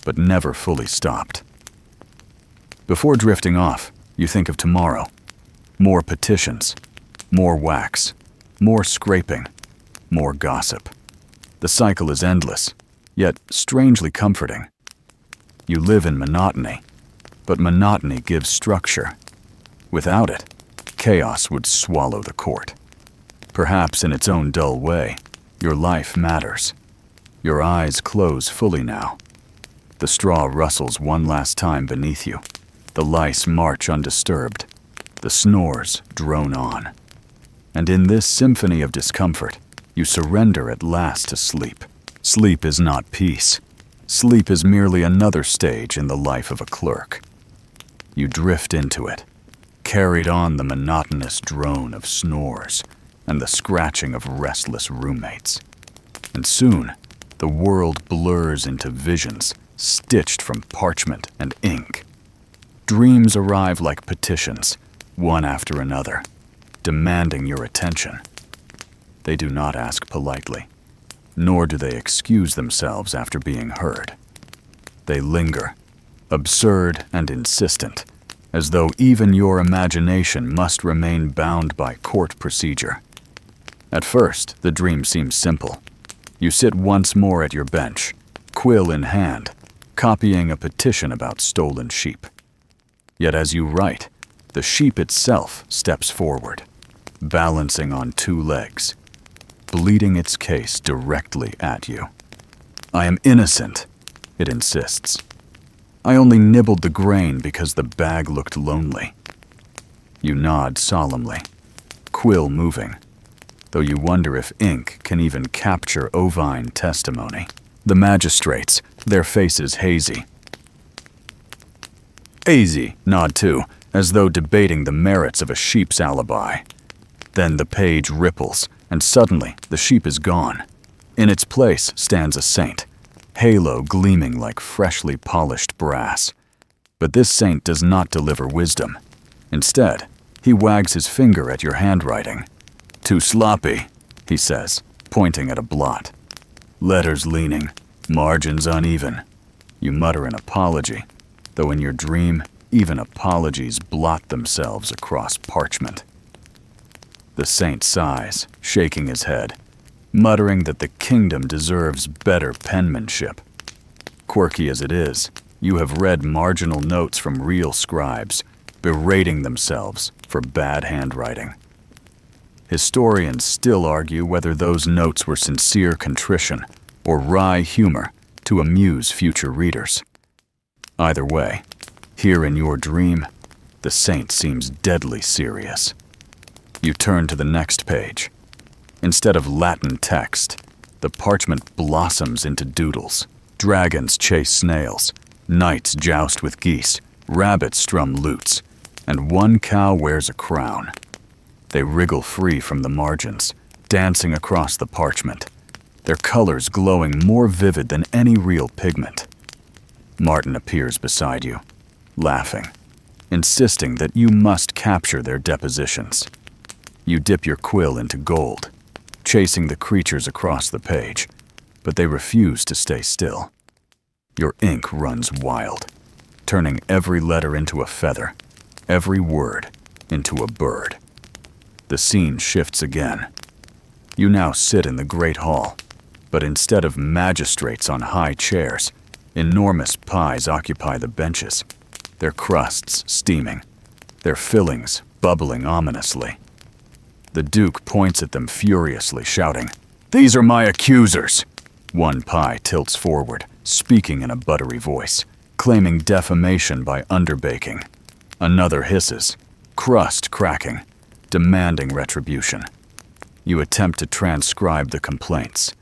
but never fully stopped. Before drifting off, you think of tomorrow. More petitions, more wax, more scraping, more gossip. The cycle is endless, yet strangely comforting. You live in monotony, but monotony gives structure. Without it, chaos would swallow the court. Perhaps in its own dull way, your life matters. Your eyes close fully now. The straw rustles one last time beneath you. The lice march undisturbed. The snores drone on. And in this symphony of discomfort, you surrender at last to sleep. Sleep is not peace. Sleep is merely another stage in the life of a clerk. You drift into it, carried on the monotonous drone of snores and the scratching of restless roommates. And soon, the world blurs into visions stitched from parchment and ink. Dreams arrive like petitions, one after another, demanding your attention. They do not ask politely, nor do they excuse themselves after being heard. They linger, absurd and insistent, as though even your imagination must remain bound by court procedure. At first, the dream seems simple. You sit once more at your bench, quill in hand, copying a petition about stolen sheep. Yet as you write, the sheep itself steps forward, balancing on two legs, bleeding its case directly at you. "I am innocent," it insists. "I only nibbled the grain because the bag looked lonely." You nod solemnly, quill moving, though you wonder if ink can even capture ovine testimony. The magistrates, their faces hazy, nod too, as though debating the merits of a sheep's alibi. Then the page ripples, and suddenly the sheep is gone. In its place stands a saint, halo gleaming like freshly polished brass. But this saint does not deliver wisdom. Instead, he wags his finger at your handwriting. "Too sloppy," he says, pointing at a blot. "Letters leaning, margins uneven." You mutter an apology, though in your dream, even apologies blot themselves across parchment. The saint sighs, shaking his head, muttering that the kingdom deserves better penmanship. Quirky as it is, you have read marginal notes from real scribes, berating themselves for bad handwriting. Historians still argue whether those notes were sincere contrition or wry humor to amuse future readers. Either way, here in your dream, the saint seems deadly serious. You turn to the next page. Instead of Latin text, the parchment blossoms into doodles. Dragons chase snails, Knights joust with geese, rabbits strum lutes, and one cow wears a crown. They wriggle free from the margins, dancing across the parchment, their colors glowing more vivid than any real pigment. Martin appears beside you, laughing, insisting that you must capture their depositions. You dip your quill into gold, chasing the creatures across the page, but they refuse to stay still. Your ink runs wild, turning every letter into a feather, every word into a bird. The scene shifts again. You now sit in the great hall, but instead of magistrates on high chairs, enormous pies occupy the benches, their crusts steaming, their fillings bubbling ominously. The Duke points at them furiously, shouting, "These are my accusers!" One pie tilts forward, speaking in a buttery voice, claiming defamation by underbaking. Another hisses, crust cracking, demanding retribution. You attempt to transcribe the complaints,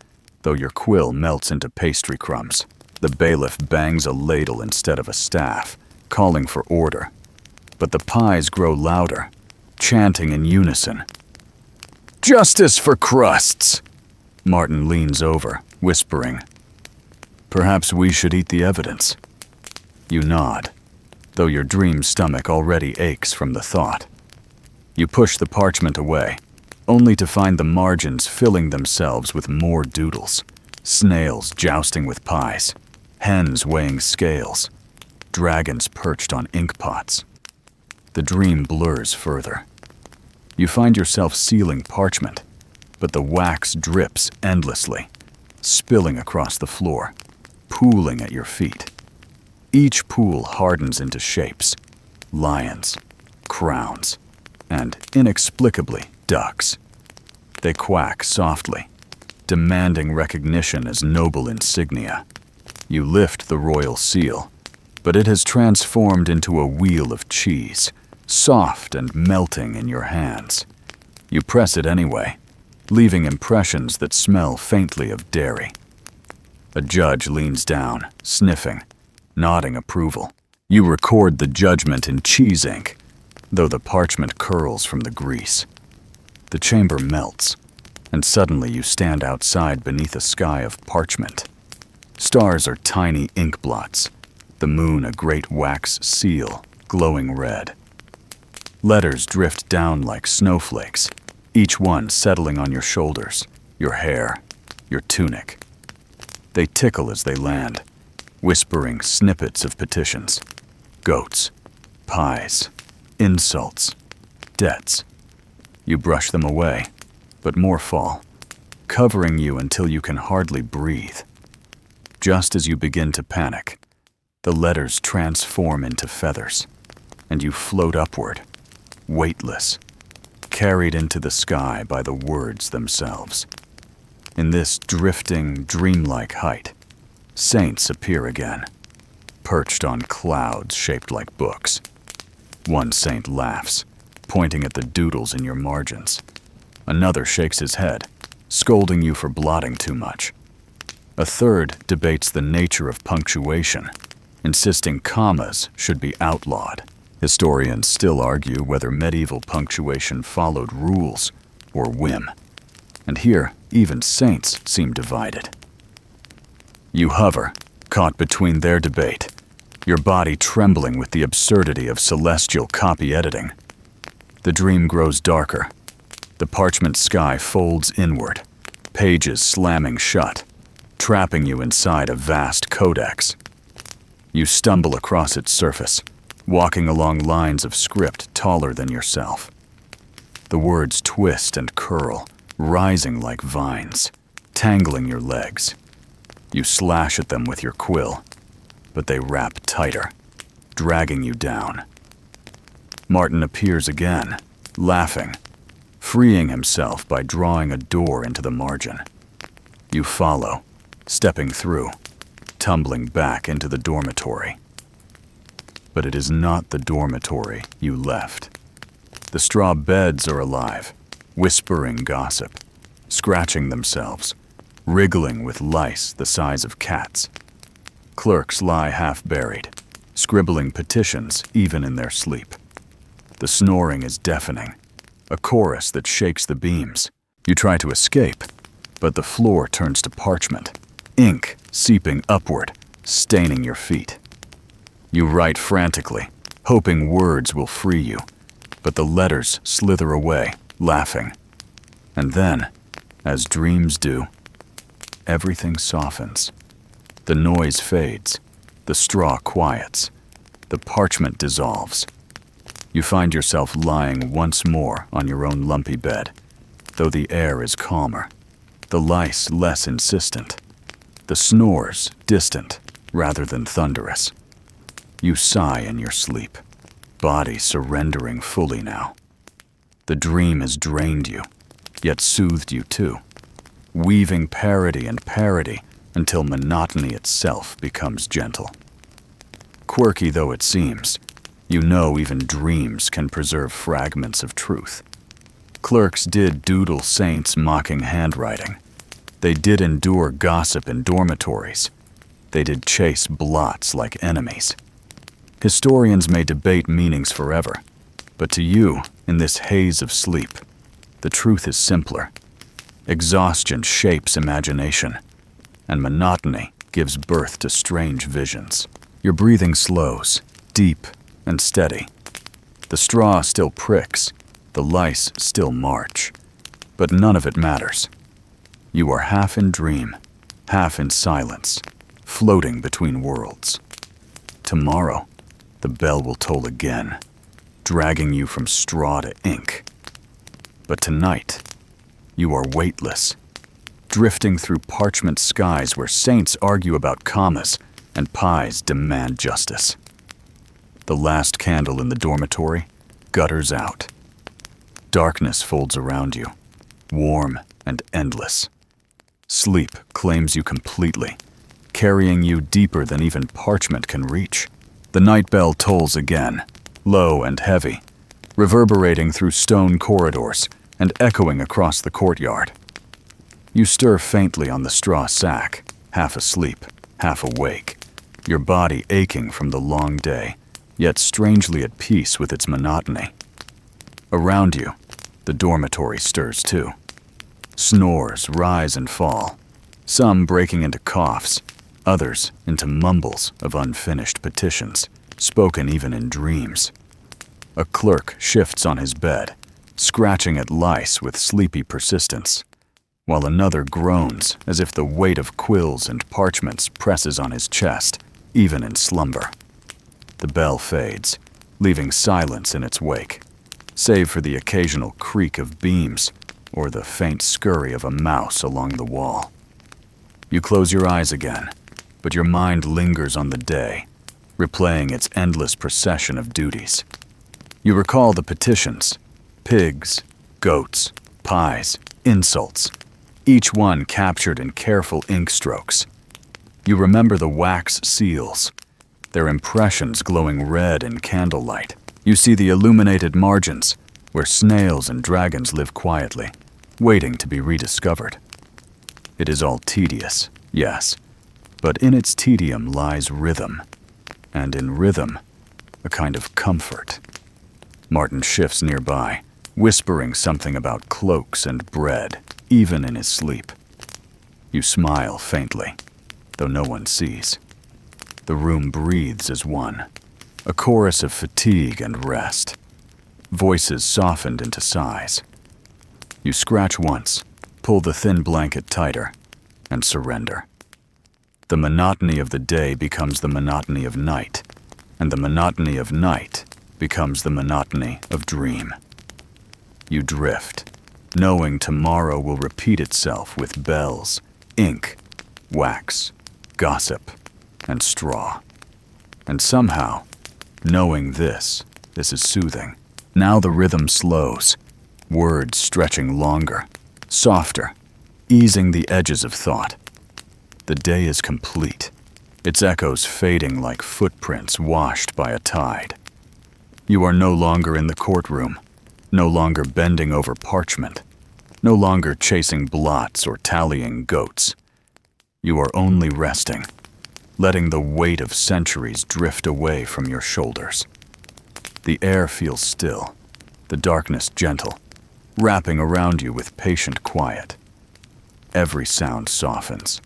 though your quill melts into pastry crumbs. The bailiff bangs a ladle instead of a staff, calling for order. But the pies grow louder, chanting in unison. "Justice for crusts!" Martin leans over, whispering, "Perhaps we should eat the evidence." You nod, though your dream stomach already aches from the thought. You push the parchment away, only to find the margins filling themselves with more doodles, snails jousting with pies, hens weighing scales, dragons perched on ink pots. The dream blurs further. You find yourself sealing parchment, but the wax drips endlessly, spilling across the floor, pooling at your feet. Each pool hardens into shapes, lions, crowns, and, inexplicably, ducks. They quack softly, demanding recognition as noble insignia. You lift the royal seal, but it has transformed into a wheel of cheese, soft and melting in your hands. You press it anyway, leaving impressions that smell faintly of dairy. A judge leans down, sniffing, nodding approval. You record the judgment in cheese ink, though the parchment curls from the grease. The chamber melts, and suddenly you stand outside beneath a sky of parchment. Stars are tiny ink blots, the moon a great wax seal, glowing red. Letters drift down like snowflakes, each one settling on your shoulders, your hair, your tunic. They tickle as they land, whispering snippets of petitions, goats, pies, insults, debts. You brush them away, but more fall, covering you until you can hardly breathe. Just as you begin to panic, the letters transform into feathers, and you float upward, weightless, carried into the sky by the words themselves. In this drifting, dreamlike height, saints appear again, perched on clouds shaped like books. One saint laughs, pointing at the doodles in your margins. Another shakes his head, scolding you for blotting too much. A third debates the nature of punctuation, insisting commas should be outlawed. Historians still argue whether medieval punctuation followed rules or whim. And here, even saints seem divided. You hover, caught between their debate, your body trembling with the absurdity of celestial copy editing. The dream grows darker. The parchment sky folds inward, pages slamming shut, trapping you inside a vast codex. You stumble across its surface, walking along lines of script taller than yourself. The words twist and curl, rising like vines, tangling your legs. You slash at them with your quill, but they wrap tighter, dragging you down. Martin appears again, laughing, freeing himself by drawing a door into the margin. You follow, stepping through, tumbling back into the dormitory. But it is not the dormitory you left. The straw beds are alive, whispering gossip, scratching themselves, wriggling with lice the size of cats. Clerks lie half-buried, scribbling petitions even in their sleep. The snoring is deafening, a chorus that shakes the beams. You try to escape, but the floor turns to parchment, ink seeping upward, staining your feet. You write frantically, hoping words will free you, but the letters slither away, laughing. And then, as dreams do, everything softens. The noise fades, the straw quiets, the parchment dissolves. You find yourself lying once more on your own lumpy bed, though the air is calmer, the lice less insistent, the snores distant rather than thunderous. You sigh in your sleep, body surrendering fully now. The dream has drained you, yet soothed you too, weaving parody and parody until monotony itself becomes gentle. Quirky though it seems, you know even dreams can preserve fragments of truth. Clerks did doodle saints' mocking handwriting. They did endure gossip in dormitories. They did chase blots like enemies. Historians may debate meanings forever, but to you, in this haze of sleep, the truth is simpler. Exhaustion shapes imagination, and monotony gives birth to strange visions. Your breathing slows, deep and steady. The straw still pricks, the lice still march, but none of it matters. You are half in dream, half in silence, floating between worlds. Tomorrow, the bell will toll again, dragging you from straw to ink. But tonight, you are weightless, drifting through parchment skies where saints argue about commas and pies demand justice. The last candle in the dormitory gutters out. Darkness folds around you, warm and endless. Sleep claims you completely, carrying you deeper than even parchment can reach. The night bell tolls again, low and heavy, reverberating through stone corridors and echoing across the courtyard. You stir faintly on the straw sack, half asleep, half awake, your body aching from the long day, yet strangely at peace with its monotony. Around you, the dormitory stirs too. Snores rise and fall, some breaking into coughs, others into mumbles of unfinished petitions, spoken even in dreams. A clerk shifts on his bed, scratching at lice with sleepy persistence, while another groans as if the weight of quills and parchments presses on his chest, even in slumber. The bell fades, leaving silence in its wake, save for the occasional creak of beams or the faint scurry of a mouse along the wall. You close your eyes again, but your mind lingers on the day, replaying its endless procession of duties. You recall the petitions, pigs, goats, pies, insults, each one captured in careful ink strokes. You remember the wax seals, their impressions glowing red in candlelight. You see the illuminated margins, where snails and dragons live quietly, waiting to be rediscovered. It is all tedious, yes, but in its tedium lies rhythm, and in rhythm, a kind of comfort. Martin shifts nearby, whispering something about cloaks and bread, even in his sleep. You smile faintly, though no one sees. The room breathes as one, a chorus of fatigue and rest, voices softened into sighs. You scratch once, pull the thin blanket tighter, and surrender. The monotony of the day becomes the monotony of night, and the monotony of night becomes the monotony of dream. You drift, knowing tomorrow will repeat itself with bells, ink, wax, gossip, and straw. And somehow, knowing this is soothing. Now the rhythm slows, words stretching longer, softer, easing the edges of thought. The day is complete, its echoes fading like footprints washed by a tide. You are no longer in the courtroom, no longer bending over parchment, no longer chasing blots or tallying goats. You are only resting, letting the weight of centuries drift away from your shoulders. The air feels still, the darkness gentle, wrapping around you with patient quiet. Every sound softens.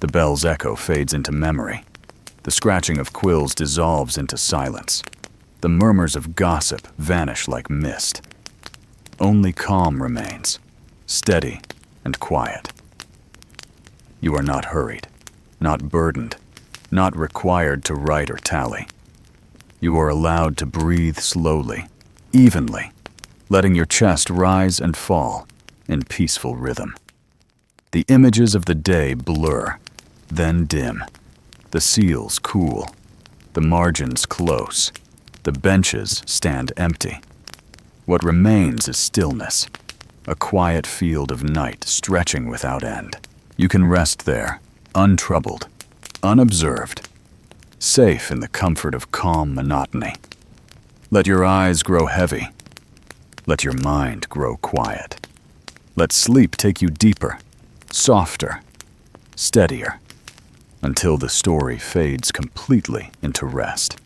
The bell's echo fades into memory. The scratching of quills dissolves into silence. The murmurs of gossip vanish like mist. Only calm remains, steady and quiet. You are not hurried, not burdened, not required to write or tally. You are allowed to breathe slowly, evenly, letting your chest rise and fall in peaceful rhythm. The images of the day blur, then dim. The seals cool, the margins close, the benches stand empty. What remains is stillness, a quiet field of night stretching without end. You can rest there, untroubled, unobserved, safe in the comfort of calm monotony. Let your eyes grow heavy. Let your mind grow quiet. Let sleep take you deeper, softer, steadier, until the story fades completely into rest.